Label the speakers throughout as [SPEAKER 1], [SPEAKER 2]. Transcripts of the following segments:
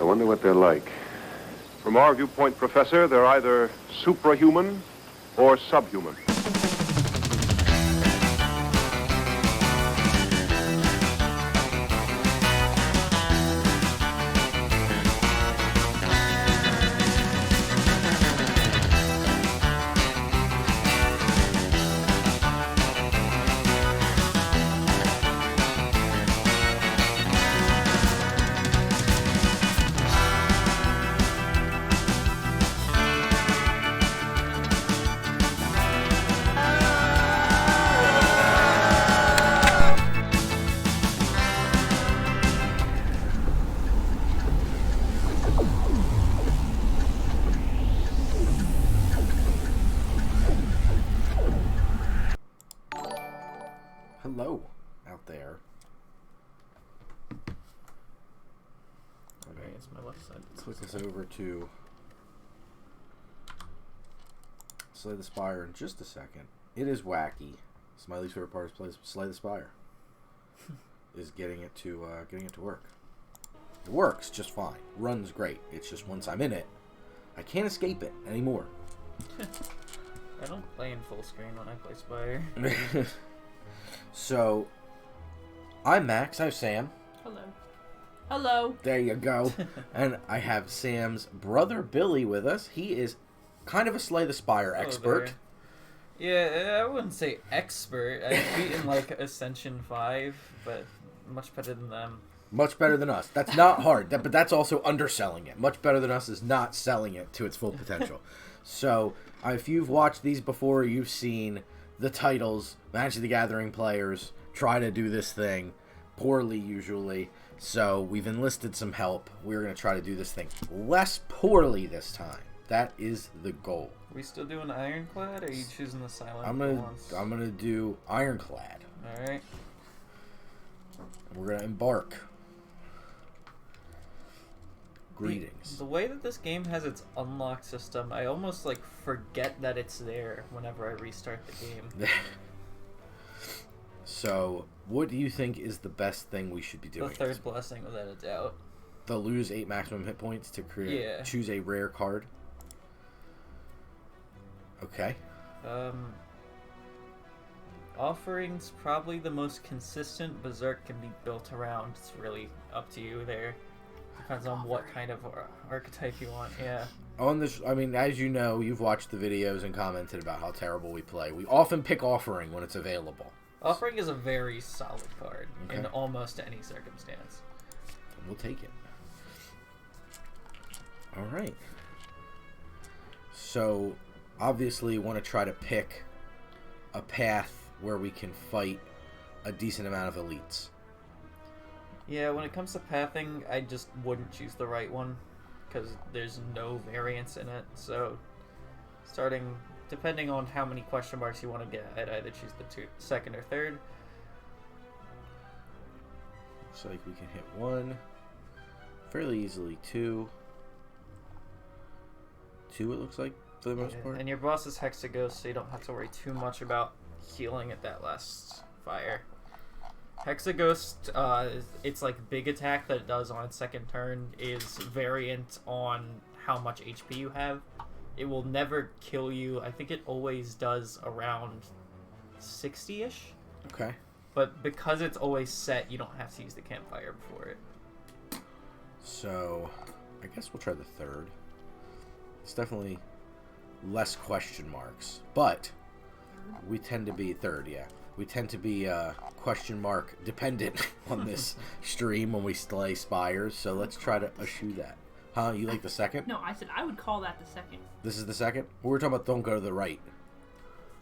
[SPEAKER 1] wonder what they're like. From our viewpoint, Professor, they're either suprahuman or subhuman.
[SPEAKER 2] Hello out there.
[SPEAKER 3] Okay, it's my left side.
[SPEAKER 2] Let's click this over to Slay the Spire in just a second. It is wacky. It's my least favorite part is Slay the Spire. Is getting it to work. It works just fine. Runs great. It's just once I'm in it, I can't escape it anymore.
[SPEAKER 3] I don't play in full screen when I play Spire.
[SPEAKER 2] So, I'm Max. I have Sam.
[SPEAKER 4] Hello. Hello.
[SPEAKER 2] There you go. And I have Sam's brother Billy with us. He is kind of a Slay the Spire expert.
[SPEAKER 3] Yeah, I wouldn't say expert. I've beaten like Ascension 5, but much better than them.
[SPEAKER 2] Much better than us. That's not hard, but that's also underselling it. Much better than us is not selling it to its full potential. So, if you've watched these before, you've seen the titles, Magic the Gathering players try to do this thing poorly usually. So we've enlisted some help. We're going to try to do this thing less poorly this time. That is the goal.
[SPEAKER 3] Are we still doing Ironclad, or are you choosing the silent
[SPEAKER 2] I'm gonna do Ironclad.
[SPEAKER 3] Alright.
[SPEAKER 2] We're going to embark. Greetings.
[SPEAKER 3] The way that this game has its unlock system, I almost like forget that it's there whenever I restart the game.
[SPEAKER 2] So, what do you think is the best thing we should be doing?
[SPEAKER 3] The third blessing, without a doubt.
[SPEAKER 2] The lose 8 maximum hit points to create.
[SPEAKER 3] Yeah.
[SPEAKER 2] Choose a rare card. Okay.
[SPEAKER 3] Offering's probably the most consistent. Berserk can be built around. It's really up to you there. Depends on what kind of archetype you want. Yeah.
[SPEAKER 2] On this, I mean, as you know, you've watched the videos and commented about how terrible we play. We often pick Offering when it's available.
[SPEAKER 3] Offering is a very solid card
[SPEAKER 2] Okay.
[SPEAKER 3] in almost any circumstance.
[SPEAKER 2] We'll take it. All right. So, obviously, you want to try to pick a path where we can fight a decent amount of elites.
[SPEAKER 3] Yeah, when it comes to pathing, I just wouldn't choose the right one because there's no variance in it. So, depending on how many question marks you want to get, I'd either choose the second or third.
[SPEAKER 2] Looks like we can hit 1 fairly easily. 2, it looks like, for the most part.
[SPEAKER 3] And your boss is Hexaghost, so you don't have to worry too much about healing at that last fire. Hexaghost, it's like big attack that it does on its second turn is variant on how much HP you have. It will never kill you. I think it always does around 60-ish.
[SPEAKER 2] Okay.
[SPEAKER 3] But because it's always set, you don't have to use the campfire before it.
[SPEAKER 2] So, I guess we'll try the third. It's definitely less question marks, but we tend to be third, yeah. We tend to be question mark dependent on this stream when we slay Spires, so let's try to eschew that. Huh? You like the second?
[SPEAKER 4] No, I said I would call that the second.
[SPEAKER 2] This is the second? Well, we're talking about don't go to the right.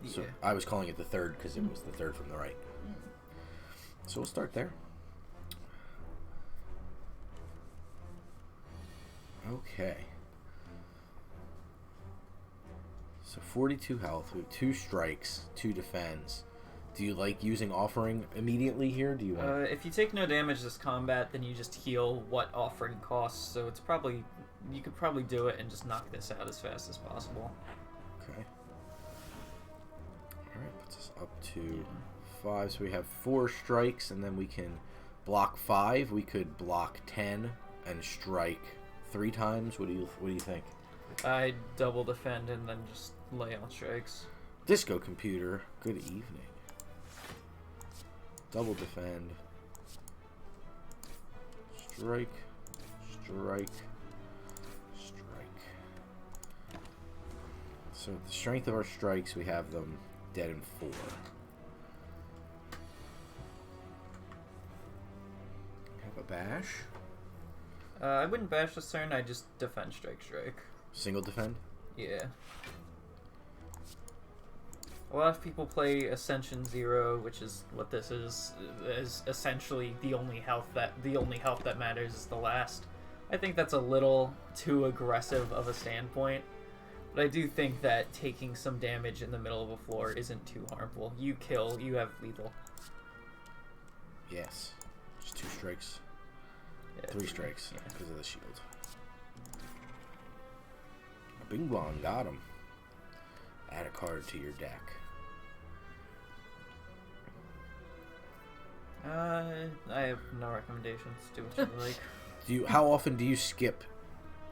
[SPEAKER 3] Yeah.
[SPEAKER 2] So I was calling it the third because it was the third from the right. So we'll start there. Okay. So 42 health, we have 2 strikes, 2 defense. Do you like using Offering immediately here? Do you want?
[SPEAKER 3] If you take no damage this combat, then you just heal what Offering costs. So it's probably you could probably do it and just knock this out as fast as possible.
[SPEAKER 2] Okay. All right, puts us up to 5. So we have 4 strikes, and then we can block 5. We could block 10 and strike 3 times? What do you think?
[SPEAKER 3] I double defend and then just lay out strikes.
[SPEAKER 2] Disco computer, good evening. Double defend. Strike. Strike. Strike. So the strength of our strikes, we have them dead in 4. Have a bash.
[SPEAKER 3] I wouldn't bash this turn, I just defend strike.
[SPEAKER 2] Single defend?
[SPEAKER 3] Yeah. A lot of people play Ascension 0, which is what this is essentially the only health that matters is the last. I think that's a little too aggressive of a standpoint, but I do think that taking some damage in the middle of a floor isn't too harmful. You kill, you have lethal.
[SPEAKER 2] Yes. Just 2 strikes.
[SPEAKER 3] Yeah,
[SPEAKER 2] 3 strikes
[SPEAKER 3] yeah.
[SPEAKER 2] because of the shield. Bing bong, got him. Add a card to your deck.
[SPEAKER 3] I have no recommendations. Do what you like.
[SPEAKER 2] How often do you skip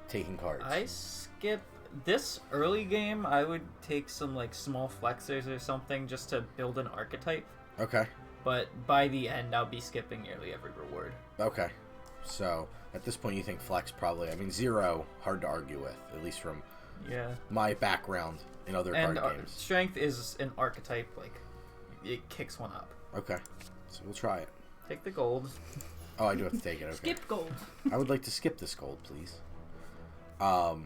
[SPEAKER 2] taking cards?
[SPEAKER 3] I skip this early game. I would take some like small flexors or something just to build an archetype.
[SPEAKER 2] Okay.
[SPEAKER 3] But by the end, I'll be skipping nearly every reward.
[SPEAKER 2] Okay. So at this point, you think flex probably? I mean, 0 hard to argue with, at least from my background in other card games.
[SPEAKER 3] Strength is an archetype. Like it kicks one up.
[SPEAKER 2] Okay. So we'll try it.
[SPEAKER 3] Take the gold.
[SPEAKER 2] Oh, I do have to take it. Okay.
[SPEAKER 4] Skip gold.
[SPEAKER 2] I would like to skip this gold, please. Yeah,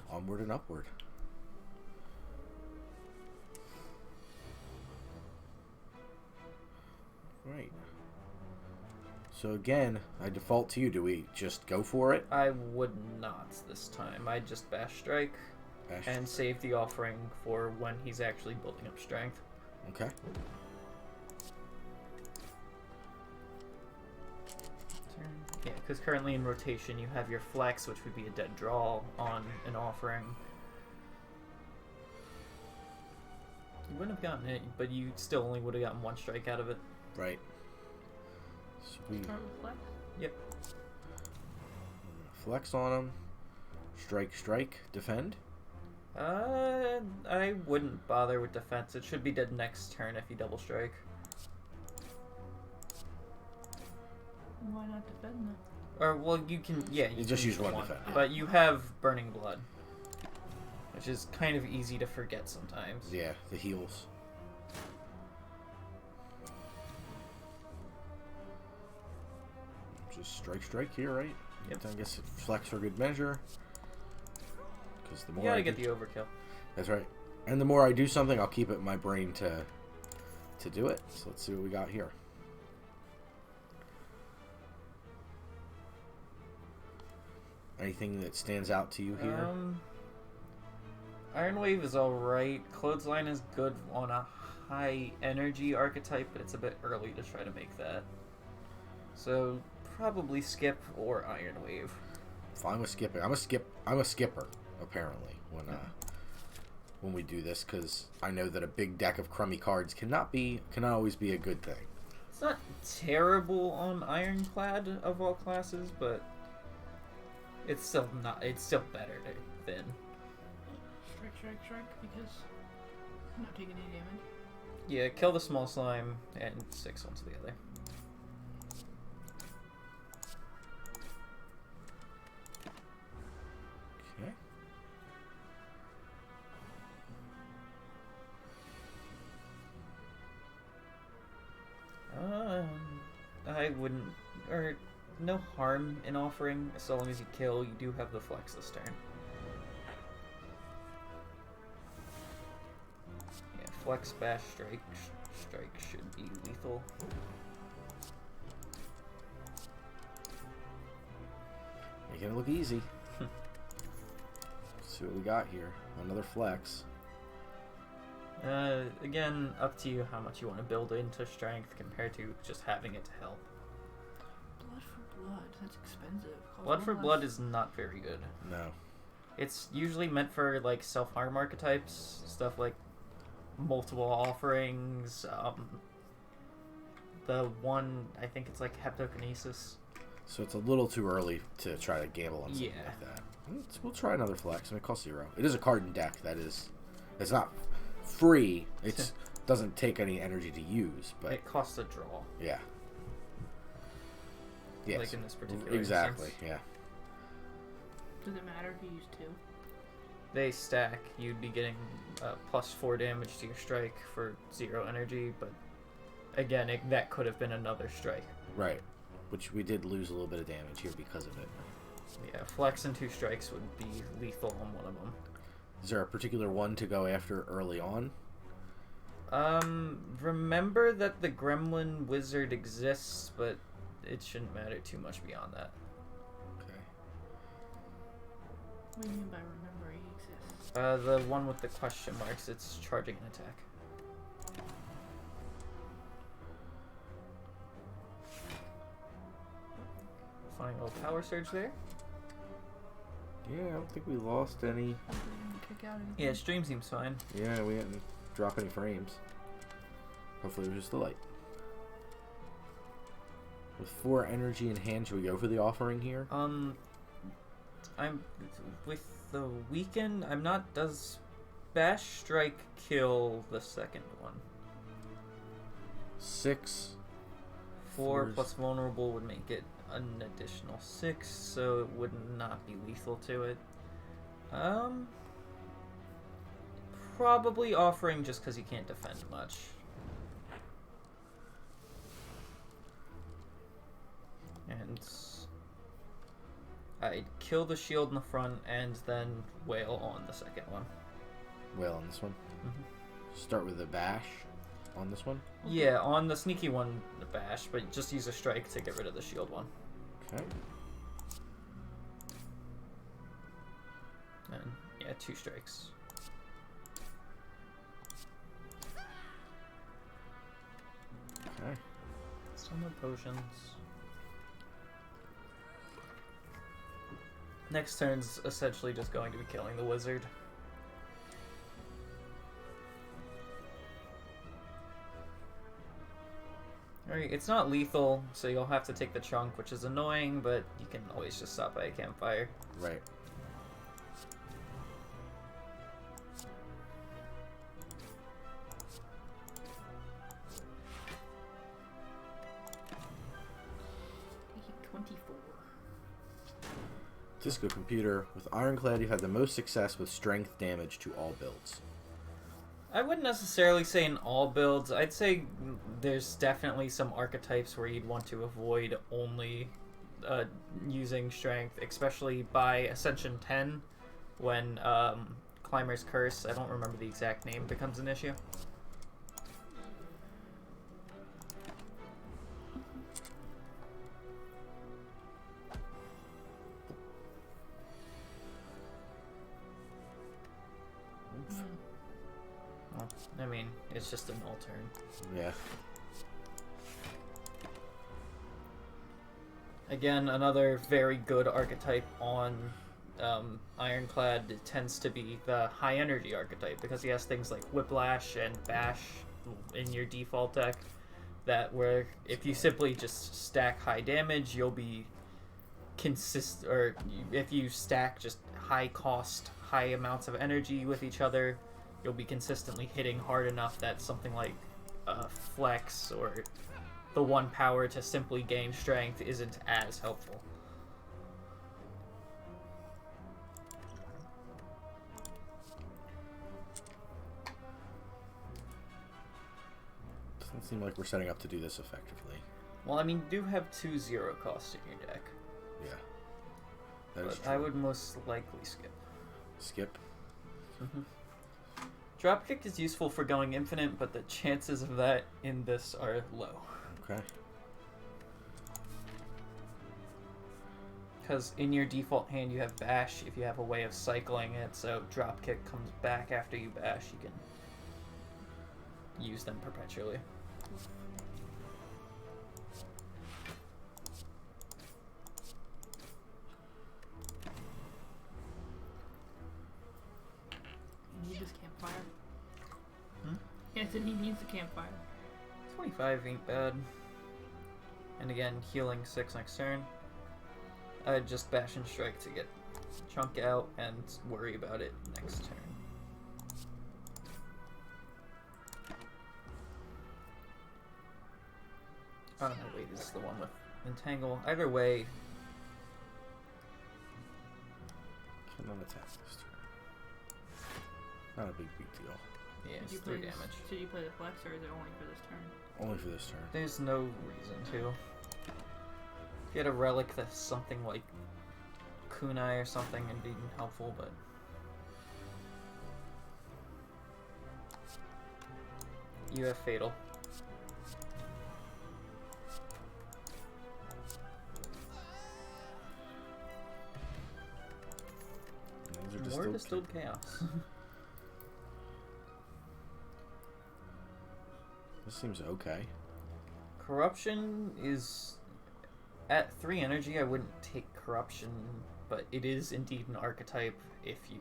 [SPEAKER 2] onward and upward. Right. So again, I default to you. Do we just go for it?
[SPEAKER 3] I would not this time. I'd just bash strike and save the offering for when he's actually building up strength.
[SPEAKER 2] Okay.
[SPEAKER 3] Yeah, because currently in rotation you have your flex, which would be a dead draw on an offering. You wouldn't have gotten it, but you still only would have gotten 1 strike out of it.
[SPEAKER 2] Right. Sweet.
[SPEAKER 4] Start with flex.
[SPEAKER 3] Yep.
[SPEAKER 2] Flex on him. Strike, defend.
[SPEAKER 3] I wouldn't bother with defense. It should be dead next turn if you double strike.
[SPEAKER 4] Why not defend that?
[SPEAKER 3] Or, well, you can, yeah.
[SPEAKER 2] You just
[SPEAKER 3] can
[SPEAKER 2] use one defend.
[SPEAKER 3] But you have Burning Blood, which is kind of easy to forget sometimes.
[SPEAKER 2] Yeah, the heals. Just strike here, right?
[SPEAKER 3] Yep.
[SPEAKER 2] I guess flex for good measure. Because the more
[SPEAKER 3] You gotta
[SPEAKER 2] I
[SPEAKER 3] get the overkill.
[SPEAKER 2] That's right. And the more I do something, I'll keep it in my brain to do it. So let's see what we got here. Anything that stands out to you here?
[SPEAKER 3] Iron Wave is alright. Clothesline is good on a high energy archetype, but it's a bit early to try to make that. So probably skip or Iron Wave.
[SPEAKER 2] Fine with skipping. I'm a skipper apparently when we do this, because I know that a big deck of crummy cards cannot always be a good thing.
[SPEAKER 3] It's not terrible on Ironclad of all classes, but it's still better than.
[SPEAKER 4] Strike, because I'm not taking any damage.
[SPEAKER 3] Yeah, kill the small slime and 6 onto the other.
[SPEAKER 2] Okay.
[SPEAKER 3] I wouldn't, or no harm in offering, so long as you kill. You do have the flex this turn. Yeah, flex, bash, strike should be lethal.
[SPEAKER 2] Making it look easy. See what we got here. Another flex.
[SPEAKER 3] Again, up to you how much you want to build into strength compared to just having it to help.
[SPEAKER 4] Blood for blood, that's expensive.
[SPEAKER 3] Blood for blood is not very good.
[SPEAKER 2] No.
[SPEAKER 3] It's usually meant for like self-harm archetypes, stuff like multiple offerings. The one, I think it's like heptokinesis.
[SPEAKER 2] So it's a little too early to try to gamble on something
[SPEAKER 3] Yeah.
[SPEAKER 2] like that. We'll try another flex. I mean, it costs 0. It is a card in deck. That is, it's not free. It doesn't take any energy to use, but
[SPEAKER 3] It costs a draw.
[SPEAKER 2] yeah. Yes.
[SPEAKER 3] Like in this particular
[SPEAKER 2] exactly.
[SPEAKER 3] instance.
[SPEAKER 2] Yeah.
[SPEAKER 4] Does it matter if you use 2?
[SPEAKER 3] They stack. You'd be getting +4 damage to your strike for 0 energy, but again, that could have been another strike.
[SPEAKER 2] Right. Which we did lose a little bit of damage here because of it.
[SPEAKER 3] Yeah, flex and 2 strikes would be lethal on one of them.
[SPEAKER 2] Is there a particular one to go after early on?
[SPEAKER 3] Remember that the Gremlin Wizard exists, but it shouldn't matter too much beyond that.
[SPEAKER 2] Okay.
[SPEAKER 4] What do you mean by remember he exists?
[SPEAKER 3] The one with the question marks, it's charging an attack. Funny little power surge there.
[SPEAKER 2] Yeah, I don't think we lost any.
[SPEAKER 4] Didn't kick out anything?
[SPEAKER 3] Yeah, stream seems fine.
[SPEAKER 2] Yeah, we didn't drop any frames. Hopefully it was just the light. With 4 energy in hand, should we go for the offering here?
[SPEAKER 3] I'm with the weekend. I'm not. Does Bash Strike kill the second one?
[SPEAKER 2] 6.
[SPEAKER 3] 4
[SPEAKER 2] Fours.
[SPEAKER 3] plus vulnerable would make it an additional 6, so it would not be lethal to it. Probably offering just because you can't defend much. And I'd kill the shield in the front and then wail on the second one.
[SPEAKER 2] Well, on this one.
[SPEAKER 3] Mhm.
[SPEAKER 2] Start with a bash on this one.
[SPEAKER 3] Yeah, on the sneaky one, the bash, but just use a strike to get rid of the shield one.
[SPEAKER 2] Okay.
[SPEAKER 3] And yeah, 2 strikes.
[SPEAKER 2] Okay.
[SPEAKER 3] Some more potions. Next turn's essentially just going to be killing the wizard. Alright, it's not lethal, so you'll have to take the chunk, which is annoying, but you can always just stop by a campfire.
[SPEAKER 2] Right.
[SPEAKER 4] Making 24.
[SPEAKER 2] Disco Computer. With Ironclad, you've had the most success with strength damage to all builds.
[SPEAKER 3] I wouldn't necessarily say in all builds. I'd say there's definitely some archetypes where you'd want to avoid only using strength, especially by Ascension 10, when Climber's Curse, I don't remember the exact name, becomes an issue. Well, I mean, it's just an null turn.
[SPEAKER 2] Yeah.
[SPEAKER 3] Again, another very good archetype on Ironclad tends to be the high energy archetype because he has things like Whiplash and Bash in your default deck that where if you simply just stack high damage, you'll be or if you stack just high cost, high amounts of energy with each other, you'll be consistently hitting hard enough that something like Flex or the 1 power to simply gain strength isn't as helpful.
[SPEAKER 2] Doesn't seem like we're setting up to do this effectively.
[SPEAKER 3] Well, I mean, you do have 2 0 costs in your deck,
[SPEAKER 2] Yeah. That is
[SPEAKER 3] but
[SPEAKER 2] true.
[SPEAKER 3] I would most likely skip.
[SPEAKER 2] Skip.
[SPEAKER 3] Dropkick is useful for going infinite, but the chances of that in this are low.
[SPEAKER 2] Okay.
[SPEAKER 3] Because in your default hand you have Bash if you have a way of cycling it, so Dropkick comes back after you Bash, you can use them perpetually.
[SPEAKER 4] You need this campfire.
[SPEAKER 3] Hmm?
[SPEAKER 4] Yeah, I said he needs the campfire.
[SPEAKER 3] 25 ain't bad. And again, healing 6 next turn. I'd just bash and strike to get chunk out and worry about it next turn. Oh no, wait, this is the one with Entangle. Either way,
[SPEAKER 2] Cannot attack this turn. Not a big deal.
[SPEAKER 3] yeah, it's
[SPEAKER 4] Did you
[SPEAKER 3] 3
[SPEAKER 4] play
[SPEAKER 3] damage.
[SPEAKER 4] Did you play the flex, or is it only for this turn?
[SPEAKER 2] Only for this turn.
[SPEAKER 3] There's no reason to. If you had a relic that's something like Kunai or something, it'd be helpful, but... You have Fatal.
[SPEAKER 2] These are
[SPEAKER 3] More
[SPEAKER 2] distilled
[SPEAKER 3] Distilled Chaos.
[SPEAKER 2] This seems okay.
[SPEAKER 3] Corruption is... At 3 energy, I wouldn't take Corruption, but it is indeed an archetype if you...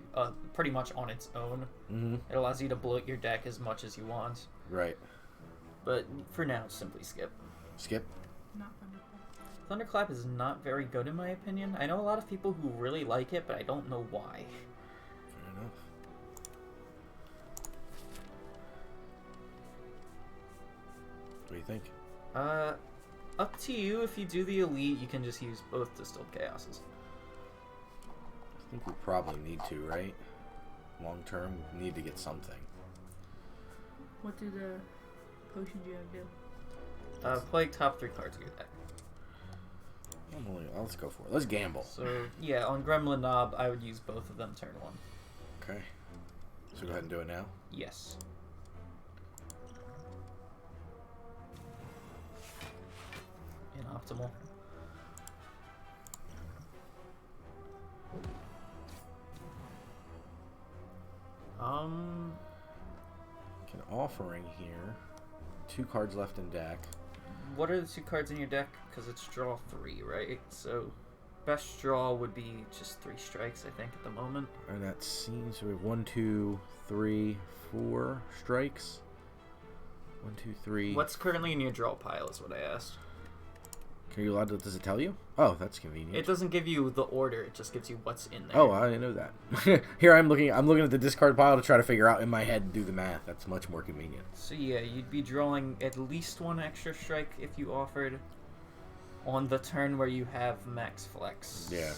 [SPEAKER 3] pretty much on its own.
[SPEAKER 2] Mm-hmm.
[SPEAKER 3] It allows you to bloat your deck as much as you want.
[SPEAKER 2] Right.
[SPEAKER 3] But for now, simply skip.
[SPEAKER 2] Skip.
[SPEAKER 4] Not Thunderclap.
[SPEAKER 3] Thunderclap is not very good in my opinion. I know a lot of people who really like it, but I don't know why.
[SPEAKER 2] Fair enough. What do you think?
[SPEAKER 3] Up to you. If you do the elite, you can just use both Distilled Chaoses.
[SPEAKER 2] I think we probably need to, right? Long term, we need to get something.
[SPEAKER 4] What do the potions you have do?
[SPEAKER 3] Play top 3 cards of your deck.
[SPEAKER 2] Let's go for it. Let's gamble.
[SPEAKER 3] So, yeah, on Gremlin Knob, I would use both of them turn 1.
[SPEAKER 2] Okay. So go ahead and do it now.
[SPEAKER 3] Yes. Inoptimal.
[SPEAKER 2] An offering here. 2 cards left in deck.
[SPEAKER 3] What are the 2 cards in your deck? Because it's draw 3, right? So, best draw would be just 3 strikes, I think, at the moment.
[SPEAKER 2] And that seems we have 1, 2, 3, 4 strikes. 1, 2, 3.
[SPEAKER 3] What's currently in your draw pile is what I asked.
[SPEAKER 2] Are you allowed to? Does it tell you? Oh, that's convenient.
[SPEAKER 3] It doesn't give you the order, it just gives you what's in there.
[SPEAKER 2] Oh, I didn't know that. Here I'm looking at the discard pile to try to figure out in my head and do the math. That's much more convenient.
[SPEAKER 3] So yeah, you'd be drawing at least 1 extra strike if you offered on the turn where you have max flex.
[SPEAKER 2] Yeah.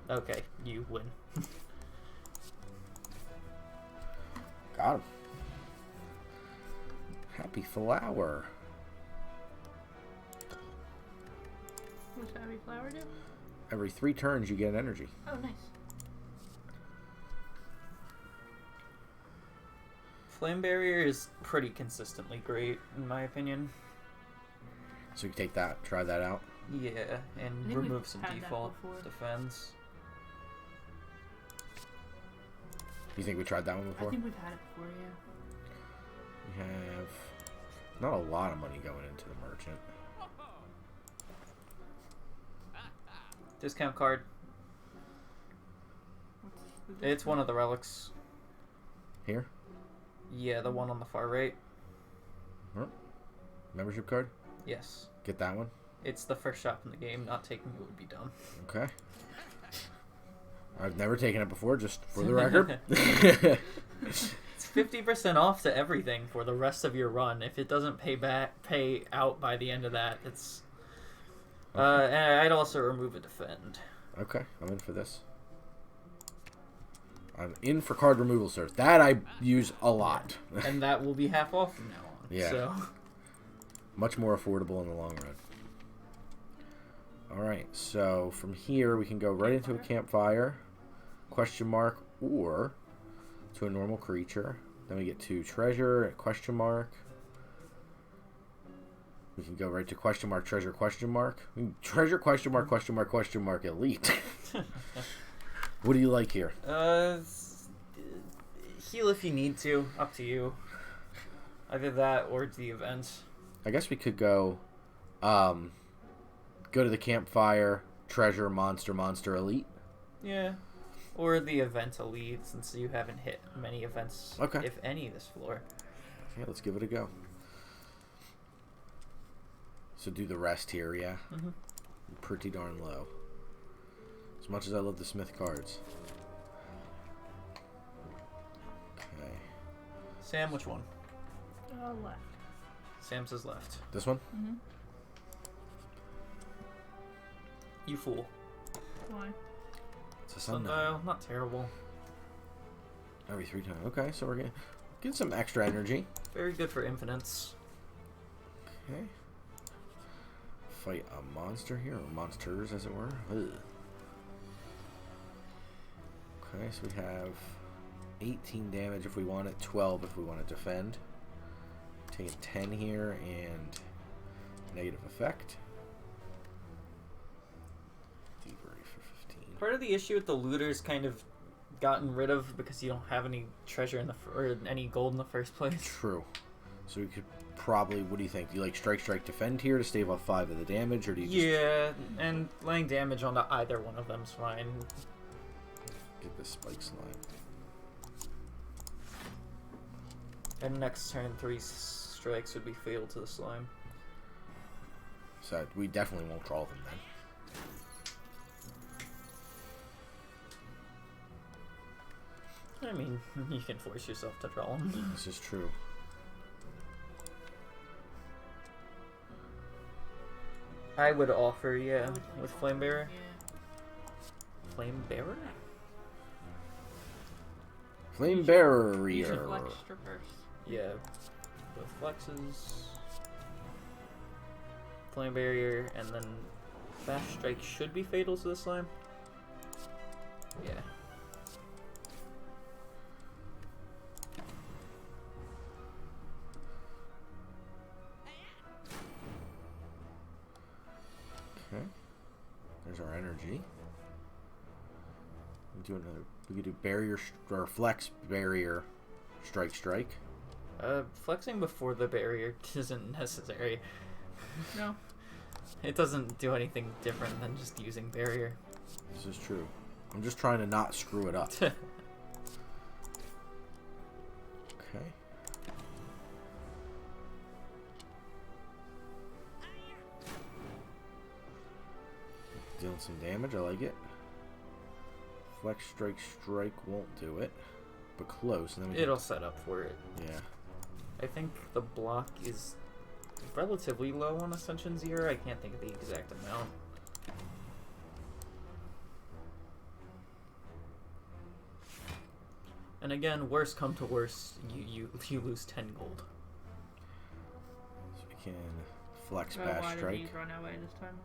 [SPEAKER 3] Yeah. Okay, you win.
[SPEAKER 2] Got him. Happy Flower.
[SPEAKER 4] What's Happy Flower do?
[SPEAKER 2] Every 3 turns you get an energy.
[SPEAKER 4] Oh, nice.
[SPEAKER 3] Flame Barrier is pretty consistently great, in my opinion.
[SPEAKER 2] So you take that, try that out.
[SPEAKER 3] Yeah, and
[SPEAKER 4] I think
[SPEAKER 3] remove
[SPEAKER 4] we've
[SPEAKER 3] some
[SPEAKER 4] had that
[SPEAKER 3] default
[SPEAKER 4] before.
[SPEAKER 3] defense.
[SPEAKER 2] You think we tried that one
[SPEAKER 4] I
[SPEAKER 2] before?
[SPEAKER 4] think we've had it before, yeah.
[SPEAKER 2] We have not a lot of money going into the merchant.
[SPEAKER 3] Discount card.
[SPEAKER 4] What's the
[SPEAKER 3] It's one of the relics.
[SPEAKER 2] Here?
[SPEAKER 3] Yeah, the one on the far right.
[SPEAKER 2] Membership card?
[SPEAKER 3] Yes.
[SPEAKER 2] Get that one.
[SPEAKER 3] It's the first shop in the game. Not taking it would be dumb.
[SPEAKER 2] Okay. I've never taken it before, just for the record.
[SPEAKER 3] It's 50% off to everything for the rest of your run. If it doesn't pay out by the end of that, it's... and I'd also remove a defend.
[SPEAKER 2] Okay, I'm in for this. I'm in for card removal, sir. That I use a lot.
[SPEAKER 3] And that will be half off from now on.
[SPEAKER 2] Yeah.
[SPEAKER 3] So.
[SPEAKER 2] Much more affordable in the long run. Alright, so from here we can go right into a campfire, question mark, or to a normal creature. Then we get to treasure, question mark. We can go right to question mark, treasure, question mark. Treasure, question mark, question mark, elite. What do you like here?
[SPEAKER 3] Heal if you need to. Up to you. Either that or the event.
[SPEAKER 2] I guess we could go go to the campfire, treasure, monster, elite.
[SPEAKER 3] Yeah. Or the event elite, since you haven't hit many events,
[SPEAKER 2] Okay.
[SPEAKER 3] if any, this floor.
[SPEAKER 2] Okay, let's give it a go. So do the rest here, yeah?
[SPEAKER 3] Mm-hmm.
[SPEAKER 2] Pretty darn low. As much as I love the Smith cards. Okay.
[SPEAKER 3] Sam, which one?
[SPEAKER 4] Left.
[SPEAKER 3] Sam says left.
[SPEAKER 2] This one?
[SPEAKER 4] Mm-hmm.
[SPEAKER 3] You fool.
[SPEAKER 4] Why?
[SPEAKER 2] It's a sundial.
[SPEAKER 3] Sundial, not terrible.
[SPEAKER 2] Every 3 times. Okay, so we're gonna get some extra energy.
[SPEAKER 3] Very good for infinites.
[SPEAKER 2] Okay. Fight a monster here, or monsters as it were. Ugh. Okay, so we have 18 damage if we want it, 12 if we want to defend. Taking 10 here and negative effect. Thievery for 15.
[SPEAKER 3] Part of the issue with the looters kind of gotten rid of because you don't have any treasure in the or any gold in the first place.
[SPEAKER 2] True. So we could probably, what do you think? Do you like strike, defend here to stave off 5 of the damage, or do you just
[SPEAKER 3] Yeah, and laying damage onto either one of them's fine.
[SPEAKER 2] get the spike slime?
[SPEAKER 3] And next turn, 3 strikes would be fatal to the slime.
[SPEAKER 2] So we definitely won't draw them then.
[SPEAKER 3] I mean, you can force yourself to draw them.
[SPEAKER 2] This is true.
[SPEAKER 3] I would offer, yeah,
[SPEAKER 4] I would think
[SPEAKER 3] with
[SPEAKER 4] so.
[SPEAKER 3] Flame Bearer.
[SPEAKER 4] Yeah.
[SPEAKER 3] Flame Bearer?
[SPEAKER 2] Flame
[SPEAKER 4] Use
[SPEAKER 2] Barrier.
[SPEAKER 4] your flex strippers.
[SPEAKER 3] Yeah. Both flexes. Flame Barrier, and then Fast Strike should be fatal to the slime. Yeah.
[SPEAKER 2] Okay. There's our energy. We do another. We could do barrier or flex barrier, strike.
[SPEAKER 3] Flexing before the barrier isn't necessary.
[SPEAKER 4] No.
[SPEAKER 3] It doesn't do anything different than just using barrier.
[SPEAKER 2] This is true. I'm just trying to not screw it up. Okay. Dealing some damage, I like it. Flex strike won't do it, but close. And then we
[SPEAKER 3] It'll set up for it.
[SPEAKER 2] Yeah.
[SPEAKER 3] I think the block is relatively low on Ascension Zero. I can't think of the exact amount. And again, worst come to worst, you lose 10 gold.
[SPEAKER 2] So we can flex
[SPEAKER 4] So
[SPEAKER 2] bash
[SPEAKER 4] why did
[SPEAKER 2] strike.
[SPEAKER 4] he run away this time?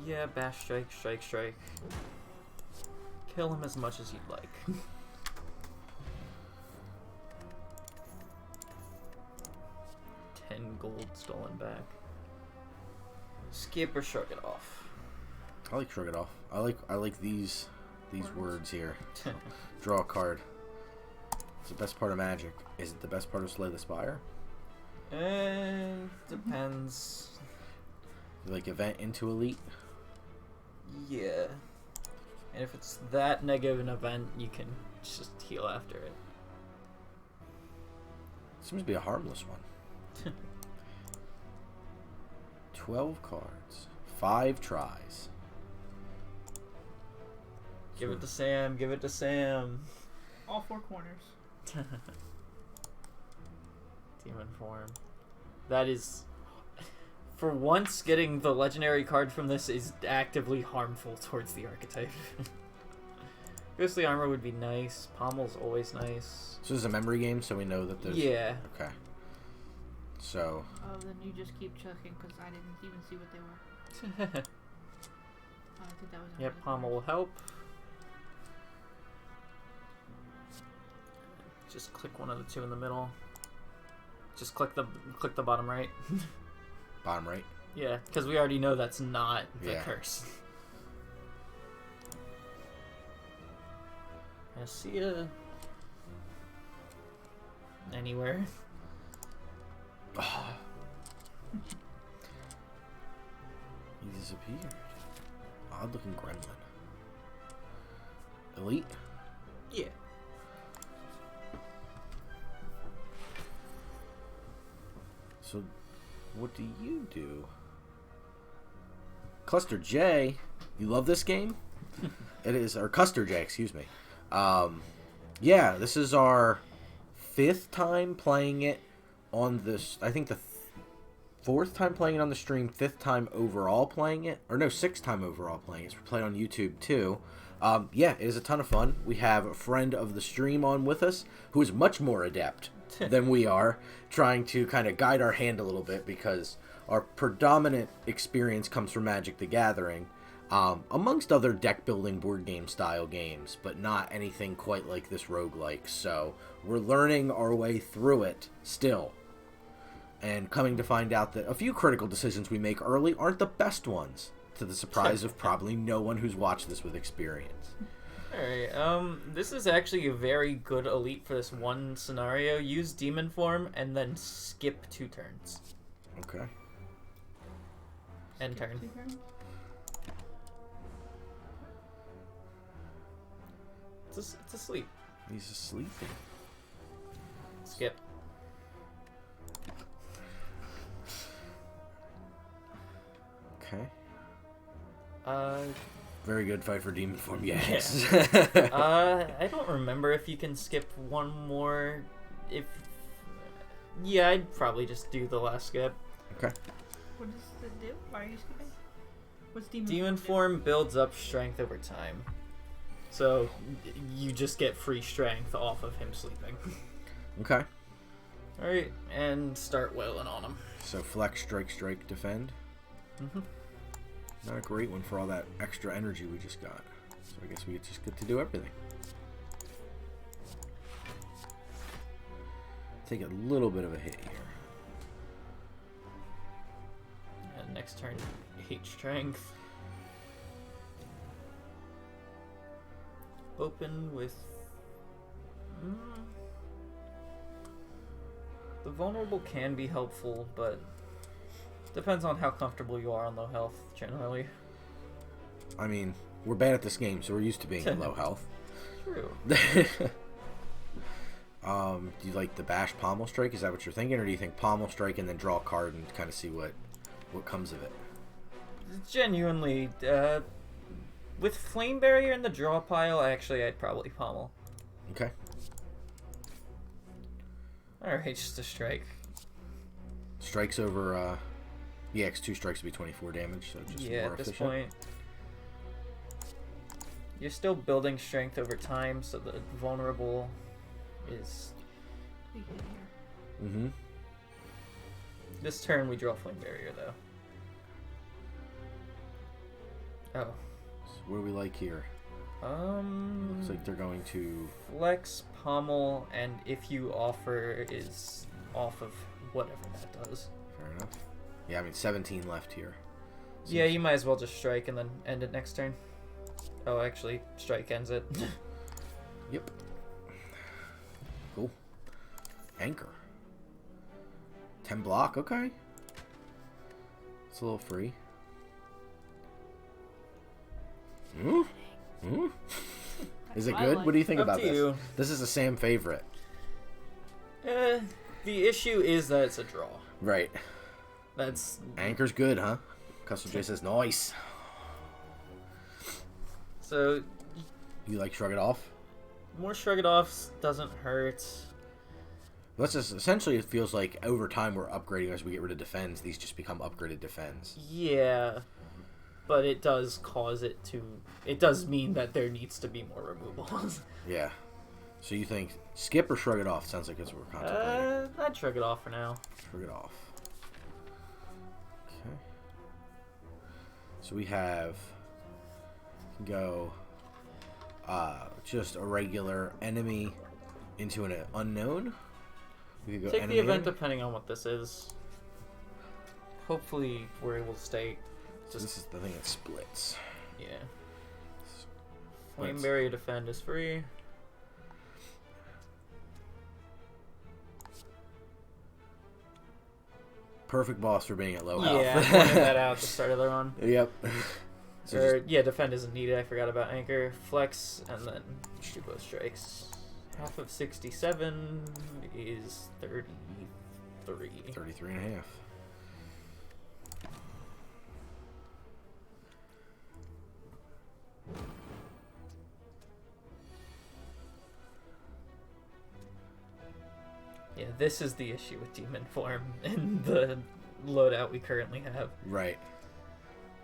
[SPEAKER 3] Yeah, bash strike. Kill him as much as you'd like. 10 gold stolen back. Skip or shrug it off.
[SPEAKER 2] I like shrug it off. I like these words here. So, draw a card. It's the best part of Magic. Is it the best part of Slay the Spire?
[SPEAKER 3] Depends.
[SPEAKER 2] You like event into elite?
[SPEAKER 3] Yeah. And if it's that negative an event, you can just heal after it.
[SPEAKER 2] Seems to be a harmless one. 12 cards. 5 tries.
[SPEAKER 3] Give it to Sam, give it to Sam.
[SPEAKER 4] All 4 corners.
[SPEAKER 3] Demon form. That is... For once, getting the legendary card from this is actively harmful towards the archetype. Ghostly Armor would be nice. Pommel's always nice.
[SPEAKER 2] So this is a memory game, so we know that there's...
[SPEAKER 3] Yeah.
[SPEAKER 2] Okay. So...
[SPEAKER 4] Oh, then you just keep checking because I didn't even see what they were. I think that was.
[SPEAKER 3] Yep, Pommel will help. Just click one of the 2 in the middle. Just click the bottom right.
[SPEAKER 2] Bottom right.
[SPEAKER 3] Yeah, because we already know that's not the
[SPEAKER 2] Yeah.
[SPEAKER 3] curse. I see ya. Anywhere.
[SPEAKER 2] He disappeared. Odd looking gremlin. Elite?
[SPEAKER 3] Yeah.
[SPEAKER 2] So, what do you do? Cluster J, you love this game? It is, or Custer J, excuse me. Yeah, this is our 5th time playing it on this. I think the 4th time playing it on the stream, 5th time overall playing it, or no, 6th time overall playing it. So we play it on YouTube too. Yeah, it is a ton of fun. We have a friend of the stream on with us who is much more adept than we are, trying to kind of guide our hand a little bit because our predominant experience comes from Magic the Gathering, amongst other deck building board game style games, but not anything quite like this roguelike. So we're learning our way through it still, and coming to find out that a few critical decisions we make early aren't the best ones, to the surprise of probably no one who's watched this with experience.
[SPEAKER 3] Alright, this is actually a very good elite for this one scenario. Use Demon Form and then skip 2 turns.
[SPEAKER 2] Okay.
[SPEAKER 3] End turn. It's asleep.
[SPEAKER 2] He's asleep.
[SPEAKER 3] Skip.
[SPEAKER 2] Okay.
[SPEAKER 3] Very
[SPEAKER 2] good fight for Demon Form, yes.
[SPEAKER 3] I don't remember if you can skip one more. Yeah, I'd probably just do the last skip.
[SPEAKER 2] Okay.
[SPEAKER 4] What does it do? Why are you skipping? What's
[SPEAKER 3] Demon Form builds up strength over time. So you just get free strength off of him sleeping.
[SPEAKER 2] Okay.
[SPEAKER 3] Alright, and start wailing on him.
[SPEAKER 2] So flex, strike, defend.
[SPEAKER 3] Mm-hmm.
[SPEAKER 2] Not a great one for all that extra energy we just got. So I guess we just get to do everything. Take a little bit of a hit here.
[SPEAKER 3] And next turn, 8 strength. Open with... The vulnerable can be helpful, but depends on how comfortable you are on low health, generally.
[SPEAKER 2] I mean, we're bad at this game, so we're used to being at low health.
[SPEAKER 3] True.
[SPEAKER 2] Do you like the bash pommel strike? Is that what you're thinking? Or do you think pommel strike and then draw a card and kind of see what comes of it?
[SPEAKER 3] Genuinely, with Flame Barrier in the draw pile, actually, I'd probably pommel.
[SPEAKER 2] Okay.
[SPEAKER 3] Alright, just a strike.
[SPEAKER 2] Strikes over, EX 2 strikes would be 24 damage, so just
[SPEAKER 3] yeah,
[SPEAKER 2] more
[SPEAKER 3] at this
[SPEAKER 2] efficient.
[SPEAKER 3] point. You're still building strength over time, so the vulnerable is...
[SPEAKER 2] Mm-hmm.
[SPEAKER 3] This turn we draw Flame Barrier, though. Oh.
[SPEAKER 2] So what do we like here? Looks like they're going to...
[SPEAKER 3] Flex, pommel, and if you offer is off of whatever that does.
[SPEAKER 2] Fair enough. Yeah, I mean, 17 left here.
[SPEAKER 3] Yeah, you might as well just strike and then end it next turn. Oh, actually, strike ends it.
[SPEAKER 2] Yep. Cool. Anchor. 10 block, okay. It's a little free. Is it good? What do you think about this?
[SPEAKER 3] You.
[SPEAKER 2] This is a Sam favorite.
[SPEAKER 3] The issue is that it's a draw.
[SPEAKER 2] Right.
[SPEAKER 3] That's...
[SPEAKER 2] Anchor's good, huh? Custom J says, nice.
[SPEAKER 3] So...
[SPEAKER 2] You like Shrug It Off?
[SPEAKER 3] More Shrug It Offs doesn't hurt.
[SPEAKER 2] That's just, essentially, it feels like over time we're upgrading as we get rid of defends. These just become upgraded defends.
[SPEAKER 3] Yeah. But it does cause it to... It does mean that there needs to be more removals.
[SPEAKER 2] Yeah. So you think skip or Shrug It Off? Sounds like that's what we're contemplating.
[SPEAKER 3] I'd Shrug It Off for now.
[SPEAKER 2] Shrug It Off. Okay. So we have... Go... just a regular enemy into an unknown. We could go
[SPEAKER 3] Take
[SPEAKER 2] enemy
[SPEAKER 3] the event
[SPEAKER 2] enemy.
[SPEAKER 3] depending on what this is. Hopefully we're able to stay...
[SPEAKER 2] So this is the thing that splits.
[SPEAKER 3] Yeah. Flame Barrier Defend is free.
[SPEAKER 2] Perfect boss for being at low health.
[SPEAKER 3] Yeah, I pointed that out at the start of the run.
[SPEAKER 2] Yep. So
[SPEAKER 3] Yeah, Defend isn't needed. I forgot about Anchor. Flex, and then do both strikes. Half of 67 is 33. 33.
[SPEAKER 2] 33 and a half.
[SPEAKER 3] Yeah, this is the issue with Demon Form in the loadout we currently have.
[SPEAKER 2] Right.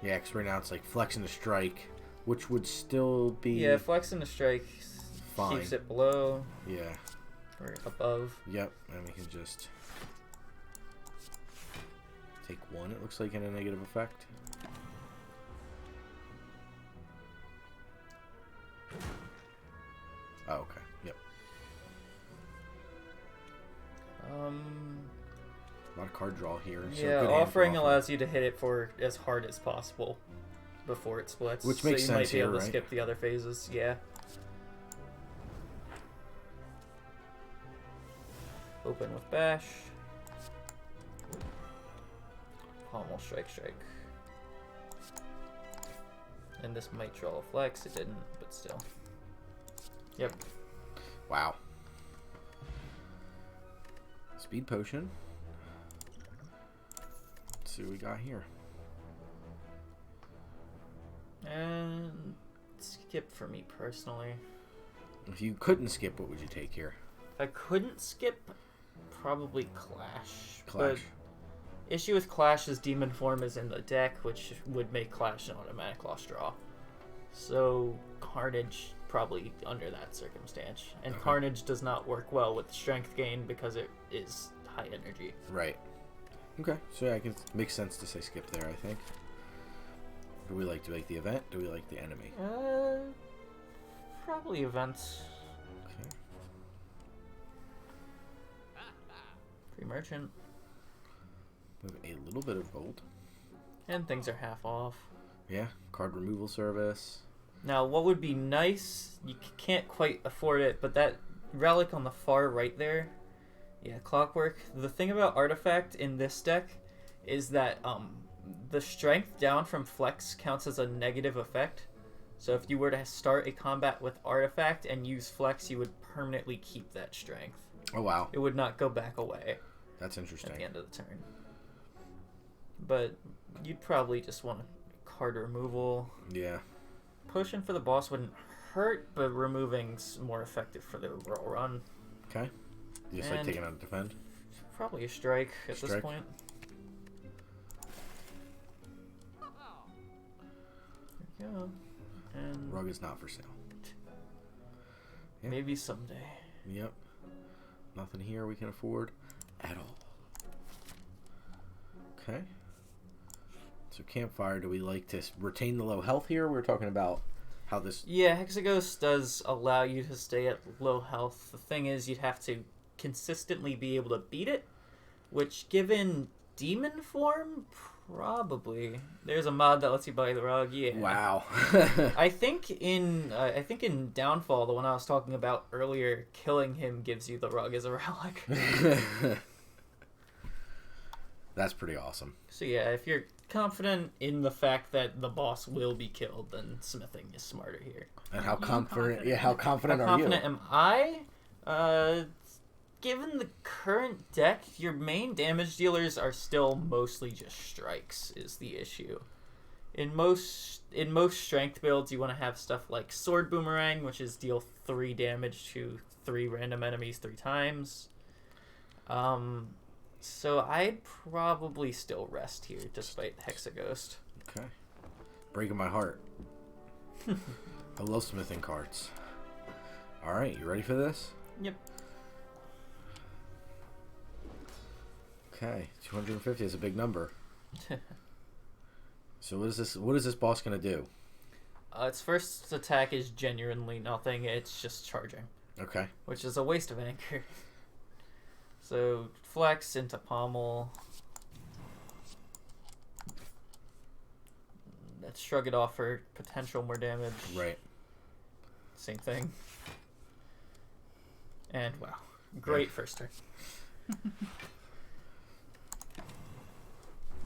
[SPEAKER 2] Yeah, because right now it's like Flex and a Strike, which would still be...
[SPEAKER 3] Yeah, Flex and a Strike
[SPEAKER 2] fine.
[SPEAKER 3] keeps it below.
[SPEAKER 2] Yeah.
[SPEAKER 3] Or above.
[SPEAKER 2] Yep, and we can just take one, it looks like, in a negative effect. Oh, okay. Yep. A lot of card draw here. So
[SPEAKER 3] Yeah,
[SPEAKER 2] good hand
[SPEAKER 3] offering
[SPEAKER 2] for
[SPEAKER 3] allows you to hit it for as hard as possible before it splits.
[SPEAKER 2] Which makes
[SPEAKER 3] so you
[SPEAKER 2] sense
[SPEAKER 3] might be
[SPEAKER 2] here,
[SPEAKER 3] able to
[SPEAKER 2] right?
[SPEAKER 3] skip the other phases. Yeah. Open with Bash. Pommel, strike, strike. And this might draw a Flex. It didn't, but still. Yep.
[SPEAKER 2] Wow. Speed Potion. Let's see what we got here.
[SPEAKER 3] And skip for me personally.
[SPEAKER 2] If you couldn't skip, what would you take here?
[SPEAKER 3] If I couldn't skip, probably Clash.
[SPEAKER 2] Clash.
[SPEAKER 3] But issue with Clash is Demon Form is in the deck, which would make Clash an automatic lost draw. So Carnage probably under that circumstance. And
[SPEAKER 2] Okay.
[SPEAKER 3] Carnage does not work well with Strength Gain because it is high energy.
[SPEAKER 2] Right. Okay, so yeah, it makes sense to say skip there, I think. Do we like the event? Do we like the enemy?
[SPEAKER 3] Probably events.
[SPEAKER 2] Okay.
[SPEAKER 3] Free Merchant.
[SPEAKER 2] We have a little bit of gold.
[SPEAKER 3] And things are half off.
[SPEAKER 2] Yeah, card removal service.
[SPEAKER 3] Now, what would be nice, you can't quite afford it, but that relic on the far right there, yeah, Clockwork. The thing about Artifact in this deck is that the strength down from Flex counts as a negative effect. So if you were to start a combat with Artifact and use Flex, you would permanently keep that strength.
[SPEAKER 2] Oh, wow.
[SPEAKER 3] It would not go back away
[SPEAKER 2] That's interesting.
[SPEAKER 3] at the end of the turn. But you'd probably just want card removal.
[SPEAKER 2] Yeah.
[SPEAKER 3] Potion for the boss wouldn't hurt, but removing's more effective for the roll run.
[SPEAKER 2] Okay. You just like
[SPEAKER 3] And-
[SPEAKER 2] taking out a defend?
[SPEAKER 3] Probably a strike at this
[SPEAKER 2] Strike.
[SPEAKER 3] point. There we go. And
[SPEAKER 2] Rug is not for sale. Yeah.
[SPEAKER 3] maybe someday.
[SPEAKER 2] Yep. Nothing here we can afford at all. Okay. So Campfire, do we like to retain the low health here? We're talking about how this...
[SPEAKER 3] Yeah, Hexaghost does allow you to stay at low health. The thing is, you'd have to consistently be able to beat it, which, given Demon Form, probably. There's a mod that lets you buy the rug. Yeah.
[SPEAKER 2] Wow.
[SPEAKER 3] I think in Downfall, the one I was talking about earlier, killing him gives you the rug as a relic.
[SPEAKER 2] That's pretty awesome.
[SPEAKER 3] So yeah, if you're confident in the fact that the boss will be killed, then smithing is smarter here.
[SPEAKER 2] And how confident? Yeah, how confident
[SPEAKER 3] How
[SPEAKER 2] are
[SPEAKER 3] confident
[SPEAKER 2] you?
[SPEAKER 3] am I? Given the current deck, your main damage dealers are still mostly just strikes. Is the issue. In most strength builds, you want to have stuff like Sword Boomerang, which is deal 3 damage to 3 random enemies 3 times. So I'd probably still rest here, despite Hexaghost.
[SPEAKER 2] Okay. Breaking my heart. I love smithing cards. Alright, you ready for this?
[SPEAKER 3] Yep.
[SPEAKER 2] Okay, 250 is a big number. So what is this boss gonna do?
[SPEAKER 3] Its first attack is genuinely nothing. It's just charging,
[SPEAKER 2] Okay.
[SPEAKER 3] which is a waste of anchor. So Flex into Pommel. Let's shrug it off for potential more damage.
[SPEAKER 2] Right.
[SPEAKER 3] Same thing. And wow, great first turn.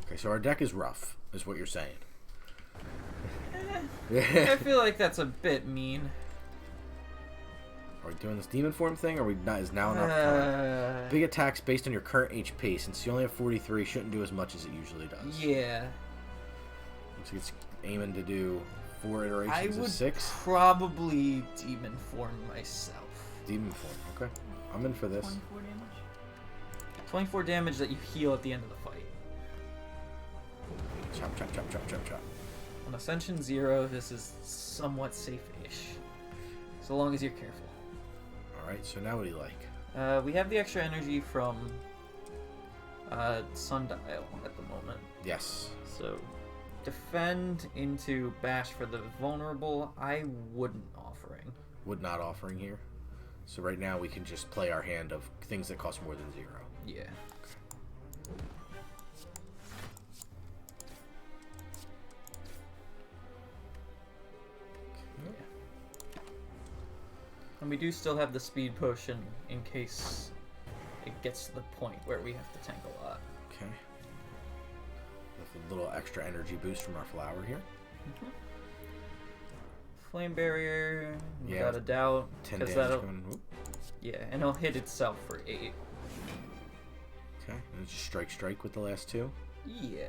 [SPEAKER 2] Okay, so our deck is rough, is what you're saying.
[SPEAKER 3] I feel like that's a bit mean.
[SPEAKER 2] Are we doing this demon form thing, or we not? Is now enough time? Big attacks based on your current HP. Since you only have 43, shouldn't do as much as it usually does.
[SPEAKER 3] Yeah.
[SPEAKER 2] Looks like it's aiming to do 4 iterations of 6.
[SPEAKER 3] Probably demon form myself.
[SPEAKER 2] Demon form. Okay, I'm in for this.
[SPEAKER 4] 24 damage.
[SPEAKER 3] 24 damage that you heal at the end of the fight.
[SPEAKER 2] Chop, chop, chop, chop, chop, chop.
[SPEAKER 3] On Ascension 0, this is somewhat safe-ish. So long as you're careful.
[SPEAKER 2] Alright, so now what do you like?
[SPEAKER 3] We have the extra energy from Sundial at the moment.
[SPEAKER 2] Yes.
[SPEAKER 3] So, defend into bash for the vulnerable, I wouldn't offering.
[SPEAKER 2] Would not offering here. So right now we can just play our hand of things that cost more than 0.
[SPEAKER 3] Yeah. And we do still have the speed potion in case it gets to the point where we have to tank a lot.
[SPEAKER 2] Okay. With a little extra energy boost from our flower here.
[SPEAKER 3] Flame barrier,
[SPEAKER 2] Yeah.
[SPEAKER 3] without a doubt.
[SPEAKER 2] 10
[SPEAKER 3] 'cause
[SPEAKER 2] damage
[SPEAKER 3] that'll-
[SPEAKER 2] coming. Whoop.
[SPEAKER 3] Yeah, and it'll hit itself for 8.
[SPEAKER 2] Okay, and it's just strike with the last 2.
[SPEAKER 3] Yeah.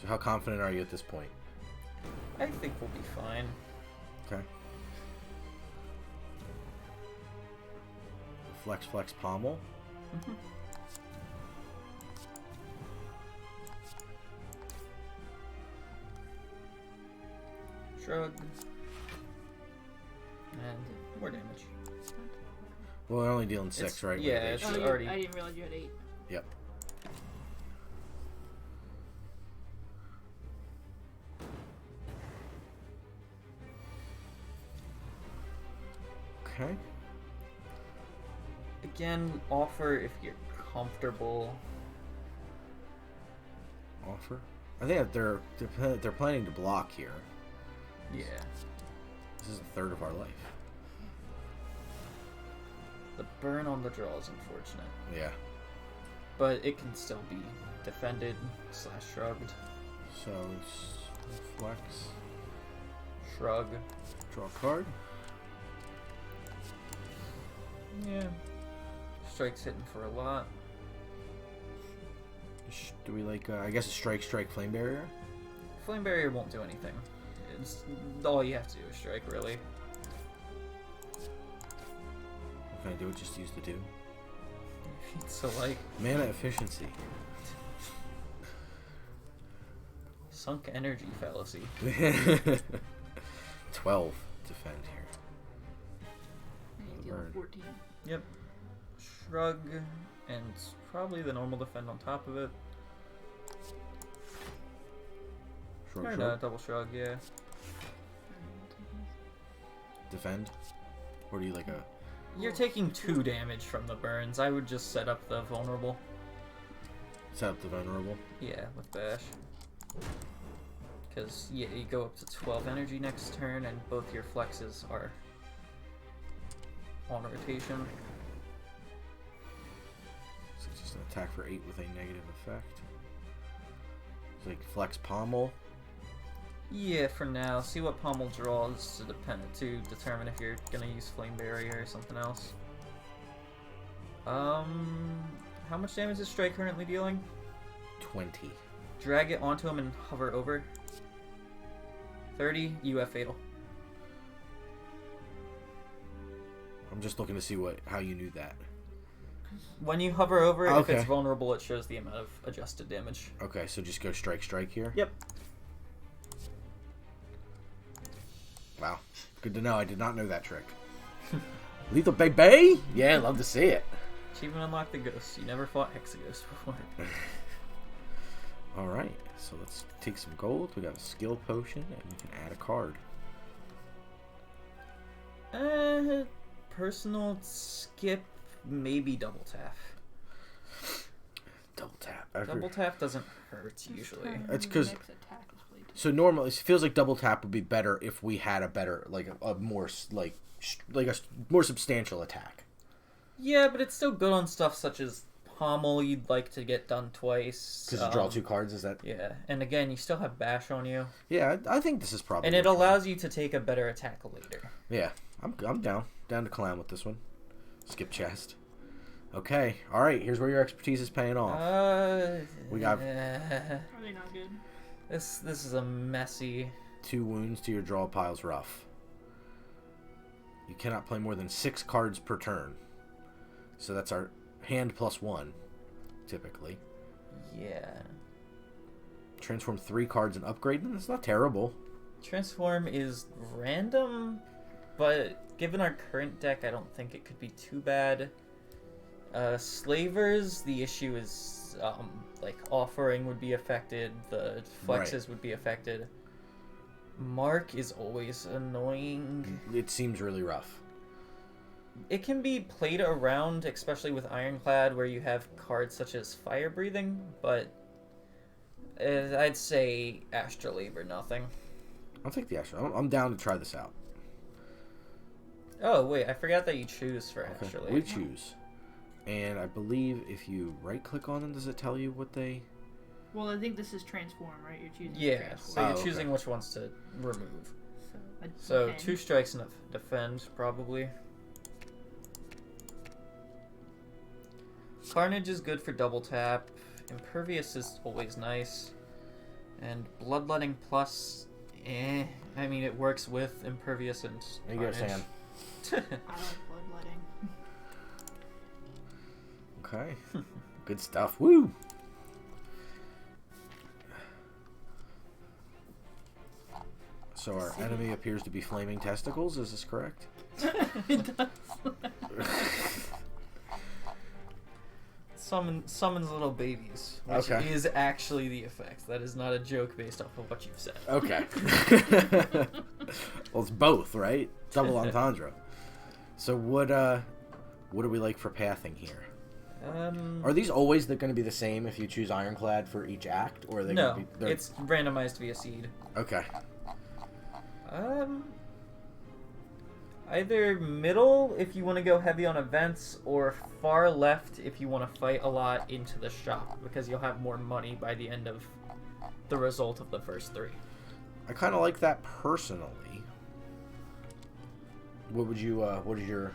[SPEAKER 2] So how confident are you at this point?
[SPEAKER 3] I think we'll be fine.
[SPEAKER 2] Okay. Flex, flex, pommel.
[SPEAKER 3] Shrug. And more damage.
[SPEAKER 2] Well, we're only dealing 6,
[SPEAKER 3] It's-
[SPEAKER 2] right?
[SPEAKER 3] yeah,
[SPEAKER 2] With
[SPEAKER 3] it's
[SPEAKER 2] HP.
[SPEAKER 3] already-
[SPEAKER 4] I didn't realize you had 8.
[SPEAKER 2] Yep. Okay.
[SPEAKER 3] Again, offer if you're comfortable.
[SPEAKER 2] Offer. I think that they're planning to block here.
[SPEAKER 3] Yeah.
[SPEAKER 2] This is a third of our life.
[SPEAKER 3] The burn on the draw is unfortunate.
[SPEAKER 2] Yeah.
[SPEAKER 3] But it can still be defended / shrugged.
[SPEAKER 2] So flex,
[SPEAKER 3] Shrug.
[SPEAKER 2] draw a card.
[SPEAKER 3] Yeah. Strike's hitting for a lot.
[SPEAKER 2] Do we like? I guess a strike, flame barrier.
[SPEAKER 3] Flame barrier won't do anything. It's all you have to do is strike, really.
[SPEAKER 2] What can I do? Just use the 2.
[SPEAKER 3] So like
[SPEAKER 2] Mana efficiency.
[SPEAKER 3] sunk energy fallacy.
[SPEAKER 2] 12 defend here.
[SPEAKER 4] And you deal
[SPEAKER 2] Burn.
[SPEAKER 4] 14.
[SPEAKER 3] Yep. Shrug and probably the normal defend on top of it.
[SPEAKER 2] Shrug,
[SPEAKER 3] Or
[SPEAKER 2] shrug.
[SPEAKER 3] double shrug, yeah.
[SPEAKER 2] Defend. Or do you like a?
[SPEAKER 3] You're taking 2 damage from the burns. I would just set up the vulnerable.
[SPEAKER 2] Set up the vulnerable.
[SPEAKER 3] Yeah, with bash. Because, yeah, you go up to 12 energy next turn, and both your flexes are on rotation.
[SPEAKER 2] So it's just an attack for 8 with a negative effect. It's like flex pommel.
[SPEAKER 3] Yeah, for now. See what pommel draws to determine if you're gonna use flame barrier or something else. How much damage is Strike currently dealing?
[SPEAKER 2] 20.
[SPEAKER 3] Drag it onto him and hover over. 30, you have fatal.
[SPEAKER 2] I'm just looking to see how you knew that.
[SPEAKER 3] When you hover over it, if
[SPEAKER 2] Okay.
[SPEAKER 3] it's vulnerable, it shows the amount of adjusted damage.
[SPEAKER 2] Okay, so just go strike here.
[SPEAKER 3] Yep.
[SPEAKER 2] Wow, good to know. I did not know that trick. Lethal baby. Yeah, love to see it.
[SPEAKER 3] Achievement unlock the ghost. You never fought Hexaghost before.
[SPEAKER 2] All right, so let's take some gold. We got a skill potion, and we can add a card.
[SPEAKER 3] Personal skip, maybe double tap.
[SPEAKER 2] Double tap.
[SPEAKER 3] Double tap doesn't hurt usually.
[SPEAKER 2] It's 'cause-
[SPEAKER 4] Next attack is played.
[SPEAKER 2] So normally, it feels like double tap would be better if we had a better, like a more more substantial attack.
[SPEAKER 3] Yeah, but it's still good on stuff such as Pommel you'd like to get done twice.
[SPEAKER 2] Because you draw 2 cards, is that?
[SPEAKER 3] Yeah, and again, you still have Bash on you.
[SPEAKER 2] Yeah, I think this is probably.
[SPEAKER 3] And it allows you to take a better attack later.
[SPEAKER 2] Yeah, I'm down to clown with this one. Skip chest. Okay, all right. Here's where your expertise is paying off. We got.
[SPEAKER 4] Are they not good?
[SPEAKER 3] This is a messy.
[SPEAKER 2] 2 wounds to your draw pile's rough. You cannot play more than 6 cards per turn. So that's our hand plus 1, typically.
[SPEAKER 3] Yeah.
[SPEAKER 2] Transform 3 cards and upgrade them. That's not terrible.
[SPEAKER 3] Transform is random, but given our current deck, I don't think it could be too bad. Slavers, the issue is like offering would be affected, the flexes would be affected. Mark is always annoying.
[SPEAKER 2] It seems really rough.
[SPEAKER 3] It can be played around, especially with Ironclad, where you have cards such as Fire Breathing, but I'd say Astrolabe or nothing.
[SPEAKER 2] I'll take the Astrolabe. I'm down to try this out.
[SPEAKER 3] Oh, wait, I forgot that you choose for Astrolabe.
[SPEAKER 2] We choose. And I believe if you right-click on them, does it tell you what they...
[SPEAKER 4] Well, I think this is transform, right? You're choosing
[SPEAKER 3] Yeah, so
[SPEAKER 4] transform.
[SPEAKER 3] you're choosing which ones to remove. So
[SPEAKER 4] okay.
[SPEAKER 3] 2 strikes and a defend, probably. Carnage is good for double tap. Impervious is always nice. And Bloodletting Plus, I mean, it works with Impervious and
[SPEAKER 2] There you go,
[SPEAKER 3] Carnage.
[SPEAKER 2] Sam.
[SPEAKER 4] I like bloodletting.
[SPEAKER 2] Okay. Good stuff. Woo! So our enemy appears to be flaming testicles, is this correct?
[SPEAKER 4] It does.
[SPEAKER 3] Summons little babies, which
[SPEAKER 2] Okay.
[SPEAKER 3] is actually the effect. That is not a joke based off of what you've said.
[SPEAKER 2] Okay. Well, it's both, right? Double entendre. So what do we like for pathing here? Are these always going to be the same if you choose Ironclad for each act, or are they
[SPEAKER 3] No,
[SPEAKER 2] going to be?
[SPEAKER 3] it's randomized via seed.
[SPEAKER 2] Okay.
[SPEAKER 3] Either middle if you want to go heavy on events, or far left if you want to fight a lot into the shop, because you'll have more money by the end of the result of the first 3.
[SPEAKER 2] I kind of like that personally. What would you? What is your?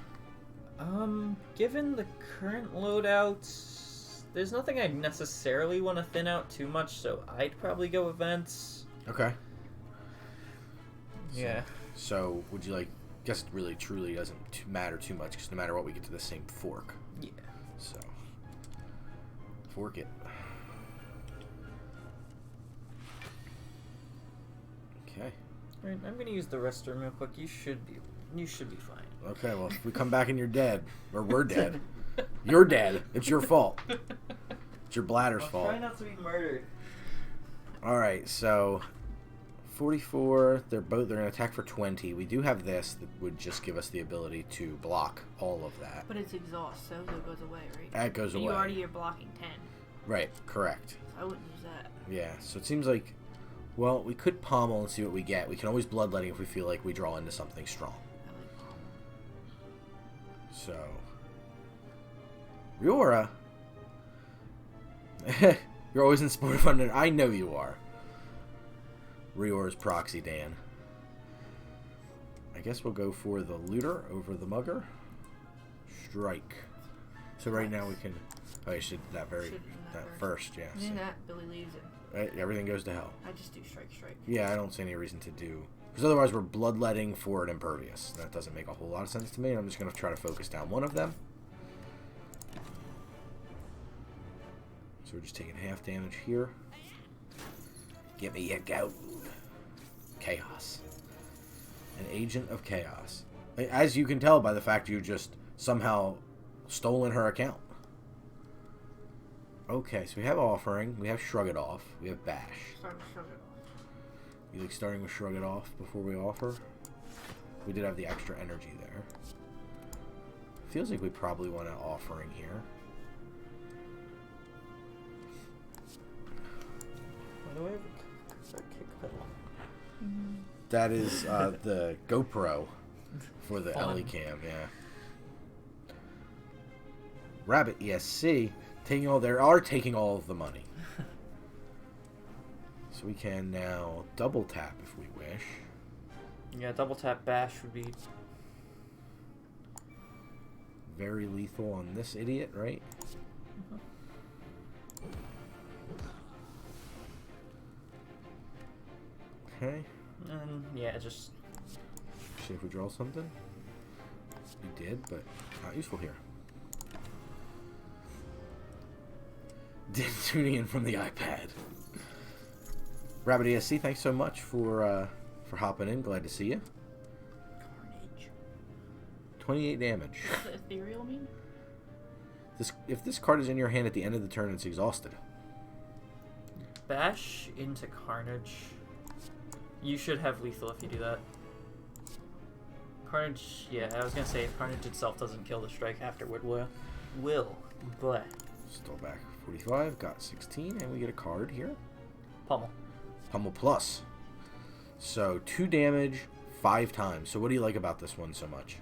[SPEAKER 3] Given the current loadouts, there's nothing I necessarily want to thin out too much, so I'd probably go events.
[SPEAKER 2] Okay.
[SPEAKER 3] Yeah.
[SPEAKER 2] So would you like? Guess it really truly doesn't matter too much, because no matter what, we get to the same fork.
[SPEAKER 3] Yeah.
[SPEAKER 2] So fork it. Okay.
[SPEAKER 3] Alright, I'm gonna use the restroom real quick. You should be fine.
[SPEAKER 2] Okay, well, if we come back and you're dead, or we're dead, you're dead. It's your fault. It's your bladder's fault.
[SPEAKER 3] Try not to be murdered.
[SPEAKER 2] All right, so 44. They're gonna attack for 20. We do have this that would just give us the ability to block all of that.
[SPEAKER 4] But it's exhaust, so it goes away, right?
[SPEAKER 2] That goes
[SPEAKER 4] And
[SPEAKER 2] away.
[SPEAKER 4] you already are blocking 10.
[SPEAKER 2] Right, correct.
[SPEAKER 4] So I wouldn't use that.
[SPEAKER 2] Yeah, so it seems like, well, we could pommel and see what we get. We can always bloodletting if we feel like we draw into something strong.
[SPEAKER 4] I like palm.
[SPEAKER 2] So, Riora, you're always in sport of under. I know you are. Riora's proxy, Dan. I guess we'll go for the looter over the mugger. Strike. So right now we can. Oh, you should do that first, yeah.
[SPEAKER 4] And
[SPEAKER 2] So,
[SPEAKER 4] that, Billy leaves it.
[SPEAKER 2] right, everything goes to hell.
[SPEAKER 4] I just do strike.
[SPEAKER 2] Yeah, I don't see any reason to do. Because otherwise we're bloodletting for an impervious. That doesn't make a whole lot of sense to me. And I'm just going to try to focus down one of them. So we're just taking half damage here. Give me your goat. Chaos. An agent of chaos. As you can tell by the fact you just somehow stolen her account. Okay, so we have offering. We have shrug it off. We have bash.
[SPEAKER 4] Start to shrug it off.
[SPEAKER 2] You like starting with shrug it off before we offer? We did have the extra energy there. Feels like we probably want an offering here.
[SPEAKER 3] By the way, a kick pedal.
[SPEAKER 2] That is the GoPro for the
[SPEAKER 3] Fun.
[SPEAKER 2] Ellie cam, yeah. Rabbit ESC. They are taking all of the money. So we can now double tap if we wish.
[SPEAKER 3] Yeah, double tap bash would be...
[SPEAKER 2] Very lethal on this idiot, right? Okay.
[SPEAKER 3] And yeah, just...
[SPEAKER 2] See if we draw something. We did, but not useful here. Tuning in from the iPad. Rabbit ESC, thanks so much for hopping in. Glad to see you.
[SPEAKER 4] Carnage.
[SPEAKER 2] 28 damage.
[SPEAKER 4] What's the ethereal mean?
[SPEAKER 2] If this card is in your hand at the end of the turn, it's exhausted.
[SPEAKER 3] Bash into Carnage. You should have lethal if you do that. Carnage, yeah, I was gonna say Carnage itself doesn't kill the strike afterward. Will. Bleh.
[SPEAKER 2] Still back 45, got 16, and we get a card here.
[SPEAKER 3] Pummel.
[SPEAKER 2] Pummel Plus. So 2 damage 5 times. So what do you like about this one so much?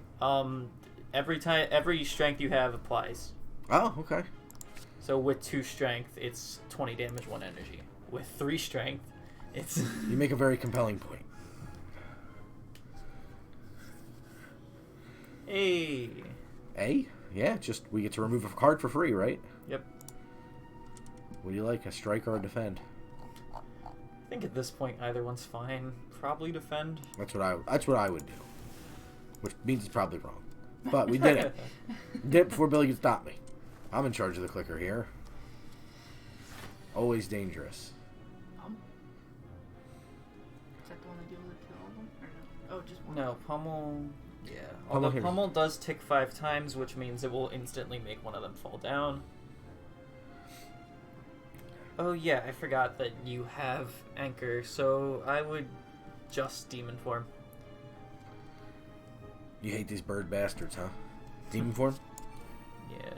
[SPEAKER 3] Every strength you have applies.
[SPEAKER 2] Oh, okay.
[SPEAKER 3] So with 2 strength, it's 20 damage, 1 energy. With 3 strength, it's...
[SPEAKER 2] You make a very compelling point.
[SPEAKER 3] Hey.
[SPEAKER 2] A? Yeah, just we get to remove a card for free, right?
[SPEAKER 3] Yep.
[SPEAKER 2] What do you like, a strike or a defend?
[SPEAKER 3] I think at this point either one's fine. Probably defend.
[SPEAKER 2] That's what I would do. Which means it's probably wrong. But we did it. Did it before Billy could stop me. I'm in charge of the clicker here. Always dangerous.
[SPEAKER 4] Is that the one that deals with all of them? Or no? Oh, just one.
[SPEAKER 3] No, Pummel... Yeah.
[SPEAKER 2] Pummel
[SPEAKER 3] Although
[SPEAKER 2] here.
[SPEAKER 3] Pummel does tick 5 times, which means it will instantly make one of them fall down. Oh yeah, I forgot that you have Anchor, so I would just Demon Form.
[SPEAKER 2] You hate these bird bastards, huh? Demon form?
[SPEAKER 3] Yeah.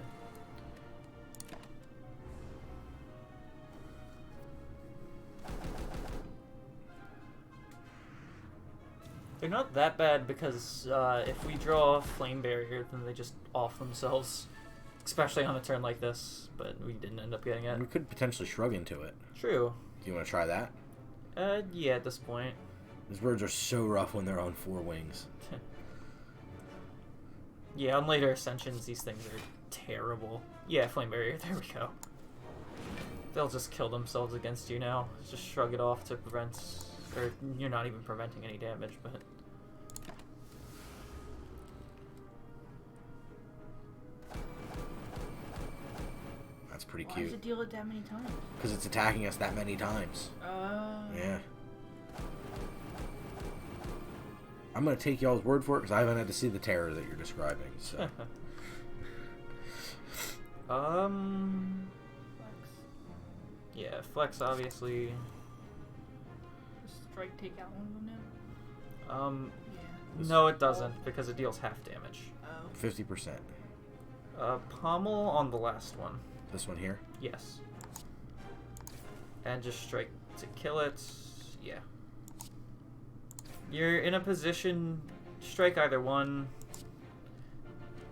[SPEAKER 3] They're not that bad because if we draw Flame Barrier, then they just off themselves. Especially on a turn like this, but we didn't end up getting it.
[SPEAKER 2] We could potentially shrug into it.
[SPEAKER 3] True.
[SPEAKER 2] Do you want to try that?
[SPEAKER 3] Yeah, at this point.
[SPEAKER 2] These birds are so rough when they're on 4 wings.
[SPEAKER 3] Yeah, on later ascensions, these things are terrible. Yeah, Flame Barrier, there we go. They'll just kill themselves against you now. Just shrug it off to prevent... Or, you're not even preventing any damage, but...
[SPEAKER 2] That's pretty
[SPEAKER 4] Why
[SPEAKER 2] cute.
[SPEAKER 4] does it deal it that many times?
[SPEAKER 2] Because it's attacking us that many times. Yeah. I'm going to take y'all's word for it because I haven't had to see the terror that you're describing. So.
[SPEAKER 4] Flex.
[SPEAKER 3] Yeah, Flex, obviously.
[SPEAKER 4] Does Strike take out one of them now? Yeah.
[SPEAKER 3] No, it doesn't, because it deals half damage.
[SPEAKER 4] Oh.
[SPEAKER 2] 50%.
[SPEAKER 3] Pommel on the last one.
[SPEAKER 2] This one here?
[SPEAKER 3] Yes. And just strike to kill it. Yeah. You're in a position... Strike either one.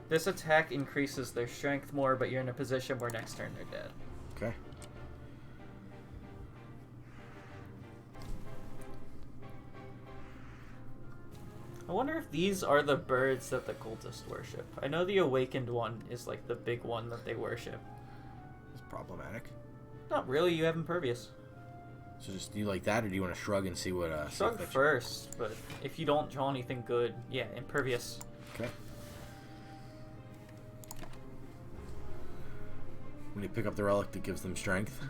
[SPEAKER 3] This attack increases their strength more, but you're in a position where next turn they're dead.
[SPEAKER 2] Okay.
[SPEAKER 3] I wonder if these are the birds that the cultists worship. I know the awakened one is like the big one that they worship.
[SPEAKER 2] It's problematic.
[SPEAKER 3] Not really, you have impervious.
[SPEAKER 2] So just do you like that, or do you want to shrug and see what...
[SPEAKER 3] Shrug first, but if you don't draw anything good, yeah, impervious.
[SPEAKER 2] Okay. When you pick up the relic that gives them strength.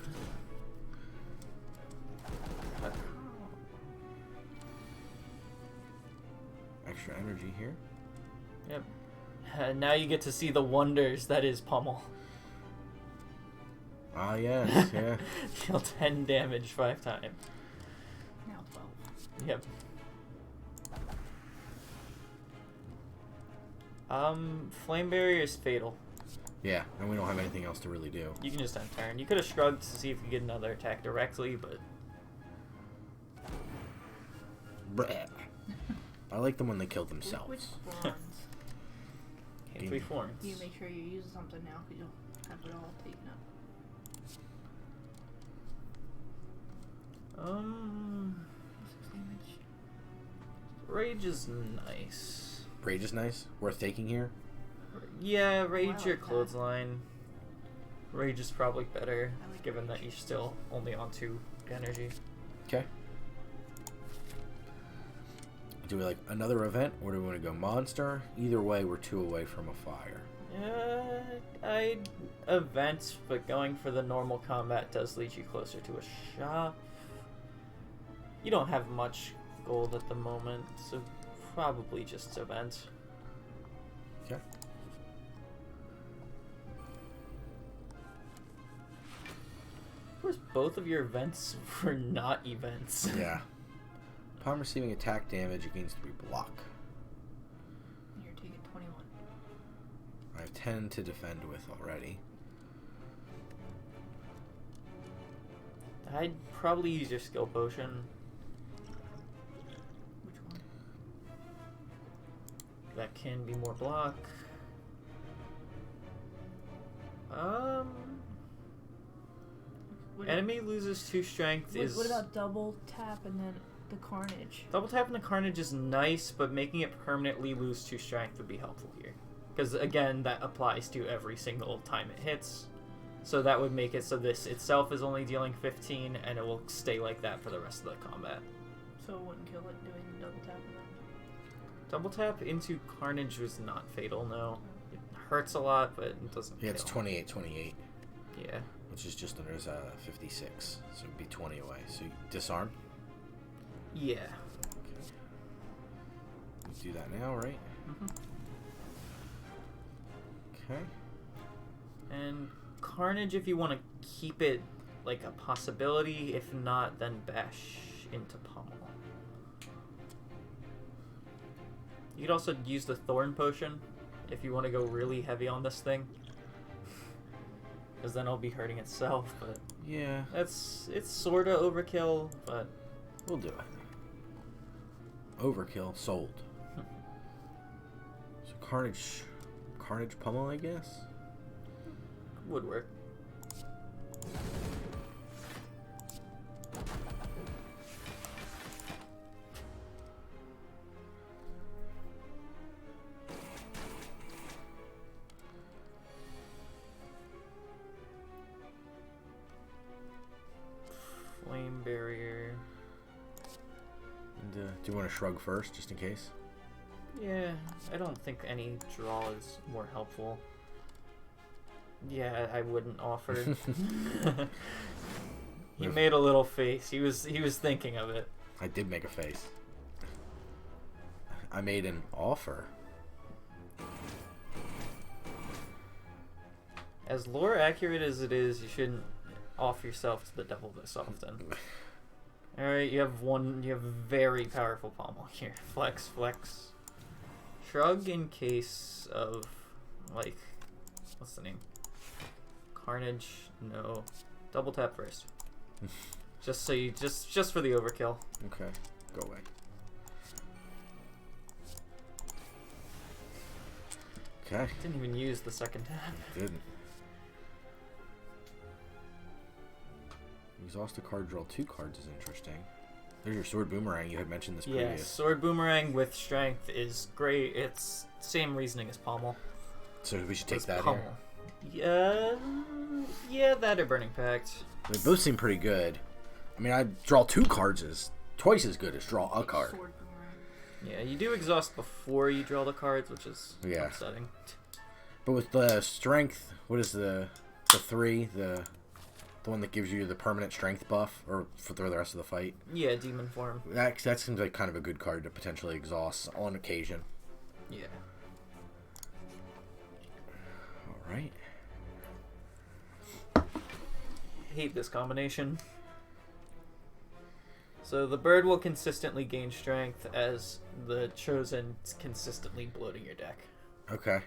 [SPEAKER 2] Extra energy here.
[SPEAKER 3] Yep. And now you get to see the wonders that is Pummel.
[SPEAKER 2] Ah, yes, yeah.
[SPEAKER 3] Deal 10 damage 5 times.
[SPEAKER 4] Now 12.
[SPEAKER 3] Yep. Flame Barrier is fatal.
[SPEAKER 2] Yeah, and we don't have anything else to really do.
[SPEAKER 3] You can just end turn. You could have shrugged to see if you get another attack directly, but...
[SPEAKER 2] Bleh. I like them when they kill
[SPEAKER 4] Which
[SPEAKER 2] themselves.
[SPEAKER 4] bronze?
[SPEAKER 3] Can't be forms.
[SPEAKER 4] You make sure you use something now, because you'll have it all taken up. 6 damage.
[SPEAKER 3] Rage is nice.
[SPEAKER 2] Rage is nice. Worth taking here.
[SPEAKER 3] Yeah, Rage
[SPEAKER 4] like
[SPEAKER 3] or
[SPEAKER 4] that.
[SPEAKER 3] Clothesline. Rage is probably better,
[SPEAKER 4] I like
[SPEAKER 3] given
[SPEAKER 4] Rage.
[SPEAKER 3] that you're still only on 2 energy.
[SPEAKER 2] Okay. Do we like another event, or do we want to go monster? Either way, we're 2 away from a fire.
[SPEAKER 3] I'd event, but going for the normal combat does lead you closer to a shop. You don't have much gold at the moment, so probably just event.
[SPEAKER 2] Okay.
[SPEAKER 3] Of course, both of your events were not events.
[SPEAKER 2] Yeah. Upon receiving attack damage, it gains 3 block.
[SPEAKER 4] You're taking 21.
[SPEAKER 2] I have 10 to defend with already.
[SPEAKER 3] I'd probably use your skill potion.
[SPEAKER 4] Which one?
[SPEAKER 3] That can be more block.
[SPEAKER 4] What
[SPEAKER 3] Enemy loses 2 strength is...
[SPEAKER 4] What about double tap and then the carnage?
[SPEAKER 3] Double tapping the carnage is nice, but making it permanently lose 2 strength would be helpful here. Because again, that applies to every single time it hits. So that would make it so this itself is only dealing 15, and it will stay like that for the rest of the combat.
[SPEAKER 4] So it wouldn't kill it doing double tap and then.
[SPEAKER 3] Double tap into carnage was not fatal, no. It hurts a lot, but it doesn't
[SPEAKER 2] Yeah, it's
[SPEAKER 3] kill.
[SPEAKER 2] 28.
[SPEAKER 3] Yeah.
[SPEAKER 2] Which is just under 56. So it'd be 20 away. So you disarm?
[SPEAKER 3] Yeah.
[SPEAKER 2] Okay. You do that now, right?
[SPEAKER 3] Mm-hmm.
[SPEAKER 2] Okay.
[SPEAKER 3] And carnage, if you want to keep it like a possibility. If not, then bash into pummel. You could also use the thorn potion if you want to go really heavy on this thing. Because then it'll be hurting itself, but
[SPEAKER 2] Yeah.
[SPEAKER 3] it's sort of overkill, but
[SPEAKER 2] We'll do it. Overkill. Sold. So Carnage pummel, I guess?
[SPEAKER 3] would work. Flame barrier.
[SPEAKER 2] And, do you want to shrug first, just in case?
[SPEAKER 3] Yeah, I don't think any draw is more helpful. Yeah, I wouldn't offer. He made a little face. He was thinking of it.
[SPEAKER 2] I did make a face. I made an offer.
[SPEAKER 3] As lore accurate as it is, you shouldn't off yourself to the devil this often. Alright, you have a very powerful pommel here. Flex, flex. Shrug in case of, like, what's the name? Carnage, no. Double tap first. Just so you, just for the overkill.
[SPEAKER 2] Okay, go away. Okay,
[SPEAKER 3] Didn't even use the second tap.
[SPEAKER 2] didn't. Exhaust a card, draw 2 cards is interesting. There's your sword boomerang. You had mentioned this
[SPEAKER 3] Yeah,
[SPEAKER 2] previous.
[SPEAKER 3] sword boomerang with strength is great. It's same reasoning as pommel.
[SPEAKER 2] So we should take
[SPEAKER 3] It's
[SPEAKER 2] that
[SPEAKER 3] pommel. Yeah, that or burning pact.
[SPEAKER 2] here. They both seem pretty good. I mean, I draw 2 cards is twice as good as draw a card.
[SPEAKER 4] Sword boomerang.
[SPEAKER 3] Yeah, you do exhaust before you draw the cards, which is
[SPEAKER 2] Yeah.
[SPEAKER 3] upsetting.
[SPEAKER 2] But with the strength, what is the 3? The one that gives you the permanent strength buff, or for the rest of the fight.
[SPEAKER 3] Yeah, demon form.
[SPEAKER 2] That seems like kind of a good card to potentially exhaust on occasion.
[SPEAKER 3] Yeah.
[SPEAKER 2] All right.
[SPEAKER 3] Hate this combination. So the bird will consistently gain strength as the chosen is consistently bloating your deck.
[SPEAKER 2] Okay.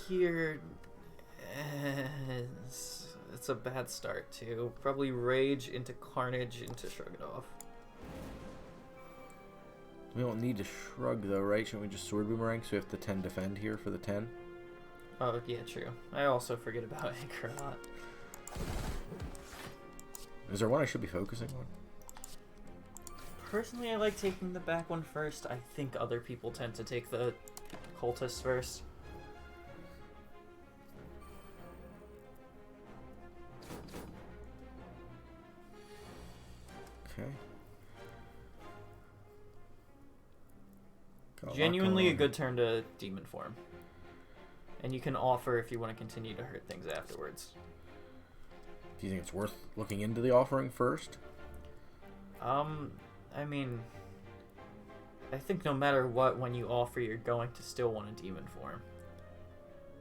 [SPEAKER 3] Here, it's a bad start too. Probably rage into carnage into shrug it off.
[SPEAKER 2] We don't need to shrug though, right? Shouldn't we just sword boomerang? So we have the 10 defend here for the 10.
[SPEAKER 3] Oh yeah, true. I also forget about anchor a lot.
[SPEAKER 2] Is there one I should be focusing on?
[SPEAKER 3] Personally, I like taking the back one first. I think other people tend to take the cultist first.
[SPEAKER 2] Okay. Got lot
[SPEAKER 3] Genuinely
[SPEAKER 2] going
[SPEAKER 3] a
[SPEAKER 2] on
[SPEAKER 3] good turn to demon form. And you can offer if you want to continue to hurt things afterwards.
[SPEAKER 2] Do you think it's worth looking into the offering first?
[SPEAKER 3] I mean, I think no matter what, when you offer, you're going to still want a demon form.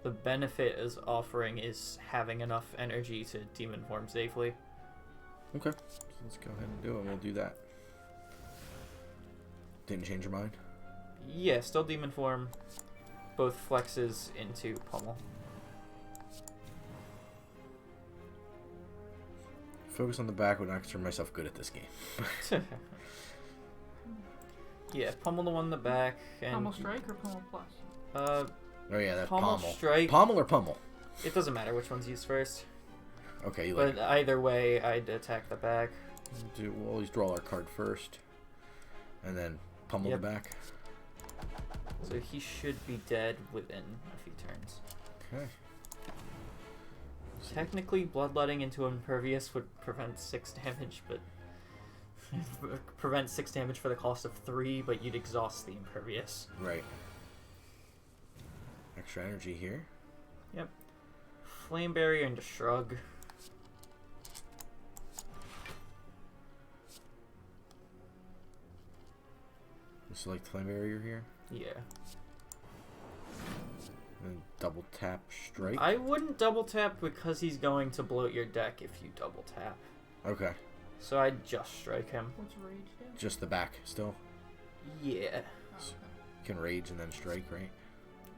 [SPEAKER 3] The benefit is offering is having enough energy to demon form safely.
[SPEAKER 2] Okay. So let's go ahead and do it. We'll do that. Didn't change your mind?
[SPEAKER 3] Yeah, still demon form. Both flexes into pummel.
[SPEAKER 2] Focus on the back would not consider myself good at this game.
[SPEAKER 3] Yeah, pummel the one in the back. And,
[SPEAKER 4] Pummel strike or pummel plus?
[SPEAKER 2] Oh yeah, that's
[SPEAKER 3] pummel
[SPEAKER 2] pommel.
[SPEAKER 3] strike.
[SPEAKER 2] Pommel or pummel?
[SPEAKER 3] It doesn't matter which one's used first.
[SPEAKER 2] Okay, you
[SPEAKER 3] But
[SPEAKER 2] like
[SPEAKER 3] either way, I'd attack the back.
[SPEAKER 2] we'll always draw our card first. And then pummel
[SPEAKER 3] Yep.
[SPEAKER 2] the back.
[SPEAKER 3] So he should be dead within a few turns.
[SPEAKER 2] Okay.
[SPEAKER 3] Technically, bloodletting into impervious would prevent 6 damage, but prevent 6 damage for the cost of 3, but you'd exhaust the impervious.
[SPEAKER 2] Right. Extra energy here.
[SPEAKER 3] Yep. Flame barrier into shrug.
[SPEAKER 2] Select flame barrier here.
[SPEAKER 3] Yeah.
[SPEAKER 2] And double tap strike.
[SPEAKER 3] I wouldn't double tap because he's going to bloat your deck if you double tap.
[SPEAKER 2] Okay.
[SPEAKER 3] So I'd just strike him.
[SPEAKER 4] What's rage do?
[SPEAKER 2] Just the back still.
[SPEAKER 3] Yeah.
[SPEAKER 4] Oh, okay.
[SPEAKER 2] You can rage and then strike, right?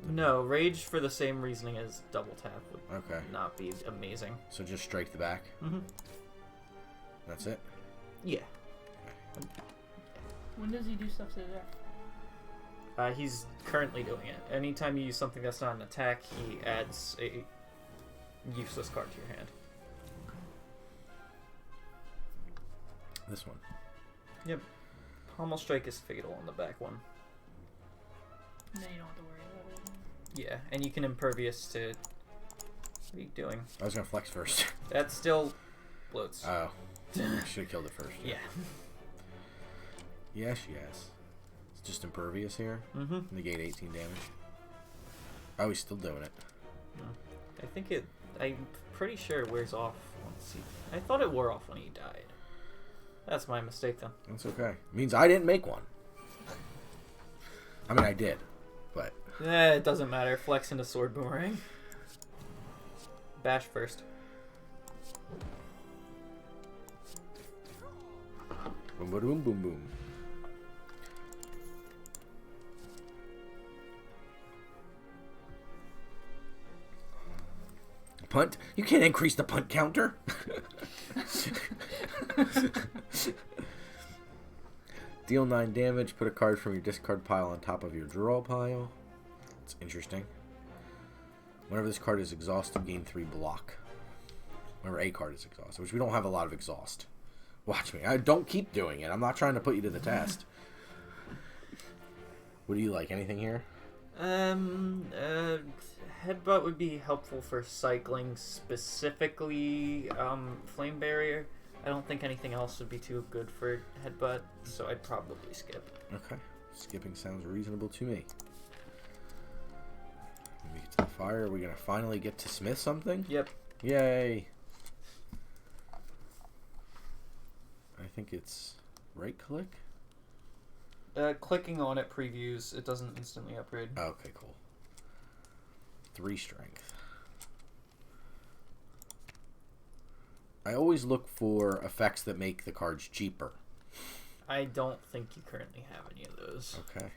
[SPEAKER 3] No, rage for the same reasoning as double tap would
[SPEAKER 2] Okay.
[SPEAKER 3] not be amazing.
[SPEAKER 2] So just strike the back.
[SPEAKER 3] Mm-hmm.
[SPEAKER 2] That's it.
[SPEAKER 3] Yeah.
[SPEAKER 4] When does he do stuff to the deck?
[SPEAKER 3] He's currently doing it. Anytime you use something that's not an attack, he adds a useless card to your hand.
[SPEAKER 2] This one.
[SPEAKER 3] Yep. Pommel strike is fatal on the back one.
[SPEAKER 4] And then you don't have to worry about it.
[SPEAKER 3] Yeah, and you can impervious to... What are you doing?
[SPEAKER 2] I was gonna flex first.
[SPEAKER 3] That still bloats.
[SPEAKER 2] Oh. I should have killed it first.
[SPEAKER 3] Yeah.
[SPEAKER 2] Yes, yes. It's just impervious here.
[SPEAKER 3] Mm-hmm.
[SPEAKER 2] Negate 18 damage. Oh, he's still doing it.
[SPEAKER 3] I think it... I'm pretty sure it wears off once he... I thought it wore off when he died. That's my mistake, then.
[SPEAKER 2] That's okay. Means I didn't make one. I mean, I did, but...
[SPEAKER 3] It doesn't matter. Flex into sword boomerang. Bash first.
[SPEAKER 2] Boom, boom, boom, boom, boom. Punt? You can't increase the punt counter. Deal 9 damage. Put a card from your discard pile on top of your draw pile. It's interesting. Whenever this card is exhausted, gain 3 block. Whenever a card is exhausted, which we don't have a lot of exhaust. Watch me. I don't keep doing it. I'm not trying to put you to the test. What do you like? Anything here?
[SPEAKER 3] Headbutt would be helpful for cycling, specifically Flame Barrier. I don't think anything else would be too good for Headbutt, so I'd probably skip.
[SPEAKER 2] Okay. Skipping sounds reasonable to me. Let me get to the fire. Are we going to finally get to smith something?
[SPEAKER 3] Yep.
[SPEAKER 2] Yay. I think it's right click.
[SPEAKER 3] Clicking on it previews, it doesn't instantly upgrade.
[SPEAKER 2] Oh, okay, cool. 3 strength. I always look for effects that make the cards cheaper.
[SPEAKER 3] I don't think you currently have any of those.
[SPEAKER 2] Okay.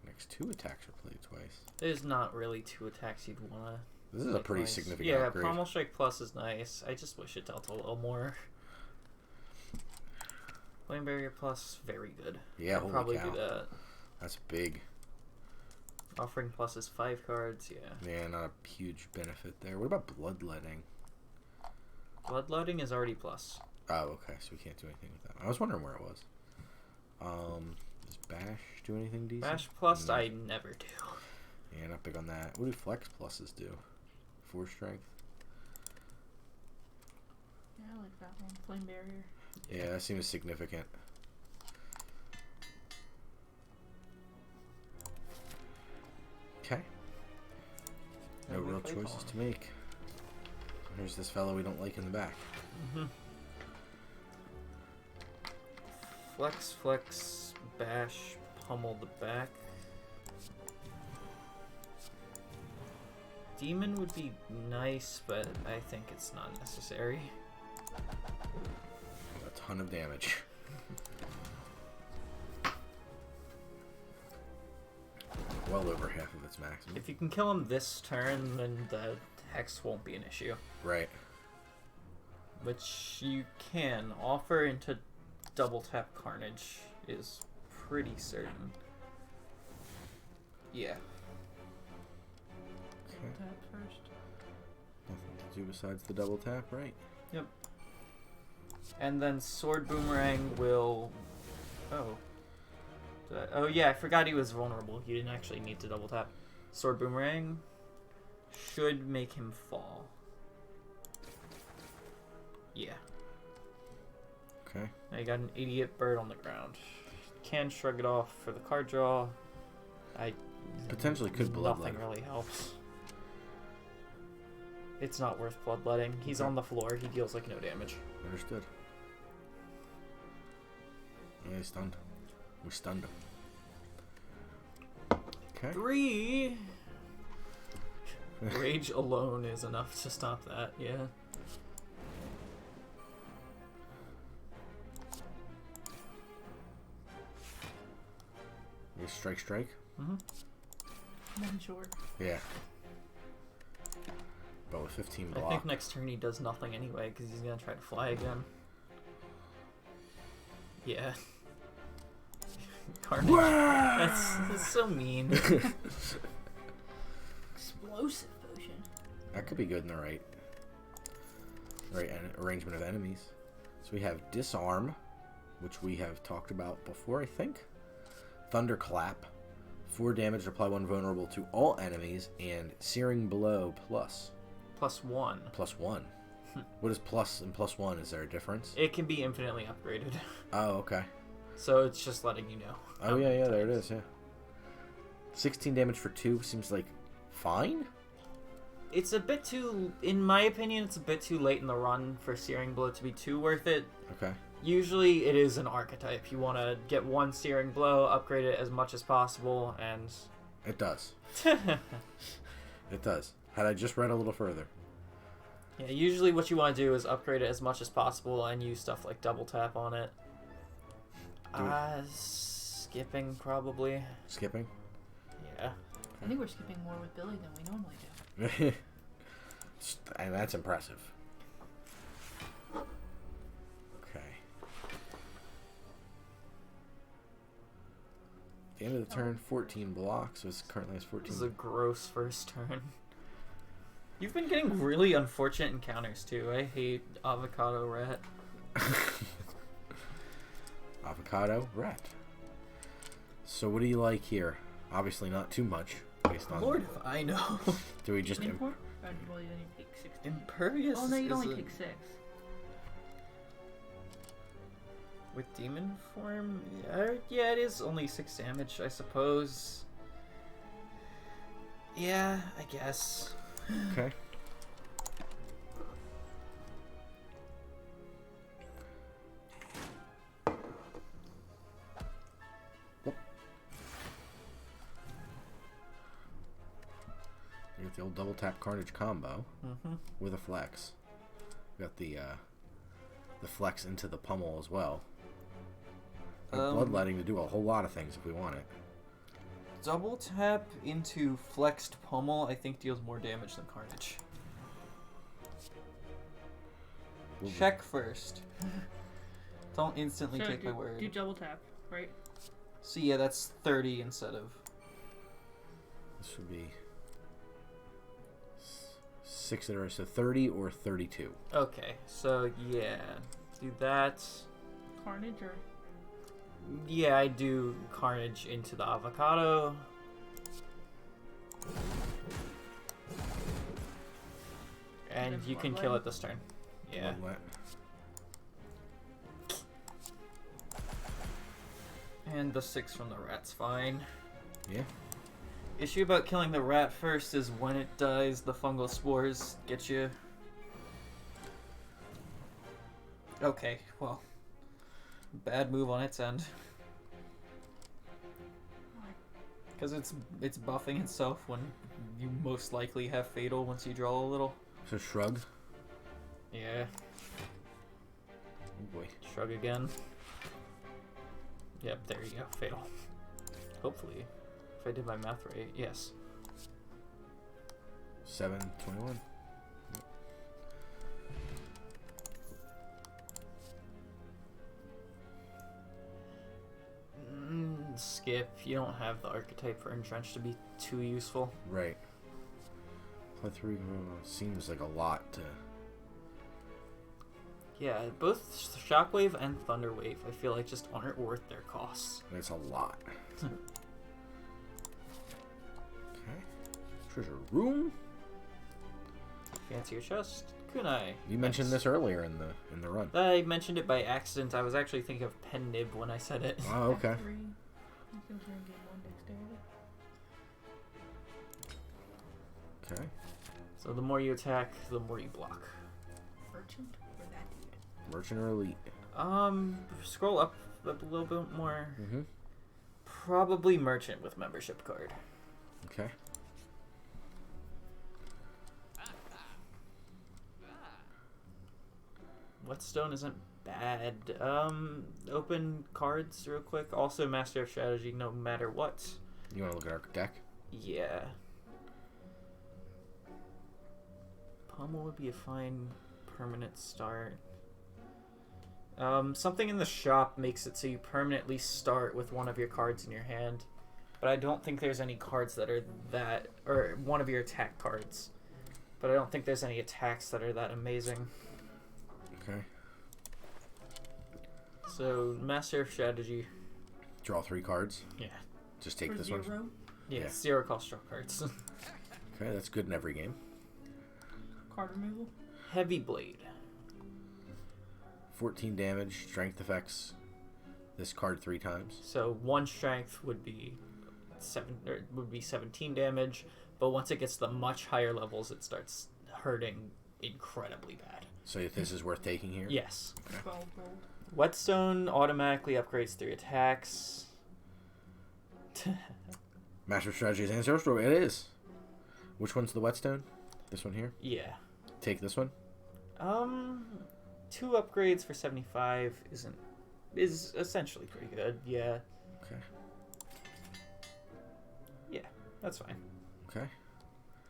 [SPEAKER 2] Next 2 attacks are played twice.
[SPEAKER 3] There's not really 2 attacks you'd want to...
[SPEAKER 2] This is a pretty significant
[SPEAKER 3] yeah,
[SPEAKER 2] upgrade.
[SPEAKER 3] Pommel Strike Plus is nice. I just wish it dealt a little more. Flame Barrier Plus, very good.
[SPEAKER 2] Yeah,
[SPEAKER 3] I'd
[SPEAKER 2] holy
[SPEAKER 3] probably
[SPEAKER 2] cow.
[SPEAKER 3] do that.
[SPEAKER 2] That's big.
[SPEAKER 3] Offering Plus is 5 cards, yeah.
[SPEAKER 2] Yeah, not a huge benefit there. What about bloodletting?
[SPEAKER 3] Bloodletting is already plus.
[SPEAKER 2] Oh, okay. So we can't do anything with that. I was wondering where it was. Does Bash do anything decent?
[SPEAKER 3] Bash plus,
[SPEAKER 2] No.
[SPEAKER 3] I never do.
[SPEAKER 2] Yeah, not big on that. What do Flex pluses do? 4 strength?
[SPEAKER 4] Yeah, I like that one. Flame barrier.
[SPEAKER 2] Yeah, that seems significant. Okay. No
[SPEAKER 3] And we
[SPEAKER 2] real
[SPEAKER 3] play
[SPEAKER 2] choices
[SPEAKER 3] Fawn.
[SPEAKER 2] to make. Here's this fellow we don't like in the back.
[SPEAKER 3] Mm-hmm. Flex, bash, pummel the back. Demon would be nice, but I think it's not necessary.
[SPEAKER 2] A ton of damage. Well over half of its maximum.
[SPEAKER 3] If you can kill him this turn, then the hex won't be an issue.
[SPEAKER 2] Right.
[SPEAKER 3] Which you can. Offer into double tap Carnage is pretty certain. Yeah.
[SPEAKER 2] Okay.
[SPEAKER 4] Tap first.
[SPEAKER 2] Nothing to do besides the double tap, right?
[SPEAKER 3] Yep. And then Sword Boomerang will... Oh. Oh yeah, I forgot he was vulnerable. You didn't actually need to double tap. Sword Boomerang should make him fall. Yeah.
[SPEAKER 2] Okay.
[SPEAKER 3] Now you got an idiot bird on the ground. Can shrug it off for the card draw.
[SPEAKER 2] Potentially could bloodlet.
[SPEAKER 3] Nothing really helps. It's not worth bloodletting. He's
[SPEAKER 2] Okay.
[SPEAKER 3] on the floor. He deals like no damage.
[SPEAKER 2] Understood. Yeah, he's stunned. We stunned him. Okay.
[SPEAKER 3] 3. Rage alone is enough to stop that. Yeah.
[SPEAKER 2] You strike.
[SPEAKER 3] Mm-hmm.
[SPEAKER 4] One short.
[SPEAKER 2] Yeah. But with 15
[SPEAKER 3] I
[SPEAKER 2] block.
[SPEAKER 3] think next turn he does nothing anyway because he's gonna try to fly again. Yeah. Carnage. That's so mean.
[SPEAKER 4] Explosive potion.
[SPEAKER 2] That could be good in the right arrangement of enemies. So we have Disarm, which we have talked about before, I think. Thunderclap, 4 damage, apply 1 vulnerable to all enemies, and Searing Blow plus.
[SPEAKER 3] +1.
[SPEAKER 2] Plus 1. What is plus and plus 1? Is there a difference?
[SPEAKER 3] It can be infinitely upgraded.
[SPEAKER 2] Oh, okay.
[SPEAKER 3] So it's just letting you know.
[SPEAKER 2] Oh, yeah, there it is, yeah. 16 damage for 2 seems like fine?
[SPEAKER 3] It's a bit too, in my opinion, it's a bit too late in the run for Searing Blow to be too worth it.
[SPEAKER 2] Okay.
[SPEAKER 3] Usually it is an archetype. You want to get 1 Searing Blow, upgrade it as much as possible, and...
[SPEAKER 2] It does. It does. Had I just read a little further.
[SPEAKER 3] Yeah, usually what you want to do is upgrade it as much as possible and use stuff like double tap on it. Skipping probably.
[SPEAKER 2] Skipping?
[SPEAKER 3] Yeah.
[SPEAKER 4] I think we're skipping more with Billy than we normally do.
[SPEAKER 2] And that's impressive. Okay. At the end of the turn, 14 blocks. So it currently has 14.
[SPEAKER 3] This is a gross first turn. You've been getting really unfortunate encounters too. I hate Avocado Rat.
[SPEAKER 2] Avocado, rat. So what do you like here? Obviously not too much, based on...
[SPEAKER 3] Lord if I know.
[SPEAKER 2] Do we just...
[SPEAKER 4] Import? Well, you only take 16.
[SPEAKER 3] Impervious.
[SPEAKER 4] Oh no, you'd
[SPEAKER 3] is
[SPEAKER 4] only
[SPEAKER 3] a-
[SPEAKER 4] take 6.
[SPEAKER 3] With demon form, yeah, it is only 6 damage, I suppose. Yeah, I guess.
[SPEAKER 2] Okay. You got the old double tap Carnage combo with a flex. We got the flex into the pummel as well. Bloodletting to do a whole lot of things if we want it.
[SPEAKER 3] Double tap into flexed pummel, I think deals more damage than Carnage. Check first. Don't instantly
[SPEAKER 4] So
[SPEAKER 3] take my
[SPEAKER 4] do
[SPEAKER 3] word.
[SPEAKER 4] double tap, right?
[SPEAKER 3] So yeah, that's 30 instead of...
[SPEAKER 2] This would be 6 in a row, so 30 or 32.
[SPEAKER 3] Okay, so yeah, do that.
[SPEAKER 4] Carnage or
[SPEAKER 3] Yeah, I do Carnage into the avocado. And
[SPEAKER 4] then
[SPEAKER 3] you can
[SPEAKER 4] Bloodlet.
[SPEAKER 3] kill it this turn. Yeah.
[SPEAKER 2] Bloodlet.
[SPEAKER 3] And the 6 from the rat's fine.
[SPEAKER 2] Yeah.
[SPEAKER 3] Issue about killing the rat first is when it dies, the fungal spores get you. Okay, well, bad move on its end. Because it's buffing itself when you most likely have fatal once you draw a little.
[SPEAKER 2] So shrug.
[SPEAKER 3] Yeah.
[SPEAKER 2] Oh boy.
[SPEAKER 3] Shrug again. Yep, there you go. Fatal. Hopefully. If I did my math right, yes.
[SPEAKER 2] 7/21.
[SPEAKER 3] Skip. You don't have the archetype for Entrench to be too useful.
[SPEAKER 2] Right. Play 3 seems like a lot to.
[SPEAKER 3] Yeah, both Shockwave and Thunderwave I feel like just aren't worth their costs.
[SPEAKER 2] It's a lot. Okay. Treasure room.
[SPEAKER 3] Fancy your chest. Kunai.
[SPEAKER 2] You mentioned this earlier in the run.
[SPEAKER 3] I mentioned it by accident. I was actually thinking of Pen Nib when I said it.
[SPEAKER 2] Oh, okay.
[SPEAKER 4] 3. You can gain 1 dexterity.
[SPEAKER 2] Okay.
[SPEAKER 3] So the more you attack, the more you block.
[SPEAKER 4] Merchant or that dude?
[SPEAKER 2] Merchant or elite?
[SPEAKER 3] Scroll up a little bit more.
[SPEAKER 2] Mm-hmm.
[SPEAKER 3] Probably Merchant with membership card.
[SPEAKER 2] Okay.
[SPEAKER 3] Whetstone isn't bad. Open cards real quick. Also Master of Strategy no matter what.
[SPEAKER 2] You want to look at our deck?
[SPEAKER 3] Yeah. Pummel would be a fine permanent start. Something in the shop makes it so you permanently start with one of your cards in your hand. But I don't think there's any cards that are that... Or one of your attack cards. But I don't think there's any attacks that are that amazing.
[SPEAKER 2] Okay.
[SPEAKER 3] So, Master of Strategy.
[SPEAKER 2] Draw 3 cards.
[SPEAKER 3] Yeah.
[SPEAKER 2] Just take
[SPEAKER 4] For
[SPEAKER 2] this
[SPEAKER 4] 0?
[SPEAKER 2] one.
[SPEAKER 3] Yeah,
[SPEAKER 2] Yeah.
[SPEAKER 3] 0 cost draw cards.
[SPEAKER 2] Okay, that's good in every game.
[SPEAKER 4] Card removal?
[SPEAKER 3] Heavy Blade.
[SPEAKER 2] 14 damage, strength effects. This card 3 times.
[SPEAKER 3] So 1 strength would be 17 damage, but once it gets to the much higher levels, it starts hurting incredibly bad.
[SPEAKER 2] So if this is worth taking here?
[SPEAKER 3] Yes.
[SPEAKER 4] 12 gold.
[SPEAKER 3] Whetstone automatically upgrades 3 attacks.
[SPEAKER 2] Master of Strategy is ancestral. It is. Which one's the whetstone? This one here?
[SPEAKER 3] Yeah.
[SPEAKER 2] Take this one?
[SPEAKER 3] 2 upgrades for 75 is essentially pretty good. Yeah.
[SPEAKER 2] Okay.
[SPEAKER 3] Yeah, that's fine.
[SPEAKER 2] Okay.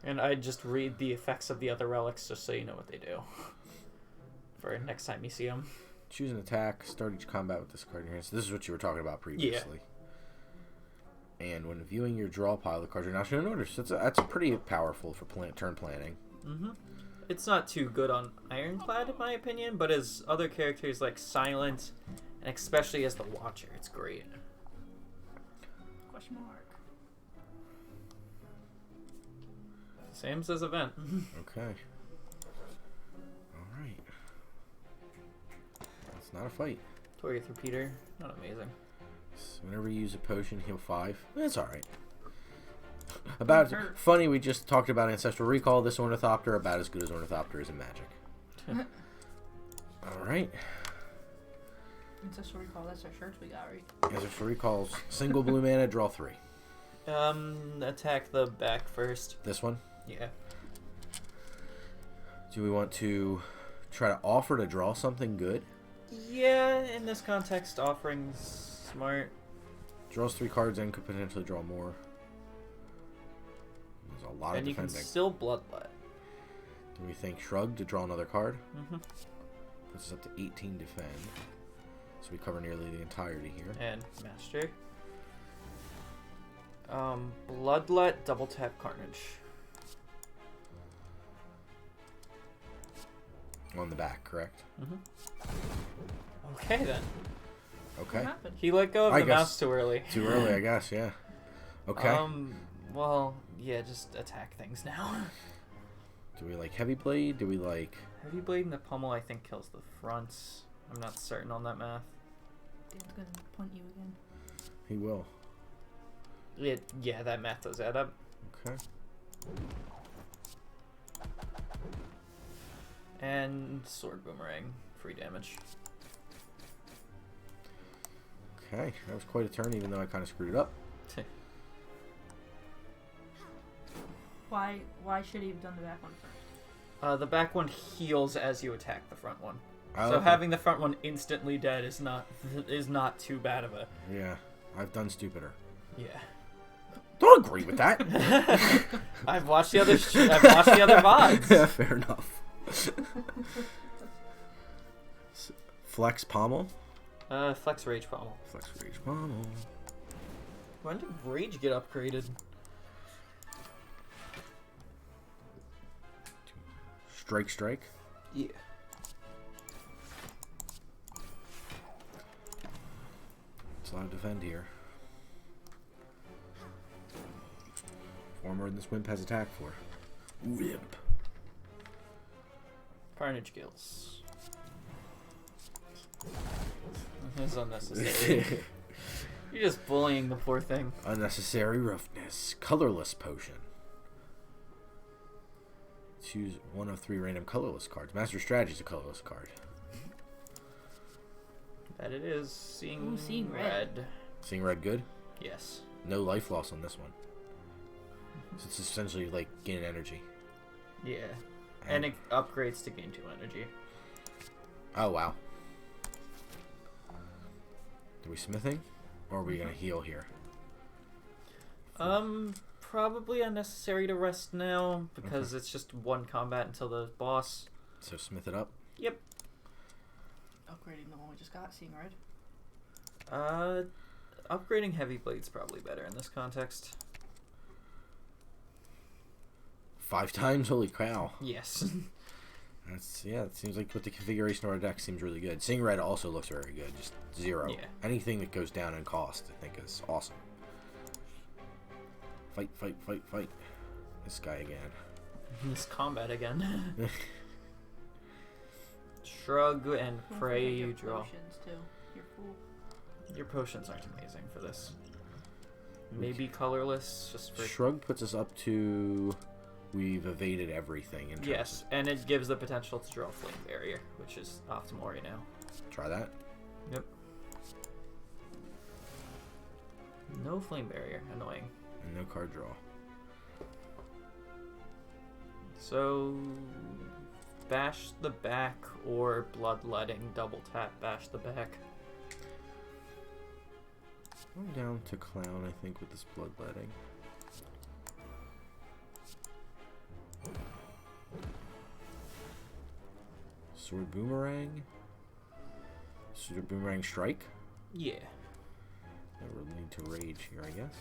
[SPEAKER 3] And I just read the effects of the other relics just so you know what they do. For next time you see them.
[SPEAKER 2] Choose an attack. Start each combat with this card in your hand. So this is what you were talking about previously. And when viewing your draw pile, the cards are not shown in order. So that's pretty powerful for turn planning.
[SPEAKER 3] Mm-hmm. It's not too good on Ironclad, in my opinion, but as other characters like Silent, and especially as the Watcher, it's great.
[SPEAKER 4] Question mark.
[SPEAKER 3] Same as Event.
[SPEAKER 2] Okay. Alright. It's not a fight.
[SPEAKER 3] Toria through Peter, not amazing.
[SPEAKER 2] So whenever you use a potion, heal 5. It's alright. Funny, we just talked about Ancestral Recall. This Ornithopter, about as good as Ornithopter is in Magic. Alright.
[SPEAKER 4] Ancestral Recall, that's our shirts we got, right?
[SPEAKER 2] Ancestral Recalls. Single blue mana, draw 3.
[SPEAKER 3] Attack the back first.
[SPEAKER 2] This one?
[SPEAKER 3] Yeah.
[SPEAKER 2] Do we want to try to offer to draw something good?
[SPEAKER 3] Yeah, in this context, offering's smart.
[SPEAKER 2] Draws 3 cards and could potentially draw more. There's a lot of
[SPEAKER 3] And you can
[SPEAKER 2] defending.
[SPEAKER 3] still Bloodlet.
[SPEAKER 2] Do we think Shrug to draw another card?
[SPEAKER 3] Mm-hmm.
[SPEAKER 2] This is up to 18 defend. So we cover nearly the entirety here.
[SPEAKER 3] And Master. Bloodlet, double tap Carnage.
[SPEAKER 2] On the back, correct?
[SPEAKER 3] Okay then.
[SPEAKER 2] Okay.
[SPEAKER 4] What happened?
[SPEAKER 3] He let go of the mouse too early.
[SPEAKER 2] Too early, I guess. Yeah. Okay.
[SPEAKER 3] Well, yeah, just attack things now.
[SPEAKER 2] Do we like heavy blade? Do we like?
[SPEAKER 3] Heavy blade in the pommel, I think, kills the fronts. I'm not certain on that math.
[SPEAKER 4] Dan's gonna punt you again.
[SPEAKER 2] He will.
[SPEAKER 3] Yeah, that math does add up.
[SPEAKER 2] Okay.
[SPEAKER 3] And sword boomerang, free damage.
[SPEAKER 2] Okay, that was quite a turn, even though I kind of screwed it up.
[SPEAKER 4] Why should he have done the back one first?
[SPEAKER 3] The back one heals as you attack the front one.
[SPEAKER 2] Oh,
[SPEAKER 3] So
[SPEAKER 2] okay.
[SPEAKER 3] having the front one instantly dead is not too bad of a.
[SPEAKER 2] Yeah, I've done stupider.
[SPEAKER 3] Yeah.
[SPEAKER 2] Don't agree with that.
[SPEAKER 3] I've watched the other. I've watched the other VODs.
[SPEAKER 2] Yeah, fair enough. Flex pommel.
[SPEAKER 3] Flex rage pommel.
[SPEAKER 2] Flex rage pommel.
[SPEAKER 3] When did rage get upgraded?
[SPEAKER 2] Strike.
[SPEAKER 3] Yeah.
[SPEAKER 2] It's a lot of defend here. Four more than this wimp has attack for. Wimp.
[SPEAKER 3] Carnage kills. This is unnecessary. You're just bullying the poor thing.
[SPEAKER 2] Unnecessary roughness. Colorless potion. Choose one of 3 random colorless cards. Master Strategy is a colorless card.
[SPEAKER 3] That it is. Seeing
[SPEAKER 4] red.
[SPEAKER 2] Seeing red good?
[SPEAKER 3] Yes.
[SPEAKER 2] No life loss on this one. So it's essentially like gain energy.
[SPEAKER 3] Yeah. And it upgrades to gain 2 energy.
[SPEAKER 2] Oh, wow. Are we smithing? Or are we going to heal here?
[SPEAKER 3] Probably unnecessary to rest now, because it's just 1 combat until the boss.
[SPEAKER 2] So smith it up?
[SPEAKER 3] Yep.
[SPEAKER 4] Upgrading the one we just got, seeing red.
[SPEAKER 3] Upgrading heavy blade's probably better in this context.
[SPEAKER 2] 5 times? Holy cow.
[SPEAKER 3] Yes.
[SPEAKER 2] It seems like with the configuration of our deck seems really good. Seeing red also looks very good. Just 0.
[SPEAKER 3] Yeah.
[SPEAKER 2] Anything that goes down in cost, I think, is awesome. Fight. This guy again.
[SPEAKER 3] This combat again. Shrug and
[SPEAKER 4] Don't
[SPEAKER 3] pray
[SPEAKER 4] forget your
[SPEAKER 3] you draw.
[SPEAKER 4] potions, too. You're fool.
[SPEAKER 3] Your potions aren't amazing for this. Maybe colorless, just for...
[SPEAKER 2] Shrug puts us up to... We've evaded everything. In terms
[SPEAKER 3] Yes, and it gives the potential to draw Flame Barrier, which is optimal right now.
[SPEAKER 2] Try that.
[SPEAKER 3] Yep. No Flame Barrier. Annoying.
[SPEAKER 2] And no card draw.
[SPEAKER 3] So... Bash the back or Bloodletting. Double tap, bash the back.
[SPEAKER 2] I'm down to clown, I think, with this bloodletting. Sword boomerang. Sword boomerang strike.
[SPEAKER 3] Yeah.
[SPEAKER 2] I really need to rage here, I guess.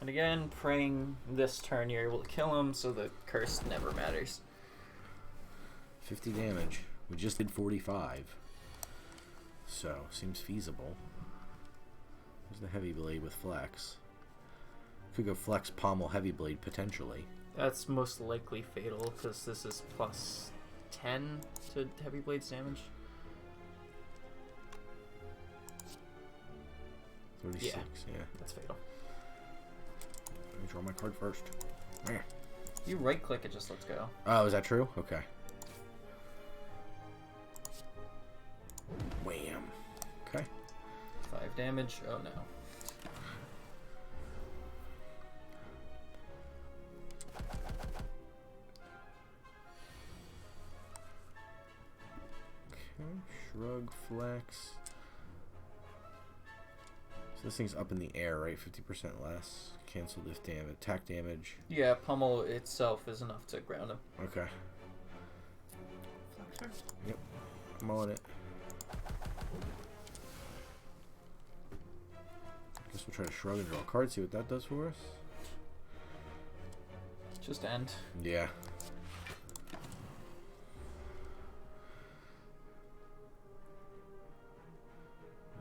[SPEAKER 3] And again, praying this turn you're able to kill him, so the curse never matters.
[SPEAKER 2] 50 damage. We just did 45. So, seems feasible. There's the heavy blade with flex. Could go flex pommel heavy blade potentially.
[SPEAKER 3] That's most likely fatal, because this is plus 10 to heavy blade's damage.
[SPEAKER 2] 36, yeah.
[SPEAKER 3] That's fatal.
[SPEAKER 2] Let me draw my card first. There.
[SPEAKER 3] You right click, it just lets go.
[SPEAKER 2] Oh, is that true? Okay. Wham. Okay.
[SPEAKER 3] 5 damage. Oh no.
[SPEAKER 2] Okay. Shrug, flex. So this thing's up in the air, right? 50% less. Canceled if damage. Attack damage.
[SPEAKER 3] Yeah, pummel itself is enough to ground him.
[SPEAKER 2] Okay.
[SPEAKER 4] Flex first.
[SPEAKER 2] Yep. I'm on it. Guess we'll try to shrug and draw a card, see what that does for us.
[SPEAKER 3] Just end.
[SPEAKER 2] Yeah.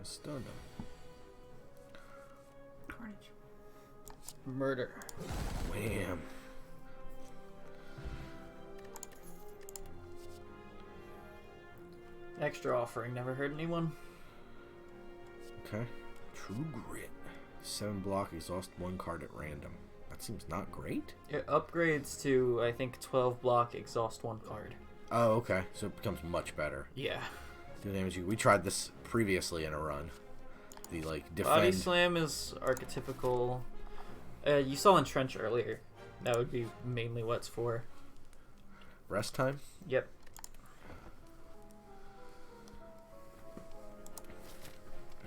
[SPEAKER 2] Stun him.
[SPEAKER 4] Carnage.
[SPEAKER 3] Murder.
[SPEAKER 2] Wham.
[SPEAKER 3] Extra offering. Never heard anyone?
[SPEAKER 2] Okay. True Grit. 7 block, exhaust 1 card at random. That seems not great.
[SPEAKER 3] It upgrades to, I think, 12 block, exhaust 1 card.
[SPEAKER 2] Oh, okay. So it becomes much better.
[SPEAKER 3] Yeah.
[SPEAKER 2] The damage we tried this previously in a run. The like defend.
[SPEAKER 3] Body Slam is archetypical. You saw Entrench earlier. That would be mainly what it's for.
[SPEAKER 2] Rest time?
[SPEAKER 3] Yep.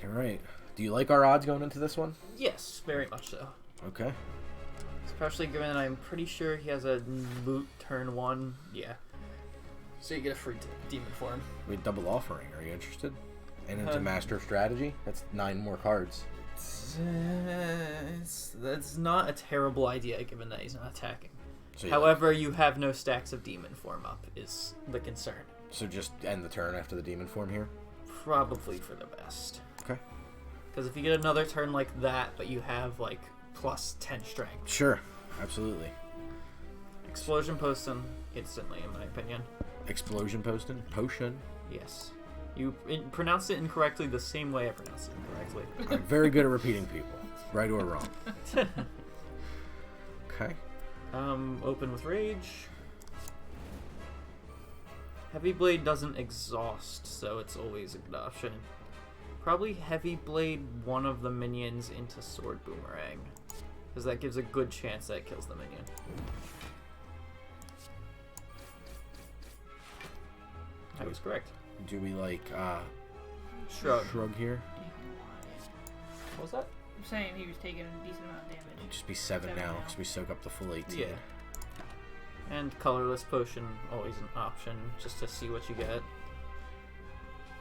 [SPEAKER 2] Alright. Do you like our odds going into this one?
[SPEAKER 3] Yes, very much so.
[SPEAKER 2] Okay.
[SPEAKER 3] Especially given that I'm pretty sure he has a moot turn 1. Yeah. So you get a free demon form.
[SPEAKER 2] We double offering. Are you interested? And into Master of Strategy? That's 9 more cards.
[SPEAKER 3] That's not a terrible idea given that he's not attacking.
[SPEAKER 2] So
[SPEAKER 3] However, you have no stacks of demon form up is the concern.
[SPEAKER 2] So just end the turn after the demon form here?
[SPEAKER 3] Probably for the best.
[SPEAKER 2] Okay.
[SPEAKER 3] Because if you get another turn like that, but you have like plus 10 strength.
[SPEAKER 2] Sure. Absolutely.
[SPEAKER 3] Explosion Potion instantly, in my opinion.
[SPEAKER 2] Explosion Potion? Potion?
[SPEAKER 3] Yes. You pronounced it incorrectly the same way I pronounced it incorrectly.
[SPEAKER 2] I'm very good at repeating people. Right or wrong. Okay.
[SPEAKER 3] Open with Rage. Heavy Blade doesn't exhaust, so it's always a good option. Probably Heavy Blade one of the minions into Sword Boomerang, because that gives a good chance that it kills the minion. I was correct.
[SPEAKER 2] Do we like
[SPEAKER 3] Shrug.
[SPEAKER 2] shrug here?
[SPEAKER 3] What was that?
[SPEAKER 4] I'm saying he was taking a decent amount of damage.
[SPEAKER 2] It'd just be 7
[SPEAKER 4] 7
[SPEAKER 2] now,
[SPEAKER 4] now.
[SPEAKER 2] because we soak up the full 18.
[SPEAKER 3] Yeah. And Colorless Potion, always an option, just to see what you get.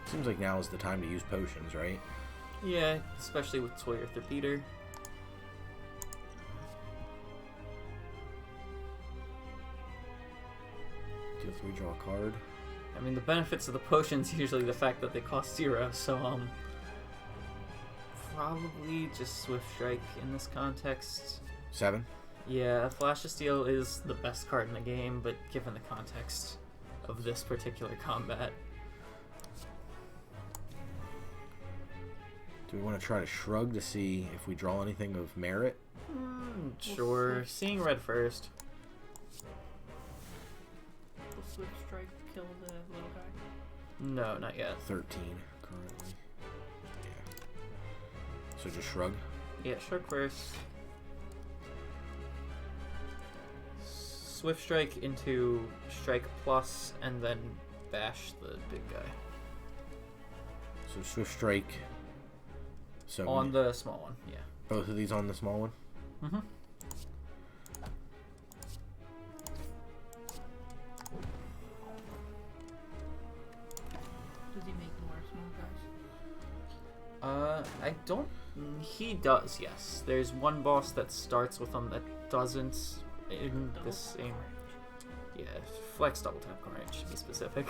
[SPEAKER 2] Seems like now is the time to use potions, right?
[SPEAKER 3] Yeah, especially with Toyer Threpeater.
[SPEAKER 2] Deal 3, draw a card.
[SPEAKER 3] I mean, the benefits of the potions usually the fact that they cost 0, so probably just Swift Strike in this context.
[SPEAKER 2] 7?
[SPEAKER 3] Yeah, Flash of Steel is the best card in the game, but given the context of this particular combat.
[SPEAKER 2] Do we want to try to shrug to see if we draw anything of merit?
[SPEAKER 3] Sure. Seeing red first.
[SPEAKER 4] Will Swift Strike kill the little guy?
[SPEAKER 3] No, not yet.
[SPEAKER 2] 13 currently. Yeah. So just shrug.
[SPEAKER 3] Yeah, Shrug first. Swift Strike into Strike Plus, and then bash the big guy.
[SPEAKER 2] So Swift Strike. So
[SPEAKER 3] On the small one, yeah.
[SPEAKER 2] both of these on the small one?
[SPEAKER 3] Mm-hmm.
[SPEAKER 4] Does he make more small guys?
[SPEAKER 3] I don't... He does, yes. There's one boss that starts with him that doesn't in the same... Yeah, Flex Double Tap Carnage, to be specific.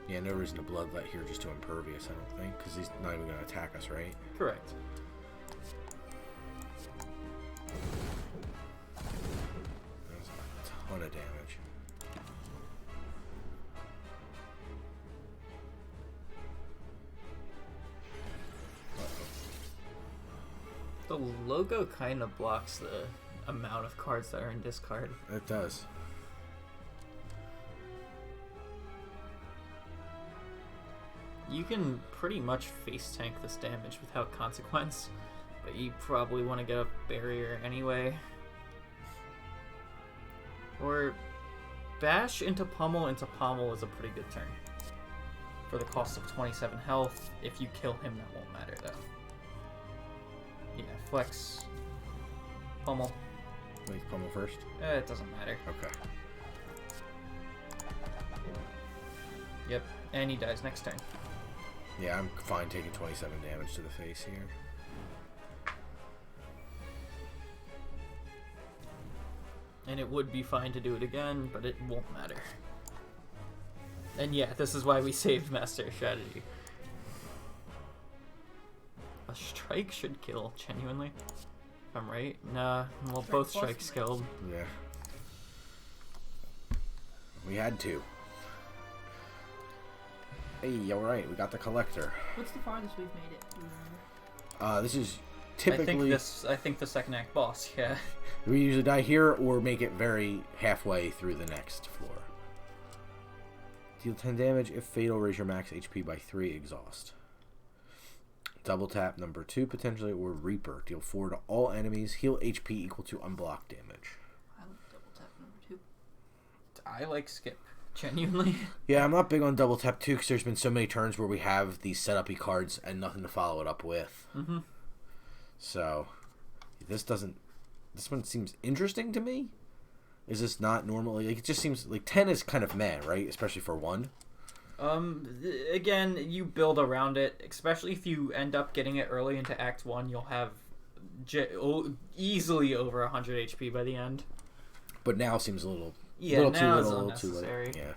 [SPEAKER 2] Yeah, no reason to Bloodlet here, just to Impervious, I don't think, because he's not even going to attack us, right?
[SPEAKER 3] Correct.
[SPEAKER 2] That's a ton of damage.
[SPEAKER 3] The logo kind of blocks the amount of cards that are in discard.
[SPEAKER 2] It does.
[SPEAKER 3] You can pretty much face tank this damage without consequence, but you probably want to get a barrier anyway. Or bash into Pummel is a pretty good turn. For the cost of 27 health, if you kill him that won't matter though. Yeah, Flex, Pummel,
[SPEAKER 2] Wait, Pummel first?
[SPEAKER 3] it doesn't matter.
[SPEAKER 2] Okay.
[SPEAKER 3] Yep, and he dies next turn.
[SPEAKER 2] Yeah, I'm fine taking 27 damage to the face here.
[SPEAKER 3] And it would be fine to do it again, but it won't matter. And yeah, this is why we saved Master Strategy. A strike should kill, genuinely. If I'm right. Nah, well, both strikes killed.
[SPEAKER 2] Yeah. We had to. Hey, alright, we got the collector.
[SPEAKER 4] What's the farthest we've made it? Do you remember?
[SPEAKER 2] This is typically...
[SPEAKER 3] I think the second act boss, yeah.
[SPEAKER 2] We usually die here or make it very halfway through the next floor. Deal 10 damage. If fatal, raise your max HP by 3, exhaust. Double tap number 2 potentially, or Reaper. Deal 4 to all enemies. Heal HP equal to unblocked damage.
[SPEAKER 4] I like double tap number 2.
[SPEAKER 3] I like skip, genuinely.
[SPEAKER 2] Yeah, I'm not big on double tap 2 because there's been so many turns where we have these set-up-y cards and nothing to follow it up with.
[SPEAKER 3] Mm-hmm.
[SPEAKER 2] So, this one seems interesting to me. Is this not normally... Like, it just seems... Like, 10 is kind of meh, right? Especially for 1.
[SPEAKER 3] Again, you build around it. Especially if you end up getting it early into Act 1, you'll have easily over 100 HP by the end.
[SPEAKER 2] But now seems a little...
[SPEAKER 3] Yeah,
[SPEAKER 2] little
[SPEAKER 3] now
[SPEAKER 2] too
[SPEAKER 3] it's
[SPEAKER 2] little, a little too
[SPEAKER 3] unnecessary.
[SPEAKER 2] late. Yeah.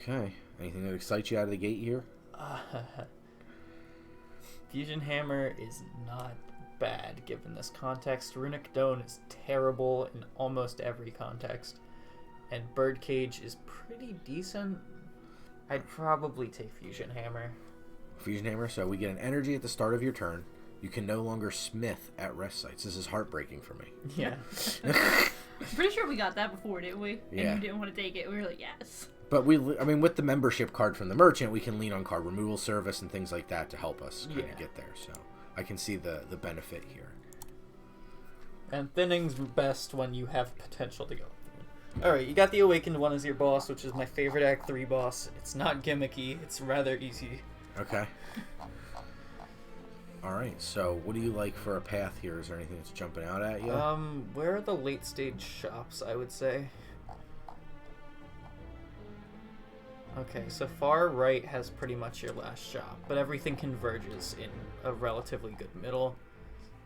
[SPEAKER 2] Okay. Anything that excites you out of the gate here?
[SPEAKER 3] Fusion Hammer is not bad given this context. Runic Dome is terrible in almost every context. And Birdcage is pretty decent. I'd probably take Fusion Hammer.
[SPEAKER 2] Fusion Hammer, so we get an energy at the start of your turn. You can no longer smith at rest sites. This is heartbreaking for me.
[SPEAKER 3] Yeah.
[SPEAKER 4] I'm pretty sure we got that before, didn't we?
[SPEAKER 2] Yeah.
[SPEAKER 4] And you didn't want to take it. We were like, yes.
[SPEAKER 2] But with the membership card from the merchant, we can lean on card removal service and things like that to help us kind of get there. So I can see the benefit here.
[SPEAKER 3] And thinning's best when you have potential to go. Alright, you got the Awakened one as your boss, which is my favorite Act 3 boss. It's not gimmicky, it's rather easy.
[SPEAKER 2] Okay. Alright, so what do you like for a path here? Is there anything that's jumping out at you?
[SPEAKER 3] Where are the late stage shops, I would say? Okay, so far right has pretty much your last shop, but everything converges in a relatively good middle.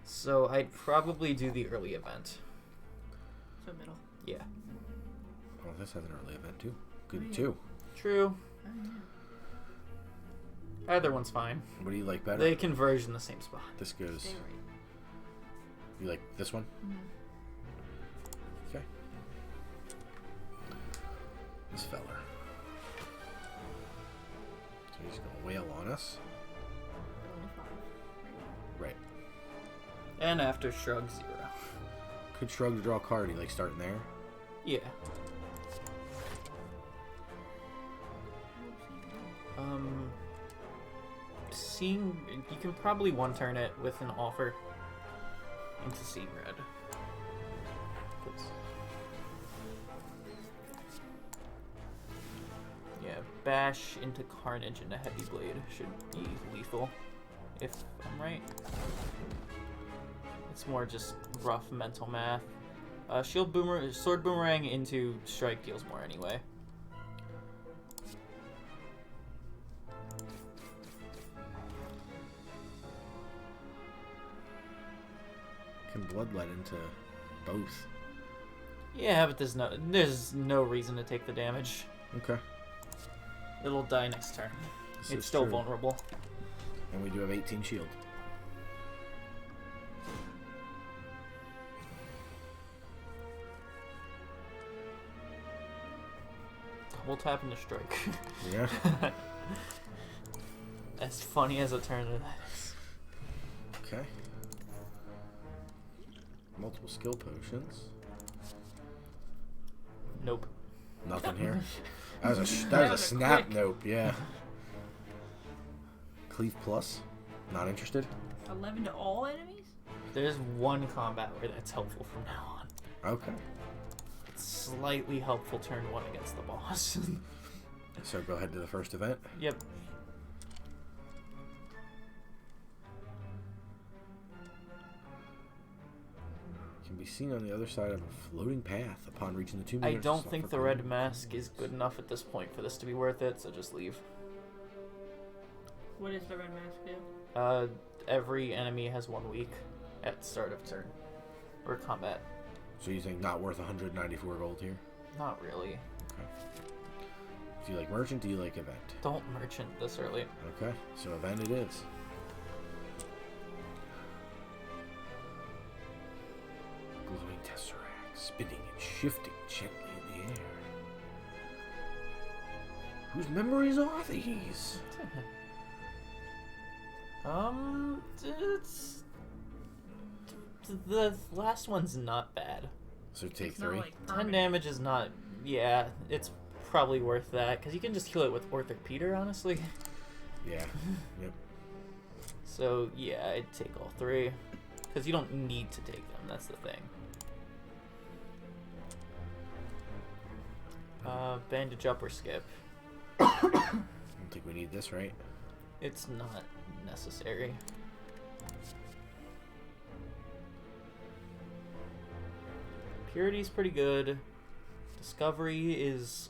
[SPEAKER 3] So I'd probably do the early event.
[SPEAKER 4] So middle.
[SPEAKER 3] Yeah.
[SPEAKER 2] Oh, this has an early event too. Good too.
[SPEAKER 3] True.
[SPEAKER 4] Oh, yeah.
[SPEAKER 3] Either one's fine.
[SPEAKER 2] What do you like better?
[SPEAKER 3] They converge in the same spot.
[SPEAKER 2] This goes.
[SPEAKER 4] Stay right.
[SPEAKER 2] You like this one?
[SPEAKER 4] Mm-hmm.
[SPEAKER 2] Okay. This feller. So he's gonna wail on us.
[SPEAKER 4] But only 5.
[SPEAKER 2] Right.
[SPEAKER 3] And after Shrug 0.
[SPEAKER 2] Could shrug to draw a card. You like starting there?
[SPEAKER 3] Yeah. Seeing... You can probably one-turn it with an offer into Seeing Red. 'Cause- Yeah, Bash into Carnage into Heavy Blade should be lethal, if I'm right. It's more just rough mental math. Sword Boomerang into Strike deals more anyway.
[SPEAKER 2] Can Bloodlet into both.
[SPEAKER 3] Yeah, but there's no reason to take the damage.
[SPEAKER 2] Okay.
[SPEAKER 3] It'll die next turn.
[SPEAKER 2] This
[SPEAKER 3] It's
[SPEAKER 2] is
[SPEAKER 3] still
[SPEAKER 2] true.
[SPEAKER 3] vulnerable.
[SPEAKER 2] And we do have 18 shield.
[SPEAKER 3] Double tap into Strike.
[SPEAKER 2] Yeah.
[SPEAKER 3] As funny as a turn it is.
[SPEAKER 2] Okay. Multiple skill potions.
[SPEAKER 3] Nope.
[SPEAKER 2] Nothing here. That was a snap
[SPEAKER 4] quick.
[SPEAKER 2] nope. Yeah. Cleave plus. Not interested.
[SPEAKER 4] 11 to all enemies?
[SPEAKER 3] There's one combat where that's helpful from now on.
[SPEAKER 2] Okay.
[SPEAKER 3] It's slightly helpful turn 1 against the boss.
[SPEAKER 2] So go ahead to the first event.
[SPEAKER 3] Yep.
[SPEAKER 2] Can be seen on the other side of a floating path upon reaching the 2
[SPEAKER 3] I
[SPEAKER 2] meters.
[SPEAKER 3] don't think the red mask is good enough at this point for this to be worth it, so just leave.
[SPEAKER 4] What does the red mask do?
[SPEAKER 3] Every enemy has 1 week. at start of turn or combat.
[SPEAKER 2] So you think not worth 194 gold here?
[SPEAKER 3] Not really.
[SPEAKER 2] Okay. Do you like merchant? Do you like event?
[SPEAKER 3] Don't merchant this early.
[SPEAKER 2] Okay, so event it is. Glowing tesseract, spinning and shifting gently in the air. Whose memories are these?
[SPEAKER 3] It's the last one's not bad.
[SPEAKER 2] So take
[SPEAKER 4] It's not,
[SPEAKER 2] 3.
[SPEAKER 4] like,
[SPEAKER 3] 10
[SPEAKER 4] permanent.
[SPEAKER 3] damage is not. Yeah, it's probably worth that because you can just heal it with Orthopeder, honestly.
[SPEAKER 2] Yeah. Yep.
[SPEAKER 3] So yeah, I'd take all 3 because you don't need to take them. That's the thing. Bandage up or skip.
[SPEAKER 2] I don't think we need this, right?
[SPEAKER 3] It's not necessary. Purity's pretty good. Discovery is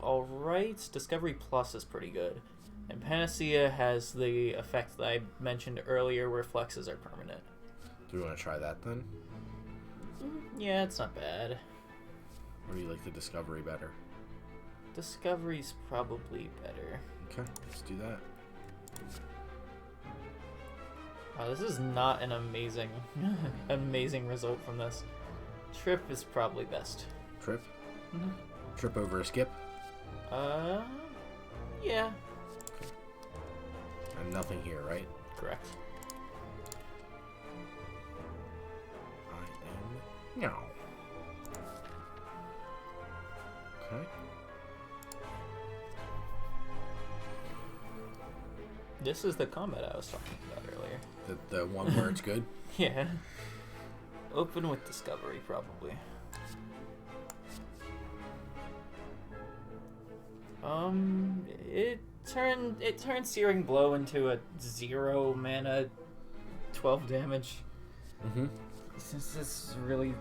[SPEAKER 3] alright. Discovery Plus is pretty good. And Panacea has the effect that I mentioned earlier where flexes are permanent.
[SPEAKER 2] Do we want to try that then?
[SPEAKER 3] Yeah, it's not bad.
[SPEAKER 2] Or do you like the discovery better?
[SPEAKER 3] Discovery's probably better.
[SPEAKER 2] Okay, let's do that.
[SPEAKER 3] Wow, this is not an amazing, amazing result from this. Trip is probably best.
[SPEAKER 2] Trip?
[SPEAKER 3] Mm-hmm.
[SPEAKER 2] Trip over a skip?
[SPEAKER 3] Yeah,
[SPEAKER 2] And nothing here, right?
[SPEAKER 3] correct.
[SPEAKER 2] I am... No. Okay.
[SPEAKER 3] This is the combat I was talking about earlier.
[SPEAKER 2] The one where it's good?
[SPEAKER 3] Yeah. Open with Discovery, probably. It turned Searing Blow into a 0 mana, 12 damage.
[SPEAKER 2] Mm-hmm.
[SPEAKER 3] This is really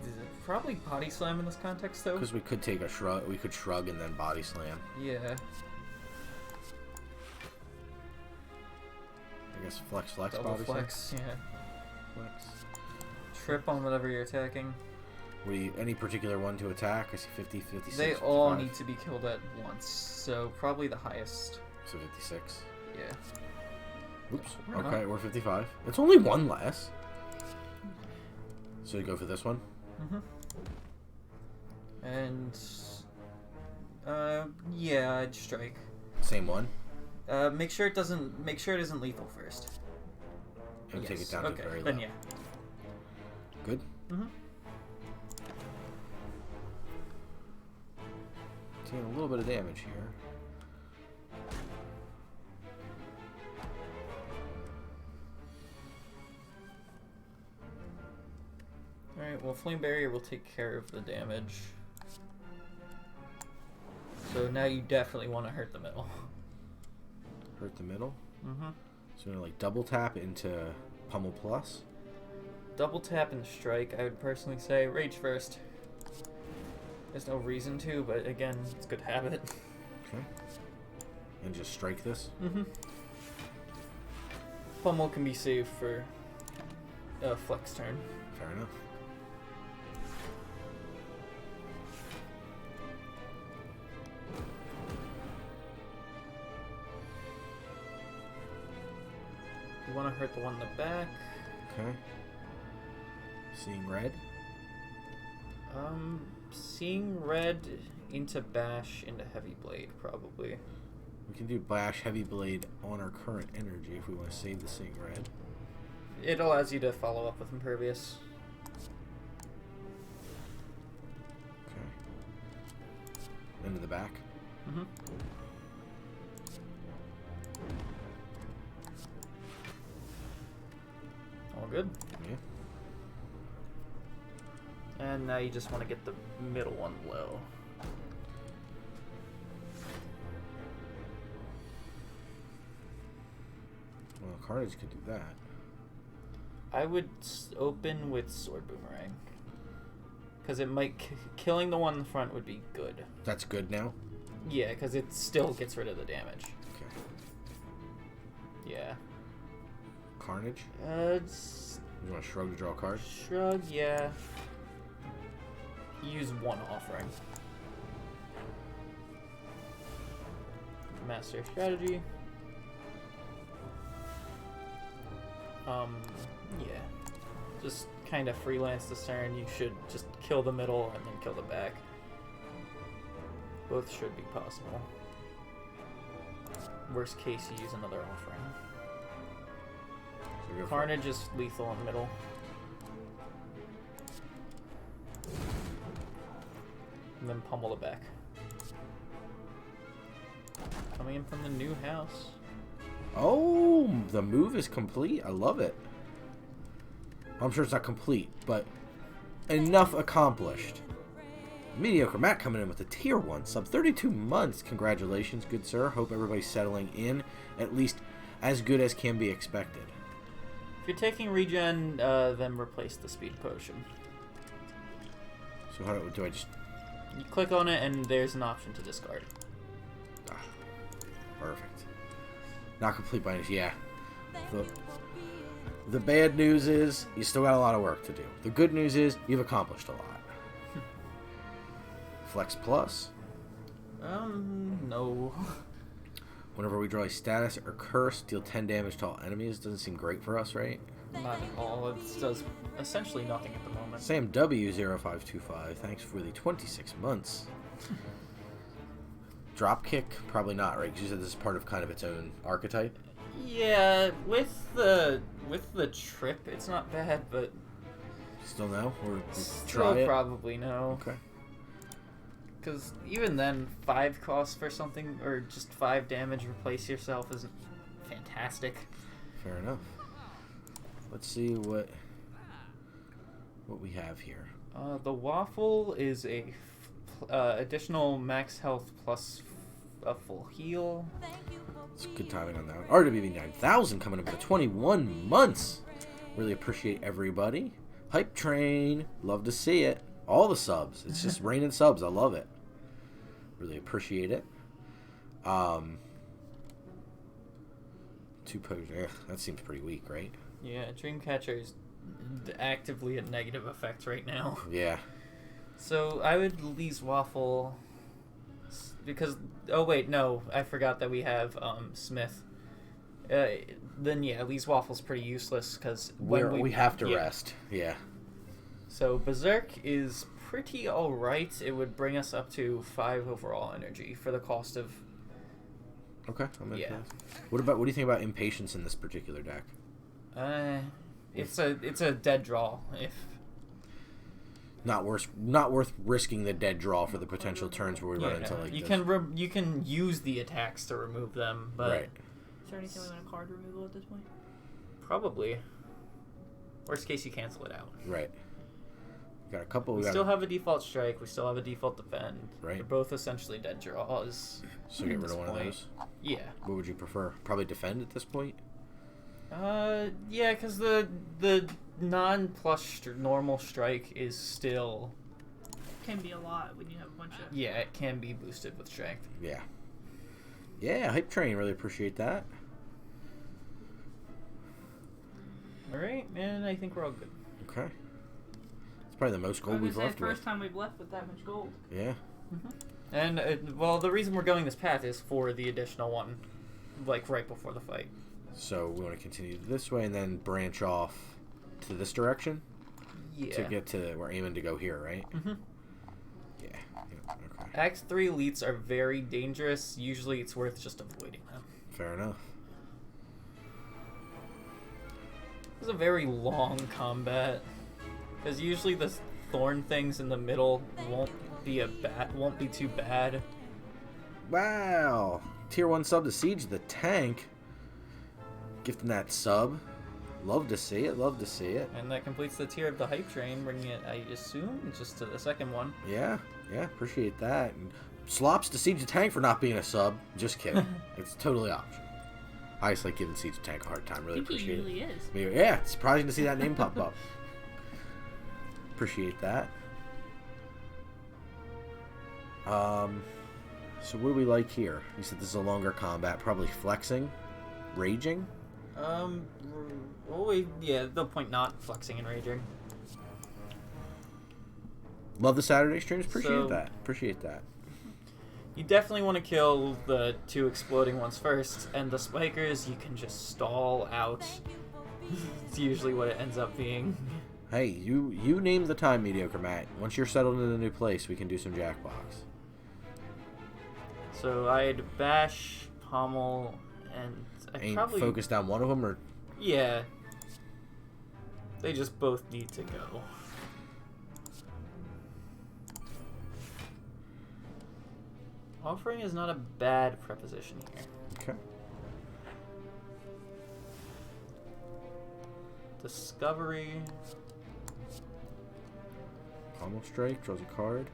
[SPEAKER 3] probably Body Slam in this context, though.
[SPEAKER 2] Because we could take a shrug, we could shrug and then body slam.
[SPEAKER 3] Yeah.
[SPEAKER 2] I guess flex,
[SPEAKER 3] Double
[SPEAKER 2] body
[SPEAKER 3] flex. Yeah.
[SPEAKER 2] slam. Flex.
[SPEAKER 3] Trip on whatever you're attacking.
[SPEAKER 2] Any particular one to attack? I see 50, 56,
[SPEAKER 3] They
[SPEAKER 2] 55.
[SPEAKER 3] all need to be killed at once, so probably the highest.
[SPEAKER 2] So 56.
[SPEAKER 3] Yeah.
[SPEAKER 2] Oops.
[SPEAKER 3] We're
[SPEAKER 2] Okay,
[SPEAKER 3] not.
[SPEAKER 2] we're 55. It's only one less. So you go for this one?
[SPEAKER 3] Mm-hmm. And yeah, I'd strike.
[SPEAKER 2] Same one?
[SPEAKER 3] Make sure it isn't lethal first.
[SPEAKER 2] And take it
[SPEAKER 3] Yes.
[SPEAKER 2] down to
[SPEAKER 3] Okay,
[SPEAKER 2] very low.
[SPEAKER 3] then yeah.
[SPEAKER 2] Good?
[SPEAKER 3] Mm-hmm.
[SPEAKER 2] Taking a little bit of damage here.
[SPEAKER 3] Alright, well, Flame Barrier will take care of the damage. So now you definitely want to hurt the middle.
[SPEAKER 2] Hurt the middle.
[SPEAKER 3] Mm-hmm.
[SPEAKER 2] So we're gonna like double tap into Pummel Plus.
[SPEAKER 3] Double tap and strike, I would personally say. Rage first. There's no reason to, but again, it's a good habit.
[SPEAKER 2] Okay. And just strike this.
[SPEAKER 3] Mm-hmm. Pummel can be saved for a flex turn.
[SPEAKER 2] Fair enough.
[SPEAKER 3] You want to hurt the one in the back.
[SPEAKER 2] Okay. Seeing red.
[SPEAKER 3] Seeing red into bash into heavy blade, probably.
[SPEAKER 2] We can do Bash Heavy Blade on our current energy if we want to save the Seeing Red.
[SPEAKER 3] It allows you to follow up with Impervious.
[SPEAKER 2] Okay. Into the back.
[SPEAKER 3] Mm-hmm. All good.
[SPEAKER 2] Yeah.
[SPEAKER 3] And now you just want to get the middle one low.
[SPEAKER 2] Well, Carnage could do that.
[SPEAKER 3] I would open with Sword Boomerang. Because it might... killing the one in the front would be good.
[SPEAKER 2] That's good now?
[SPEAKER 3] Yeah, because it still gets rid of the damage.
[SPEAKER 2] Okay.
[SPEAKER 3] Yeah.
[SPEAKER 2] Carnage? You want to shrug to draw a card?
[SPEAKER 3] Shrug, yeah. Use one offering. Master strategy. Yeah. Just kind of freelance this turn. You should just kill the middle and then kill the back. Both should be possible. Worst case, you use another offering.
[SPEAKER 2] So
[SPEAKER 3] Carnage is lethal in the middle. And then pummel the back. Coming in from the new house.
[SPEAKER 2] Oh, the move is complete. I love it. I'm sure it's not complete, but enough accomplished. Mediocre Matt coming in with a tier 1 sub. 32 months. Congratulations, good sir. Hope everybody's settling in, at least as good as can be expected.
[SPEAKER 3] If you're taking regen, then replace the speed potion.
[SPEAKER 2] So how do I just...
[SPEAKER 3] You click on it and there's an option to discard.
[SPEAKER 2] Ah, perfect. Not complete by any... Yeah. The bad news is you still got a lot of work to do. The good news is you've accomplished a lot. Flex Plus.
[SPEAKER 3] No.
[SPEAKER 2] Whenever we draw a status or curse, deal 10 damage to all enemies. Doesn't seem great for us, right?
[SPEAKER 3] Not at all. It does essentially nothing at the moment.
[SPEAKER 2] Sam W0525, thanks for the 26 months. Dropkick? Probably not, right? Because you said this is part of kind of its own archetype.
[SPEAKER 3] Yeah, with the trip, it's not bad, but
[SPEAKER 2] Still no? Or
[SPEAKER 3] still
[SPEAKER 2] try it?
[SPEAKER 3] probably no.
[SPEAKER 2] Okay.
[SPEAKER 3] Because even then, 5 costs for something, or just 5 damage, replace yourself isn't fantastic.
[SPEAKER 2] Fair enough. Let's see what we have here.
[SPEAKER 3] The waffle is a additional max health plus a full heal.
[SPEAKER 2] It's good timing on that one. RWB 9000 coming up with 21 months. Really appreciate everybody. Hype Train, love to see it. All the subs. It's just raining subs. I love it. Really appreciate it. 2 potions. That seems pretty weak, right?
[SPEAKER 3] Yeah, Dreamcatcher is actively a negative effect right now.
[SPEAKER 2] Yeah. So
[SPEAKER 3] I would lease Waffle because oh wait, no, I forgot that we have Smith. Then yeah, Lee's Waffle's pretty useless because
[SPEAKER 2] we have to rest. Yeah.
[SPEAKER 3] So Berserk is pretty alright. It would bring us up to 5 overall energy for the cost of.
[SPEAKER 2] Okay. I'm
[SPEAKER 3] yeah.
[SPEAKER 2] What do you think about Impatience in this particular deck?
[SPEAKER 3] It's a dead draw if.
[SPEAKER 2] Not worth risking the dead draw for the potential turns where we run into like
[SPEAKER 3] you
[SPEAKER 2] this.
[SPEAKER 3] You can use the attacks to remove them, but
[SPEAKER 2] right.
[SPEAKER 4] Is there anything like a card removal at this point?
[SPEAKER 3] Probably. Worst case, you cancel it out.
[SPEAKER 2] Right. We got a couple.
[SPEAKER 3] We still have a default strike. We still have a default defend.
[SPEAKER 2] Right.
[SPEAKER 3] They're both essentially dead draws.
[SPEAKER 2] So get rid of one of those.
[SPEAKER 3] Yeah.
[SPEAKER 2] What would you prefer? Probably defend at this point.
[SPEAKER 3] Yeah, because the non-plus normal strike is still
[SPEAKER 4] Can be a lot when you have a bunch of.
[SPEAKER 3] yeah, it can be boosted with strength.
[SPEAKER 2] Yeah. Yeah, Hype Train. Really appreciate that.
[SPEAKER 3] All right, and I think we're all good.
[SPEAKER 2] Okay. It's probably the most gold we've left with.
[SPEAKER 4] First time we've left with that much gold.
[SPEAKER 2] Yeah.
[SPEAKER 3] And well, the reason we're going this path is for the additional one, like right before the fight.
[SPEAKER 2] So we want to continue this way and then branch off to this direction.
[SPEAKER 3] Yeah.
[SPEAKER 2] To get to we're aiming to go here, right?
[SPEAKER 3] Mm-hmm.
[SPEAKER 2] Yeah. Okay.
[SPEAKER 3] Act 3 elites are very dangerous. Usually, it's worth just avoiding them.
[SPEAKER 2] Fair enough.
[SPEAKER 3] This is a very long combat, because usually the thorn things in the middle won't be too bad.
[SPEAKER 2] Wow. Tier 1 sub to Siege the Tank. Gifting that sub. Love to see it. Love to see it.
[SPEAKER 3] And that completes the tier of the hype train, bringing it, I assume, just to the second one.
[SPEAKER 2] Yeah. Yeah. Appreciate that. And slops to Siege the Tank for not being a sub. Just kidding. It's totally optional. I just like giving Siege the Tank a hard time. Really
[SPEAKER 4] I think
[SPEAKER 2] appreciate
[SPEAKER 4] he usually
[SPEAKER 2] it.
[SPEAKER 4] is.
[SPEAKER 2] Yeah. It's surprising to see that name pop up. Appreciate that. So what do we like here? You said this is a longer combat. Probably flexing. Raging.
[SPEAKER 3] Yeah, the point not flexing and raging.
[SPEAKER 2] Love the Saturday streams. Appreciate
[SPEAKER 3] So-
[SPEAKER 2] that. Appreciate that.
[SPEAKER 3] You definitely want to kill the 2 exploding ones first, and the spikers you can just stall out. It's usually what it ends up being.
[SPEAKER 2] Hey, you name the time, Mediocre Matt. Once you're settled in a new place, we can do some Jackbox.
[SPEAKER 3] So I'd bash, pommel, and I'd
[SPEAKER 2] Ain't
[SPEAKER 3] probably
[SPEAKER 2] focus down one of them, or
[SPEAKER 3] yeah. They just both need to go. Offering is not a bad preposition here.
[SPEAKER 2] okay.
[SPEAKER 3] Discovery.
[SPEAKER 2] Pommel Strike draws a card.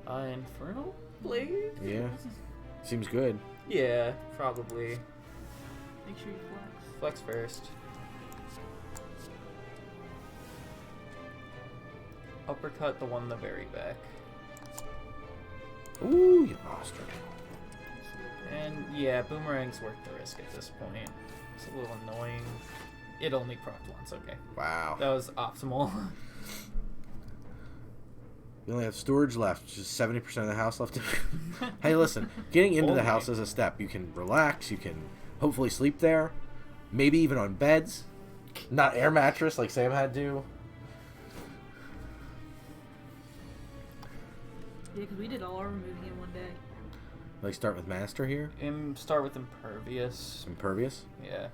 [SPEAKER 3] Infernal Blade?
[SPEAKER 2] Yeah, seems good.
[SPEAKER 3] Yeah, probably.
[SPEAKER 4] Make sure you
[SPEAKER 3] Flex
[SPEAKER 4] flex.
[SPEAKER 3] first. Uppercut the one in the very back.
[SPEAKER 2] Ooh, you bastard.
[SPEAKER 3] And yeah, Boomerang's worth the risk at this point. It's a little annoying. It only procced once, okay.
[SPEAKER 2] Wow.
[SPEAKER 3] That was optimal.
[SPEAKER 2] We only have storage left, just 70% of the house left. Hey, listen, getting into the
[SPEAKER 3] Only.
[SPEAKER 2] house is a step. You can relax, you can hopefully sleep there, maybe even on beds, not air mattress like Sam had to.
[SPEAKER 4] Yeah, because we did all our removing in one day.
[SPEAKER 2] Like start with Master here,
[SPEAKER 3] Start with Impervious.
[SPEAKER 2] Impervious.
[SPEAKER 3] Yeah.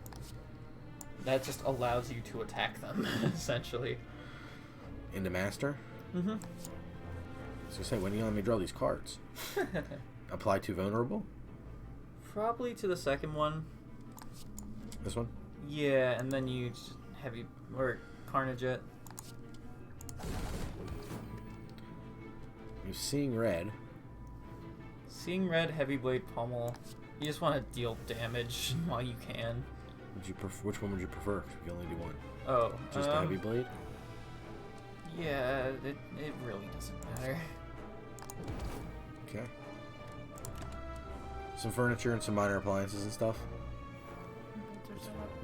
[SPEAKER 3] That just allows you to attack them, essentially.
[SPEAKER 2] Into Master.
[SPEAKER 3] Mm-hmm.
[SPEAKER 2] I was gonna say, when do you let me draw these cards? Apply to vulnerable.
[SPEAKER 3] Probably to the second one.
[SPEAKER 2] This one.
[SPEAKER 3] Yeah, and then you just heavy or Carnage it.
[SPEAKER 2] You're seeing red.
[SPEAKER 3] Seeing red, heavy blade pommel. You just want to deal damage while you can.
[SPEAKER 2] Would you which one would you prefer? 'Cause we can only do one.
[SPEAKER 3] Oh,
[SPEAKER 2] Just the heavy blade.
[SPEAKER 3] Yeah, it really doesn't matter.
[SPEAKER 2] Okay. Some furniture and some minor appliances and stuff.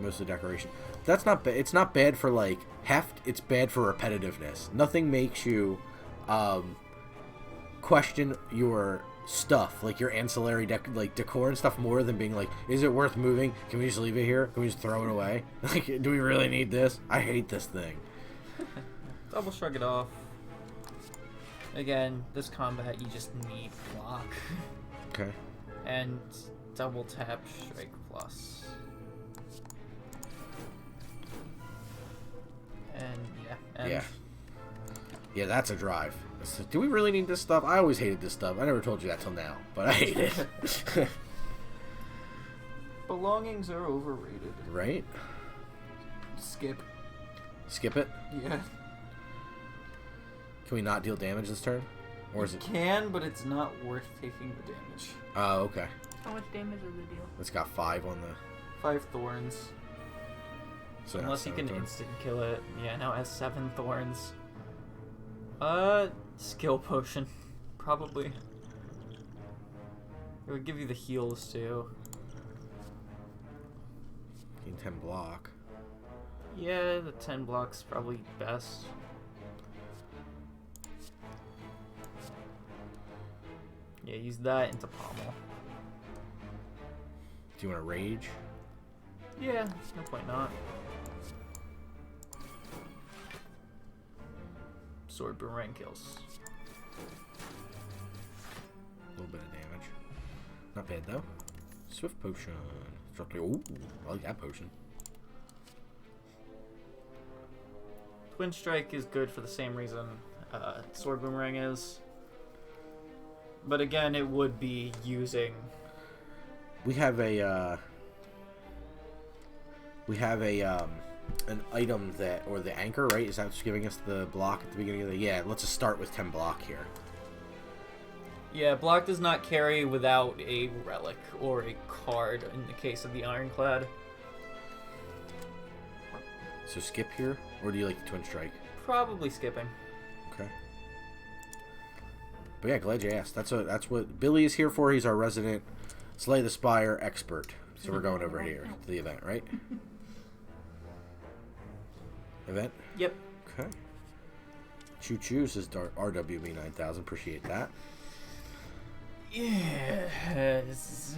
[SPEAKER 2] Mostly decoration. That's not bad. It's not bad for like heft. It's bad for repetitiveness. Nothing makes you question your stuff, like your ancillary decor and stuff, more than being like, is it worth moving? Can we just leave it here? Can we just throw it away? Like, do we really need this? I hate this thing.
[SPEAKER 3] Double shrug it off. Again, this combat you just need block.
[SPEAKER 2] Okay.
[SPEAKER 3] And double tap strike plus. And yeah.
[SPEAKER 2] Yeah, that's a drive. Do we really need this stuff? I always hated this stuff. I never told you that till now, but I hate it.
[SPEAKER 3] Belongings are overrated.
[SPEAKER 2] Right?
[SPEAKER 3] Skip.
[SPEAKER 2] Skip it?
[SPEAKER 3] Yeah.
[SPEAKER 2] Can we not deal damage this turn? Or is it...
[SPEAKER 3] Can, but it's not worth taking the damage.
[SPEAKER 2] Oh, okay.
[SPEAKER 4] How much damage is the deal?
[SPEAKER 2] It's got 5 on the...
[SPEAKER 3] 5 thorns.
[SPEAKER 2] So now
[SPEAKER 3] Unless you
[SPEAKER 2] 7
[SPEAKER 3] can
[SPEAKER 2] thorns.
[SPEAKER 3] instant kill it. Yeah, now it has 7 thorns. Skill potion. Probably. It would give you the heals too.
[SPEAKER 2] Gain 10 block.
[SPEAKER 3] Yeah, the 10 block's probably best. Yeah, use that into pommel.
[SPEAKER 2] Do you want to rage?
[SPEAKER 3] Yeah, no point not. Sword boomerang kills.
[SPEAKER 2] A little bit of damage. Not bad though. Swift potion. Drop the... Ooh, I like that potion.
[SPEAKER 3] Twin strike is good for the same reason sword boomerang is. But again, it would be using...
[SPEAKER 2] We have a, an item that, or the anchor, right? Is that what's giving us the block at the beginning of the... Yeah, let's just start with 10 block here.
[SPEAKER 3] Yeah, block does not carry without a relic or a card in the case of the Ironclad.
[SPEAKER 2] So skip here, or do you like the twin strike?
[SPEAKER 3] Probably skipping.
[SPEAKER 2] Okay. But yeah, glad you asked. That's what Billy is here for. He's our resident Slay the Spire expert. So we're going over here to the event, right? Event?
[SPEAKER 3] Yep.
[SPEAKER 2] Okay. Choo Choo says RWB 9000. Appreciate that.
[SPEAKER 3] Yeah. This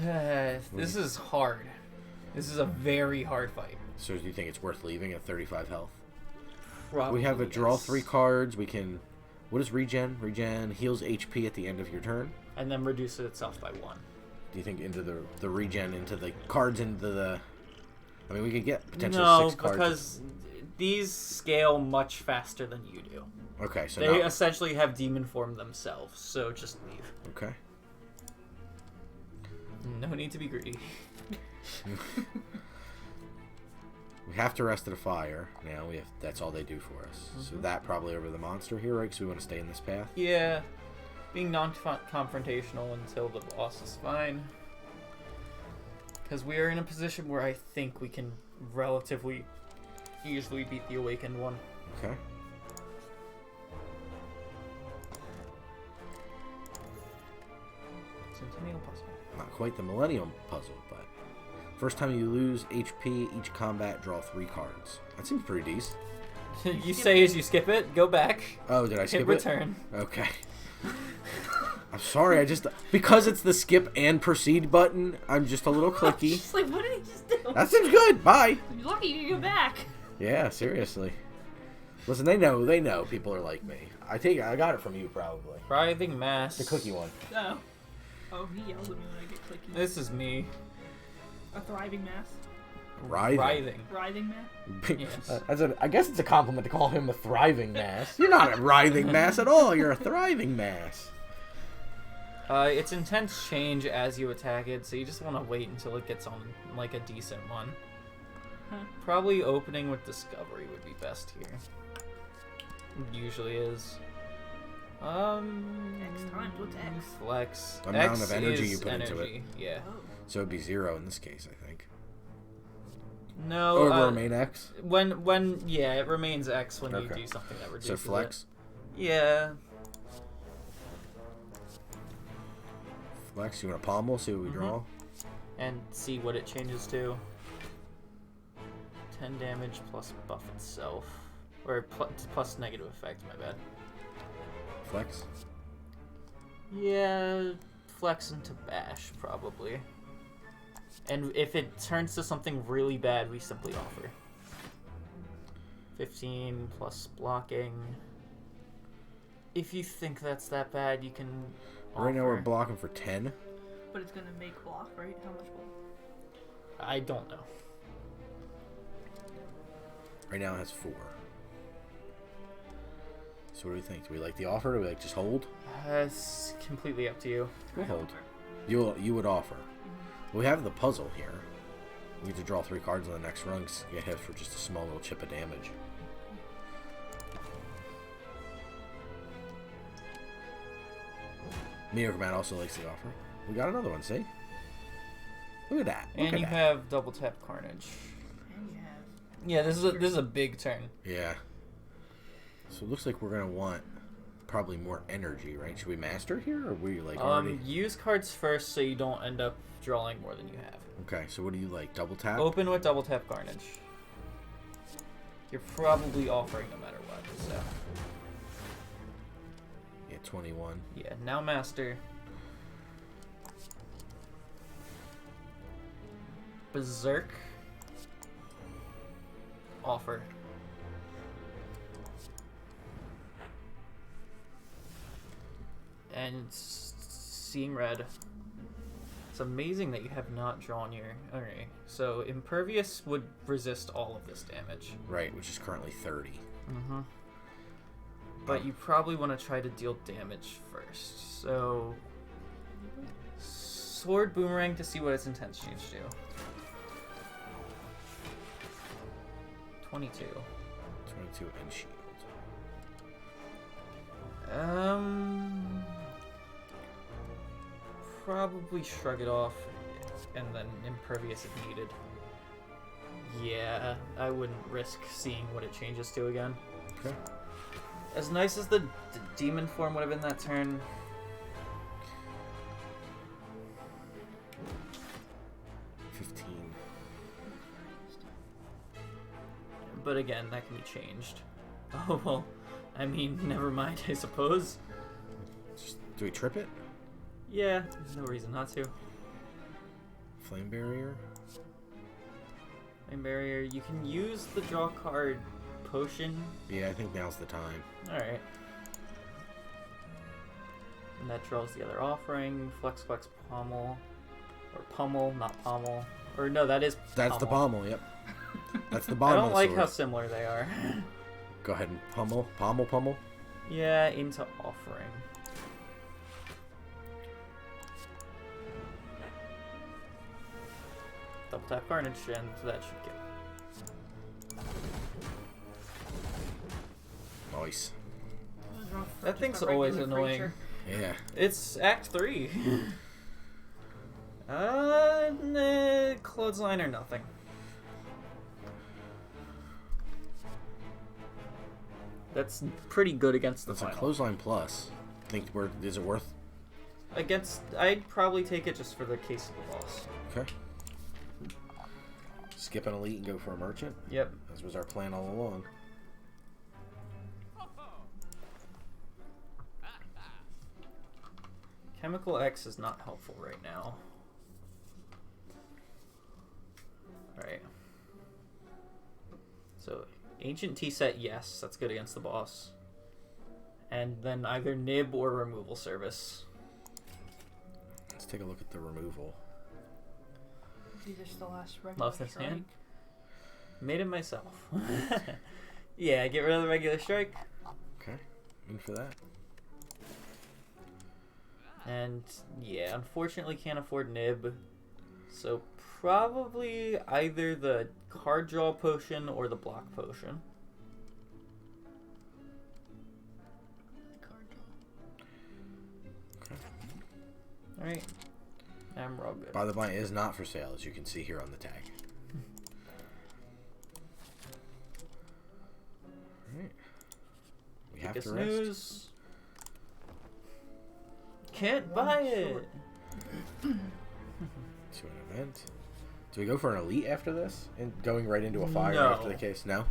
[SPEAKER 3] is hard. This is a very hard fight.
[SPEAKER 2] So do you think it's worth leaving at 35 health?
[SPEAKER 3] Probably,
[SPEAKER 2] We have a draw
[SPEAKER 3] yes.
[SPEAKER 2] 3 cards. We can... What is regen? Regen heals HP at the end of your turn.
[SPEAKER 3] And then reduce it itself by 1.
[SPEAKER 2] Do you think into the regen, into the cards, into the... I mean, we could get potentially
[SPEAKER 3] No,
[SPEAKER 2] 6 cards.
[SPEAKER 3] because these scale much faster than you do.
[SPEAKER 2] Okay, so
[SPEAKER 3] They
[SPEAKER 2] now...
[SPEAKER 3] essentially have demon form themselves, so just leave.
[SPEAKER 2] Okay.
[SPEAKER 3] No need to be greedy.
[SPEAKER 2] We have to rest at a fire. Now we have... That's all they do for us. So that probably over the monster here, right? Because we want to stay in this path.
[SPEAKER 3] Yeah, being non-confrontational until the boss is fine. Because we are in a position where I think we can relatively easily beat the Awakened one.
[SPEAKER 2] Okay.
[SPEAKER 3] Centennial Puzzle.
[SPEAKER 2] Not quite the Millennium Puzzle, but... First time you lose HP, each combat, draw 3 cards. That seems pretty decent.
[SPEAKER 3] You say as you skip it, go back,
[SPEAKER 2] Oh, did I
[SPEAKER 3] hit
[SPEAKER 2] skip it?
[SPEAKER 3] return.
[SPEAKER 2] Okay. I'm sorry, I just... Because it's the skip and proceed button, I'm just a little clicky.
[SPEAKER 4] Just like, what did he just do?
[SPEAKER 2] That seems good. Bye.
[SPEAKER 4] You're lucky you can go back.
[SPEAKER 2] Yeah, seriously. Listen, they know people are like me. I got it from you, probably.
[SPEAKER 3] Writhing Mass.
[SPEAKER 2] The cookie one.
[SPEAKER 4] No. Oh, he yells at me when I get clicky.
[SPEAKER 3] This is me.
[SPEAKER 4] A thriving mass.
[SPEAKER 2] Writhing.
[SPEAKER 4] Writhing mass.
[SPEAKER 3] Yes.
[SPEAKER 2] I guess it's a compliment to call him a thriving mass. You're not a writhing mass at all. You're a thriving mass.
[SPEAKER 3] Its intents change as you attack it, so you just want to wait until it gets on, like, a decent one.
[SPEAKER 4] Huh.
[SPEAKER 3] Probably opening with Discovery would be best here. Usually is.
[SPEAKER 4] X times, what's X?
[SPEAKER 3] Flex.
[SPEAKER 2] Amount
[SPEAKER 3] X
[SPEAKER 2] of energy
[SPEAKER 3] is
[SPEAKER 2] you put into it.
[SPEAKER 3] energy, Yeah.
[SPEAKER 4] Oh.
[SPEAKER 2] So it'd be 0 in this case, I think.
[SPEAKER 3] No.
[SPEAKER 2] Or it will remain X?
[SPEAKER 3] Yeah, it remains X when you
[SPEAKER 2] Okay.
[SPEAKER 3] do something that reduces
[SPEAKER 2] So flex?
[SPEAKER 3] it. Yeah.
[SPEAKER 2] Flex, you want a pommel? See what we draw?
[SPEAKER 3] And see what it changes to. 10 damage plus buff itself. Or plus negative effect, my bad.
[SPEAKER 2] Flex?
[SPEAKER 3] Yeah, flex into bash, probably. And if it turns to something really bad, we simply offer. 15 plus blocking. If you think that's that bad, you can offer.
[SPEAKER 2] Right now we're blocking for 10.
[SPEAKER 4] But it's gonna make block, right? How much block?
[SPEAKER 3] I don't know.
[SPEAKER 2] Right now it has 4. So what do we think? Do we like the offer? Do we like just hold?
[SPEAKER 3] It's completely up to you.
[SPEAKER 2] We'll hold. You would offer. We have the puzzle here. We get to draw 3 cards on the next run. Get hit for just a small little chip of damage. Mediocre Man also likes the offer. We got another one, see? Look at that. Look
[SPEAKER 3] And
[SPEAKER 2] at
[SPEAKER 3] you
[SPEAKER 2] that.
[SPEAKER 3] have double tap Carnage.
[SPEAKER 4] And you have.
[SPEAKER 3] Yeah, this is a big turn.
[SPEAKER 2] Yeah. So it looks like we're gonna want probably more energy, right? Should we master here, or we like already?
[SPEAKER 3] Use cards first so you don't end up drawing more than you have.
[SPEAKER 2] Okay, so what do you like? Double tap?
[SPEAKER 3] Open with double tap Carnage. You're probably offering no matter what, so.
[SPEAKER 2] Yeah, 21.
[SPEAKER 3] Yeah, now master. Berserk. Offer. And seeing red. It's amazing that you have not drawn your... Okay, so Impervious would resist all of this damage.
[SPEAKER 2] Right, which is currently 30.
[SPEAKER 3] Mm-hmm. But you probably want to try to deal damage first. So... Sword Boomerang to see what its intents change to. 22.
[SPEAKER 2] 22 and shield.
[SPEAKER 3] Probably shrug it off and then Impervious if needed. Yeah, I wouldn't risk seeing what it changes to again.
[SPEAKER 2] Okay.
[SPEAKER 3] As nice as the demon form would have been that turn. but again, that can be changed. Oh, well, I mean, never mind, I suppose.
[SPEAKER 2] Do we trip it?
[SPEAKER 3] Yeah, there's no reason not to.
[SPEAKER 2] Flame barrier?
[SPEAKER 3] Flame barrier, you can use the draw card potion.
[SPEAKER 2] Yeah, I think now's the time.
[SPEAKER 3] Alright. And that draws the other offering. Flex, pommel. Or pummel, not pommel. Or no, that is pommel.
[SPEAKER 2] That's the pommel, yep. That's the
[SPEAKER 3] I
[SPEAKER 2] bottom
[SPEAKER 3] don't
[SPEAKER 2] of the
[SPEAKER 3] like
[SPEAKER 2] sword.
[SPEAKER 3] how similar they are.
[SPEAKER 2] Go ahead and pummel.
[SPEAKER 3] Yeah, into offering. Double tap Carnage, and that should kill.
[SPEAKER 2] Nice.
[SPEAKER 4] That was rough for
[SPEAKER 3] That
[SPEAKER 4] just
[SPEAKER 3] thing's
[SPEAKER 4] a
[SPEAKER 3] always
[SPEAKER 4] regular
[SPEAKER 3] annoying.
[SPEAKER 4] creature.
[SPEAKER 2] Yeah.
[SPEAKER 3] It's Act 3. Nah, clothesline or nothing. That's pretty good against the
[SPEAKER 2] That's a
[SPEAKER 3] final.
[SPEAKER 2] clothesline plus. Is it worth?
[SPEAKER 3] I'd probably take it just for the case of the boss.
[SPEAKER 2] Okay. Skip an elite and go for a merchant?
[SPEAKER 3] Yep.
[SPEAKER 2] As was our plan all along.
[SPEAKER 3] Chemical X is not helpful right now. Alright. So, Ancient T-Set, yes, that's good against the boss. And then either Nib or Removal Service.
[SPEAKER 2] Let's take a look at the removal.
[SPEAKER 4] These are still last regular
[SPEAKER 3] Love this
[SPEAKER 4] strike.
[SPEAKER 3] hand. Made it myself. Yeah, get rid of the regular strike.
[SPEAKER 2] Okay. In for that.
[SPEAKER 3] And yeah, unfortunately can't afford Nib. So probably either the card draw potion or the block potion.
[SPEAKER 4] Card draw.
[SPEAKER 2] Okay.
[SPEAKER 3] Alright. I'm real good.
[SPEAKER 2] By the way, it is not for sale, as you can see here on the tag. Alright. We have
[SPEAKER 3] Biggest
[SPEAKER 2] to rest.
[SPEAKER 3] news. Can't buy it.
[SPEAKER 2] To an event. Do we go for an elite after this? And going right into a fire
[SPEAKER 3] No.
[SPEAKER 2] after the case? No?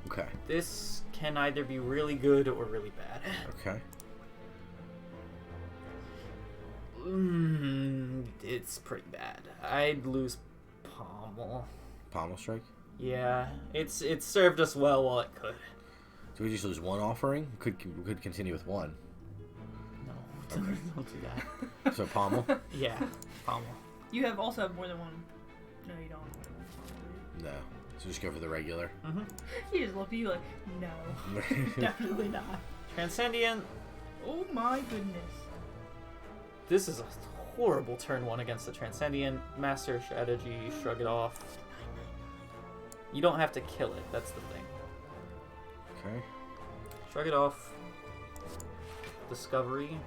[SPEAKER 2] Okay.
[SPEAKER 3] This can either be really good or really bad.
[SPEAKER 2] Okay.
[SPEAKER 3] It's pretty bad. I'd lose Pommel.
[SPEAKER 2] Pommel strike?
[SPEAKER 3] Yeah, it served us well while it could.
[SPEAKER 2] Do we just lose one offering? We could continue with one.
[SPEAKER 3] No,
[SPEAKER 2] Okay.
[SPEAKER 3] don't do that.
[SPEAKER 2] So Pommel?
[SPEAKER 3] Yeah, Pommel.
[SPEAKER 4] You also have more than one. No, you don't.
[SPEAKER 2] No. So just go for the regular.
[SPEAKER 3] Mm-hmm.
[SPEAKER 4] He just looked at you like, no, definitely not.
[SPEAKER 3] Transcendent.
[SPEAKER 4] Oh my goodness.
[SPEAKER 3] This is a horrible turn one against the Transcendent. Master strategy, shrug it off. You don't have to kill it, that's the thing.
[SPEAKER 2] Okay.
[SPEAKER 3] Shrug it off. Discovery.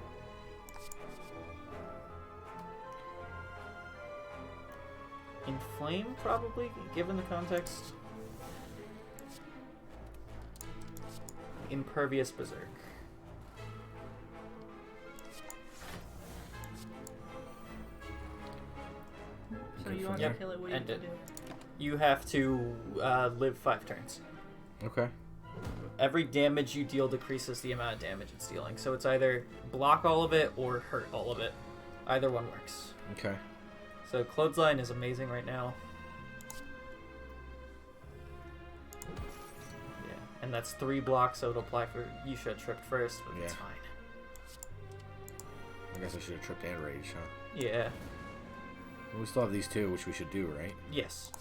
[SPEAKER 3] Inflame, probably, given the context. Impervious Berserk.
[SPEAKER 4] So you don't have
[SPEAKER 3] Yep,
[SPEAKER 4] to kill it, what do you have
[SPEAKER 3] end
[SPEAKER 4] to
[SPEAKER 3] it.
[SPEAKER 4] do?
[SPEAKER 3] You have to live 5 turns.
[SPEAKER 2] Okay.
[SPEAKER 3] Every damage you deal decreases the amount of damage it's dealing. So it's either block all of it or hurt all of it. Either one works.
[SPEAKER 2] Okay.
[SPEAKER 3] So Clothesline is amazing right now. Yeah, and that's 3 blocks, so it'll apply for... You should have tripped first, but it's
[SPEAKER 2] Yeah.
[SPEAKER 3] fine.
[SPEAKER 2] I guess I should have tripped and raged, huh?
[SPEAKER 3] Yeah.
[SPEAKER 2] Well, we still have these two, which we should do, right?
[SPEAKER 3] Yes.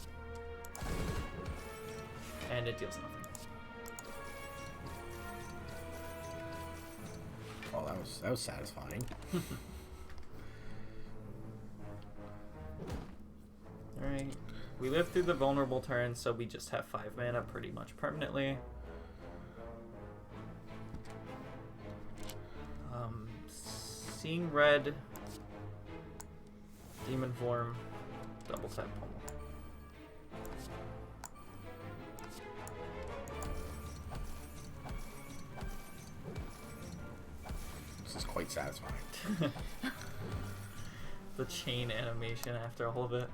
[SPEAKER 3] And it deals nothing.
[SPEAKER 2] Oh, that was satisfying.
[SPEAKER 3] Alright. We live through the vulnerable turn, so we just have 5 mana pretty much permanently. Seeing red, demon form, double tap pummel.
[SPEAKER 2] This is quite satisfying.
[SPEAKER 3] The chain animation after all of it.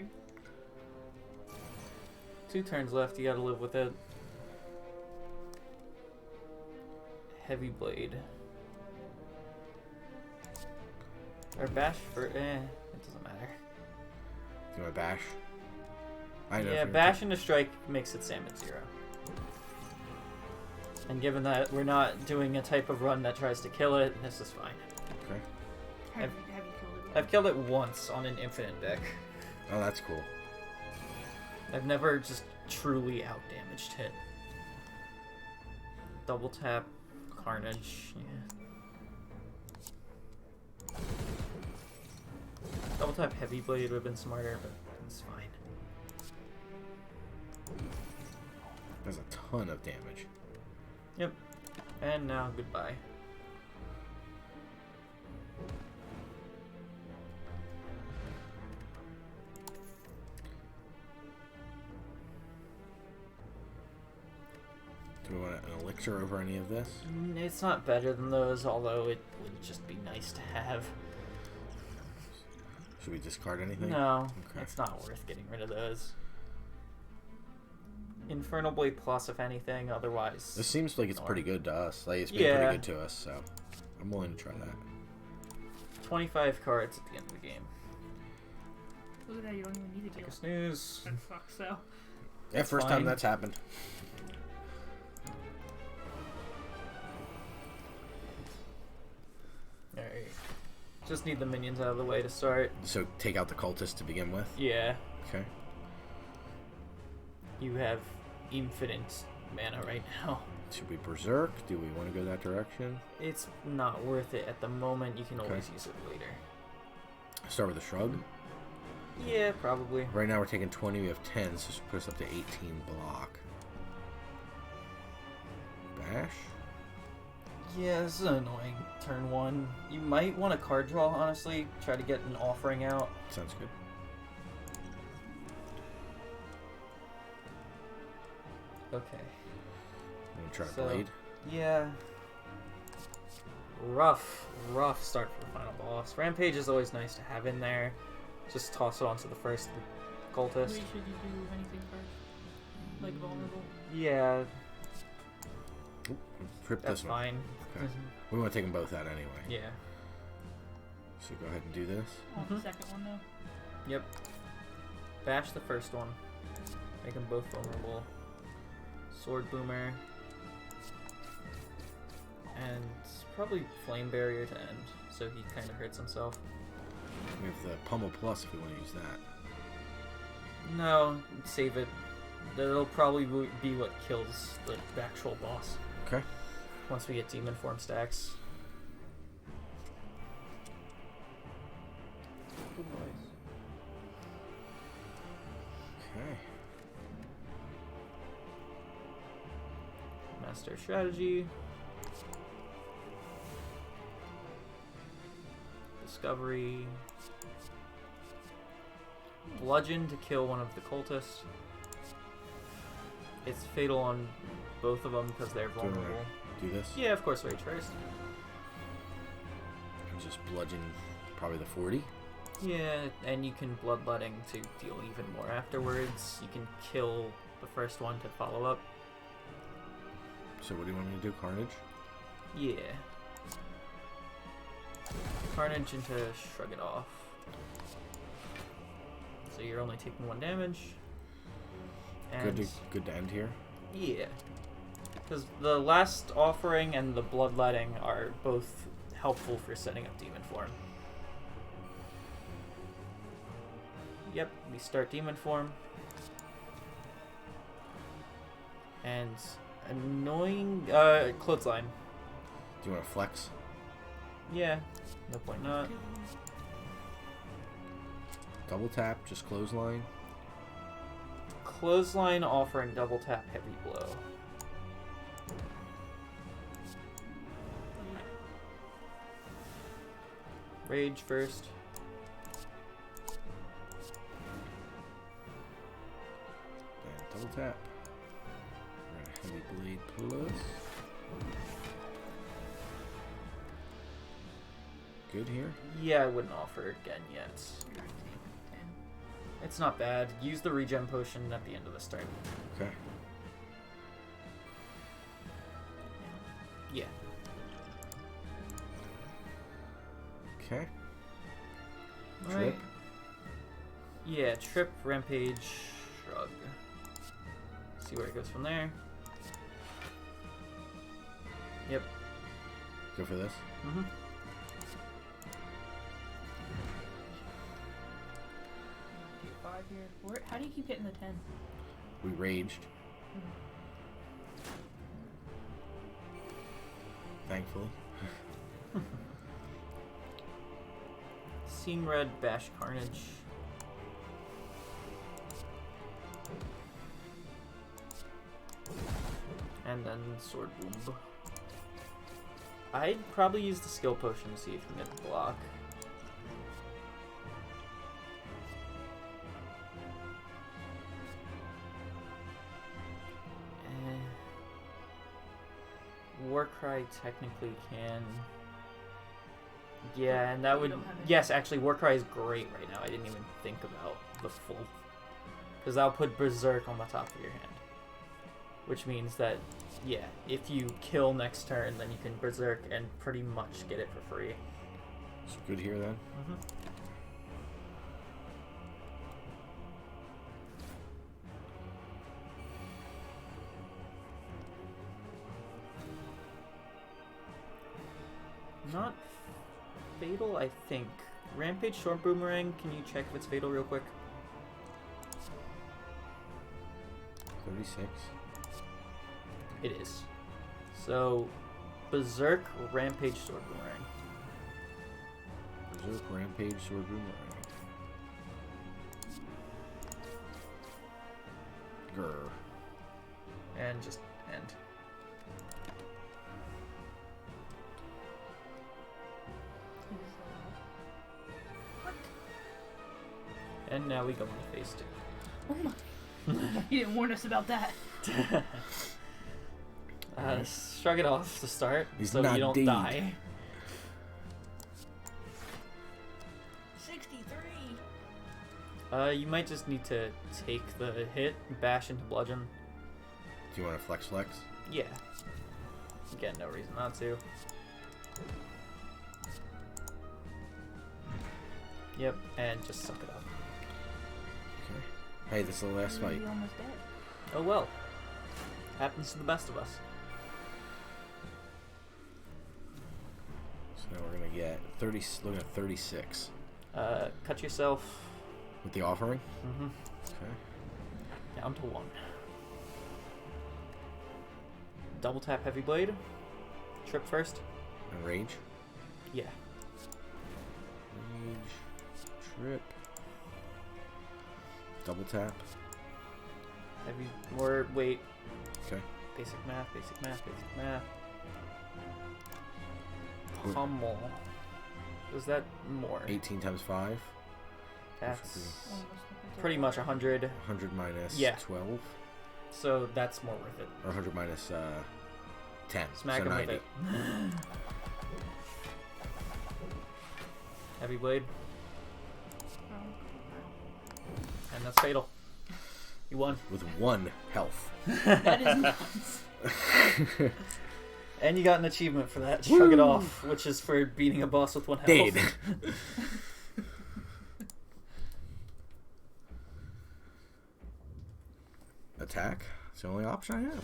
[SPEAKER 4] Sorry.
[SPEAKER 3] 2 turns left, you gotta live with it. Heavy blade. Or bash for it doesn't matter.
[SPEAKER 2] Do you want to bash? I know.
[SPEAKER 3] Yeah, bash into strike makes it salmon 0. And given that we're not doing a type of run that tries to kill it, this is fine.
[SPEAKER 2] Okay.
[SPEAKER 4] Have you killed it?
[SPEAKER 3] I've killed it once on an infinite deck.
[SPEAKER 2] Oh, that's cool.
[SPEAKER 3] I've never just truly out-damaged it. Double tap, Carnage, yeah. Double tap Heavy Blade would have been smarter, but it's fine.
[SPEAKER 2] That's a ton of damage.
[SPEAKER 3] Yep. And now, goodbye.
[SPEAKER 2] Do we want an elixir over any of this?
[SPEAKER 3] It's not better than those, although it would just be nice to have.
[SPEAKER 2] Should we discard anything?
[SPEAKER 3] No,
[SPEAKER 2] Okay.
[SPEAKER 3] it's not worth getting rid of those. Infernal Blade Plus, if anything, otherwise...
[SPEAKER 2] This seems like it's pretty good to us. Like, it's been
[SPEAKER 3] Yeah.
[SPEAKER 2] pretty good to us, so I'm willing to try that.
[SPEAKER 3] 25 cards at the end of the game.
[SPEAKER 4] Look at that, you don't even need a
[SPEAKER 3] Take
[SPEAKER 4] deal.
[SPEAKER 3] a snooze.
[SPEAKER 4] That sucks, so.
[SPEAKER 2] Yeah, first
[SPEAKER 3] fine.
[SPEAKER 2] time that's happened.
[SPEAKER 3] Alright. Just need the minions out of the way to start.
[SPEAKER 2] So take out the cultist to begin with?
[SPEAKER 3] Yeah.
[SPEAKER 2] Okay.
[SPEAKER 3] You have infinite mana right now.
[SPEAKER 2] Should we berserk? Do we want to go that direction?
[SPEAKER 3] It's not worth it at the moment. You can
[SPEAKER 2] Okay.
[SPEAKER 3] always use it later.
[SPEAKER 2] Start with a shrug.
[SPEAKER 3] Yeah, probably.
[SPEAKER 2] Right now we're taking 20, we have 10, so this will put us up to 18 block. Bash?
[SPEAKER 3] Yeah, this is annoying. Turn 1. You might want a card draw, honestly. Try to get an offering out.
[SPEAKER 2] Sounds good.
[SPEAKER 3] Okay.
[SPEAKER 2] I'm gonna try
[SPEAKER 3] So-
[SPEAKER 2] blade.
[SPEAKER 3] Yeah. Rough start for the final boss. Rampage is always nice to have in there. Just toss it onto the first cultist.
[SPEAKER 4] Wait, should you do anything first? Like vulnerable?
[SPEAKER 3] Yeah,
[SPEAKER 2] Oop, trip
[SPEAKER 3] that's
[SPEAKER 2] this one.
[SPEAKER 3] fine.
[SPEAKER 2] Okay. We want to take them both out anyway.
[SPEAKER 3] Yeah.
[SPEAKER 2] So go ahead and do this.
[SPEAKER 4] On the
[SPEAKER 3] Mhm.
[SPEAKER 4] second one, though?
[SPEAKER 3] Yep. Bash the first one. Make them both vulnerable. Sword Boomer. And probably Flame Barrier to end, so he kind of hurts himself.
[SPEAKER 2] We have the Pummel Plus if we want to use that.
[SPEAKER 3] No, save it. That'll probably be what kills the actual boss.
[SPEAKER 2] Okay.
[SPEAKER 3] Once we get Demon Form stacks. Good boys.
[SPEAKER 2] Okay.
[SPEAKER 3] Master Strategy. Discovery. Bludgeon to kill one of the cultists. It's fatal on both of them because they're
[SPEAKER 2] we
[SPEAKER 3] vulnerable.
[SPEAKER 2] Do this.
[SPEAKER 3] Yeah, of course, rage first.
[SPEAKER 2] And just bludgeon probably the 40.
[SPEAKER 3] Yeah, and you can bloodletting to deal even more afterwards. You can kill the first one to follow up.
[SPEAKER 2] So what do you want me to do? Carnage?
[SPEAKER 3] Yeah. Carnage into Shrug It Off. So you're only taking 1 damage. And
[SPEAKER 2] Good to end here.
[SPEAKER 3] yeah. Because the last offering and the bloodletting are both helpful for setting up Demon Form. Yep, we start Demon Form. And annoying clothesline.
[SPEAKER 2] Do you want to flex?
[SPEAKER 3] Yeah, no point not.
[SPEAKER 2] Double tap, just clothesline.
[SPEAKER 3] Clothesline offering double tap heavy blow. Rage first.
[SPEAKER 2] And double tap. We're gonna heavy blade plus. Good here.
[SPEAKER 3] Yeah, I wouldn't offer again yet.
[SPEAKER 4] You're gonna take 10.
[SPEAKER 3] It's not bad. Use the regen potion at the end of this turn.
[SPEAKER 2] Okay.
[SPEAKER 3] Yeah.
[SPEAKER 2] Okay.
[SPEAKER 3] Right.
[SPEAKER 2] Trip.
[SPEAKER 3] Yeah, trip, rampage, shrug. See where it goes from there. Yep.
[SPEAKER 2] Go for this.
[SPEAKER 3] Mm-hmm.
[SPEAKER 4] Get 5 here. How do you keep getting the 10?
[SPEAKER 2] We raged. Thankfully.
[SPEAKER 3] Seam red, bash carnage. And then sword boom. I'd probably use the skill potion to see if you can get the block. Warcry technically can. Yeah, and that
[SPEAKER 4] You
[SPEAKER 3] would.
[SPEAKER 4] don't have it.
[SPEAKER 3] Yes, actually, Warcry is great right now. I didn't even think about the full. Because that'll put Berserk on the top of your hand. Which means that, yeah, if you kill next turn, then you can Berserk and pretty much get it for free.
[SPEAKER 2] It's good here then.
[SPEAKER 3] Mm-hmm. Not fatal, I think. Rampage short boomerang. Can you check if it's fatal real quick?
[SPEAKER 2] 36.
[SPEAKER 3] It is. So, Berserk, Rampage, Sword Boomerang.
[SPEAKER 2] Berserk, Rampage, Sword Boomerang. Grr.
[SPEAKER 3] And just end.
[SPEAKER 4] What?
[SPEAKER 3] And now we go into phase 2.
[SPEAKER 4] Oh my. You didn't warn us about that.
[SPEAKER 3] Shrug it off to start,
[SPEAKER 2] He's
[SPEAKER 3] so
[SPEAKER 2] not
[SPEAKER 3] you don't
[SPEAKER 2] deed.
[SPEAKER 3] die.
[SPEAKER 4] 63.
[SPEAKER 3] You might just need to take the hit, bash into bludgeon.
[SPEAKER 2] Do you want to flex?
[SPEAKER 3] Yeah. Again, no reason not to. Yep, and just suck it up.
[SPEAKER 2] Okay. Hey, this is the last fight.
[SPEAKER 4] You're almost dead.
[SPEAKER 3] Oh well. Happens to the best of us.
[SPEAKER 2] So now we're gonna get 30. Looking at 36
[SPEAKER 3] Cut yourself.
[SPEAKER 2] with the offering.
[SPEAKER 3] Mm-hmm.
[SPEAKER 2] Okay.
[SPEAKER 3] Down to 1. Double tap heavy blade. Trip first.
[SPEAKER 2] And rage.
[SPEAKER 3] Yeah.
[SPEAKER 2] Rage. Trip. Double tap.
[SPEAKER 3] Heavy. Or wait.
[SPEAKER 2] Okay.
[SPEAKER 3] Basic math. Basic math. Basic math.
[SPEAKER 2] Good.
[SPEAKER 3] Pummel. Is that more?
[SPEAKER 2] 18 times 5.
[SPEAKER 3] That's
[SPEAKER 4] Almost like it's
[SPEAKER 3] pretty much 100.
[SPEAKER 2] 100 minus
[SPEAKER 3] Yeah.
[SPEAKER 2] 12.
[SPEAKER 3] So that's more worth it.
[SPEAKER 2] Or 100 minus 10.
[SPEAKER 3] Smack
[SPEAKER 2] so
[SPEAKER 3] him
[SPEAKER 2] 90.
[SPEAKER 3] with it. Heavy blade. And that's fatal. You won.
[SPEAKER 2] With 1 health.
[SPEAKER 4] That is nuts.
[SPEAKER 3] And you got an achievement for that. Shrug it off, which is for beating a boss with 1 health.
[SPEAKER 2] Dead. Attack. It's the only option I have.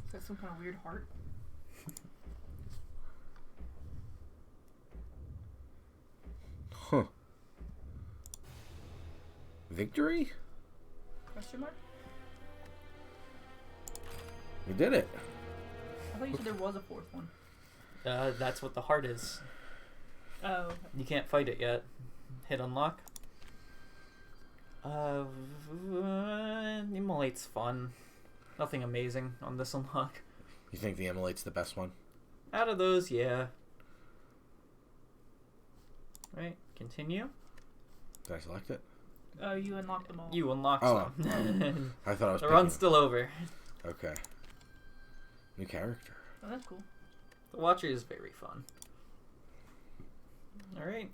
[SPEAKER 4] Is that some kind of weird heart?
[SPEAKER 2] Huh. Victory?
[SPEAKER 4] Question mark?
[SPEAKER 2] We did it.
[SPEAKER 4] I thought you said there was a 4th one.
[SPEAKER 3] That's what the heart is.
[SPEAKER 4] Oh, okay.
[SPEAKER 3] You can't fight it yet. Hit unlock. Immolate's fun. Nothing amazing on this unlock.
[SPEAKER 2] You think the Immolate's the best one?
[SPEAKER 3] Out of those, yeah. Right, continue.
[SPEAKER 2] Did I select it?
[SPEAKER 4] Oh, you unlocked them all.
[SPEAKER 3] You unlock
[SPEAKER 2] Oh.
[SPEAKER 3] some.
[SPEAKER 2] I thought I was
[SPEAKER 3] The
[SPEAKER 2] picking.
[SPEAKER 3] run's still over.
[SPEAKER 2] Okay. New character.
[SPEAKER 4] Oh, that's cool.
[SPEAKER 3] The Watcher is very fun. Alright.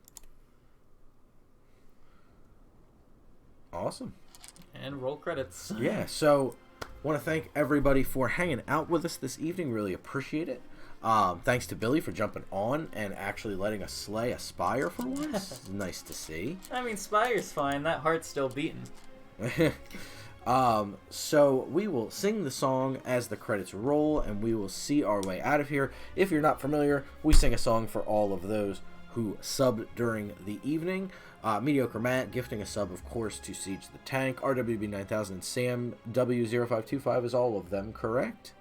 [SPEAKER 2] Awesome.
[SPEAKER 3] And roll credits.
[SPEAKER 2] Yeah, so want to thank everybody for hanging out with us this evening. Really appreciate it. Thanks to Billy for jumping on and actually letting us slay a Spire for once. Nice to see.
[SPEAKER 3] I mean, Spire's fine. That heart's still beating.
[SPEAKER 2] So we will sing the song as the credits roll, and we will see our way out of here. If you're not familiar, we sing a song for all of those who subbed during the evening. Mediocre Matt gifting a sub, of course, to Siege the Tank. RWB 9000 and Sam W0525 is all of them, correct?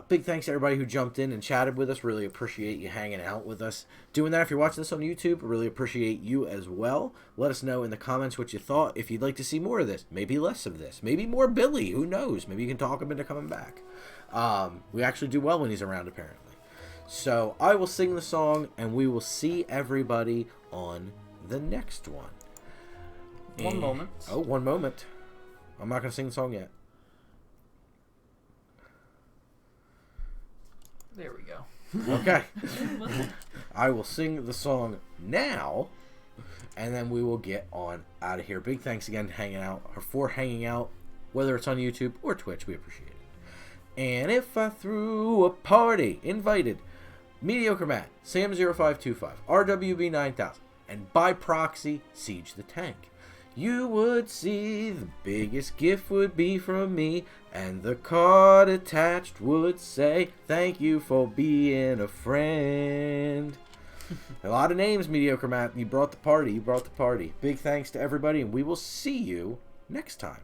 [SPEAKER 2] Big thanks to everybody who jumped in and chatted with us. Really appreciate you hanging out with us. Doing that if you're watching this on YouTube, really appreciate you as well. Let us know in the comments what you thought. If you'd like to see more of this, maybe less of this, maybe more Billy, who knows? Maybe you can talk him into coming back. We actually do well when he's around, apparently. So I will sing the song, and we will see everybody on the next one.
[SPEAKER 3] One moment.
[SPEAKER 2] Oh, one moment. I'm not going to sing the song yet.
[SPEAKER 3] There we go.
[SPEAKER 2] Okay. I will sing the song now, and then we will get on out of here. Big thanks again for hanging out, whether it's on YouTube or Twitch. We appreciate it. And if I threw a party, invited Mediocre Matt, Sam0525, RWB 9000, and by proxy, Siege the Tank, you would see the biggest gift would be from me, and the card attached would say, thank you for being a friend. A lot of names, Mediocre Matt. You brought the party. Big thanks to everybody, and we will see you next time.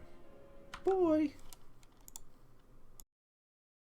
[SPEAKER 2] Bye.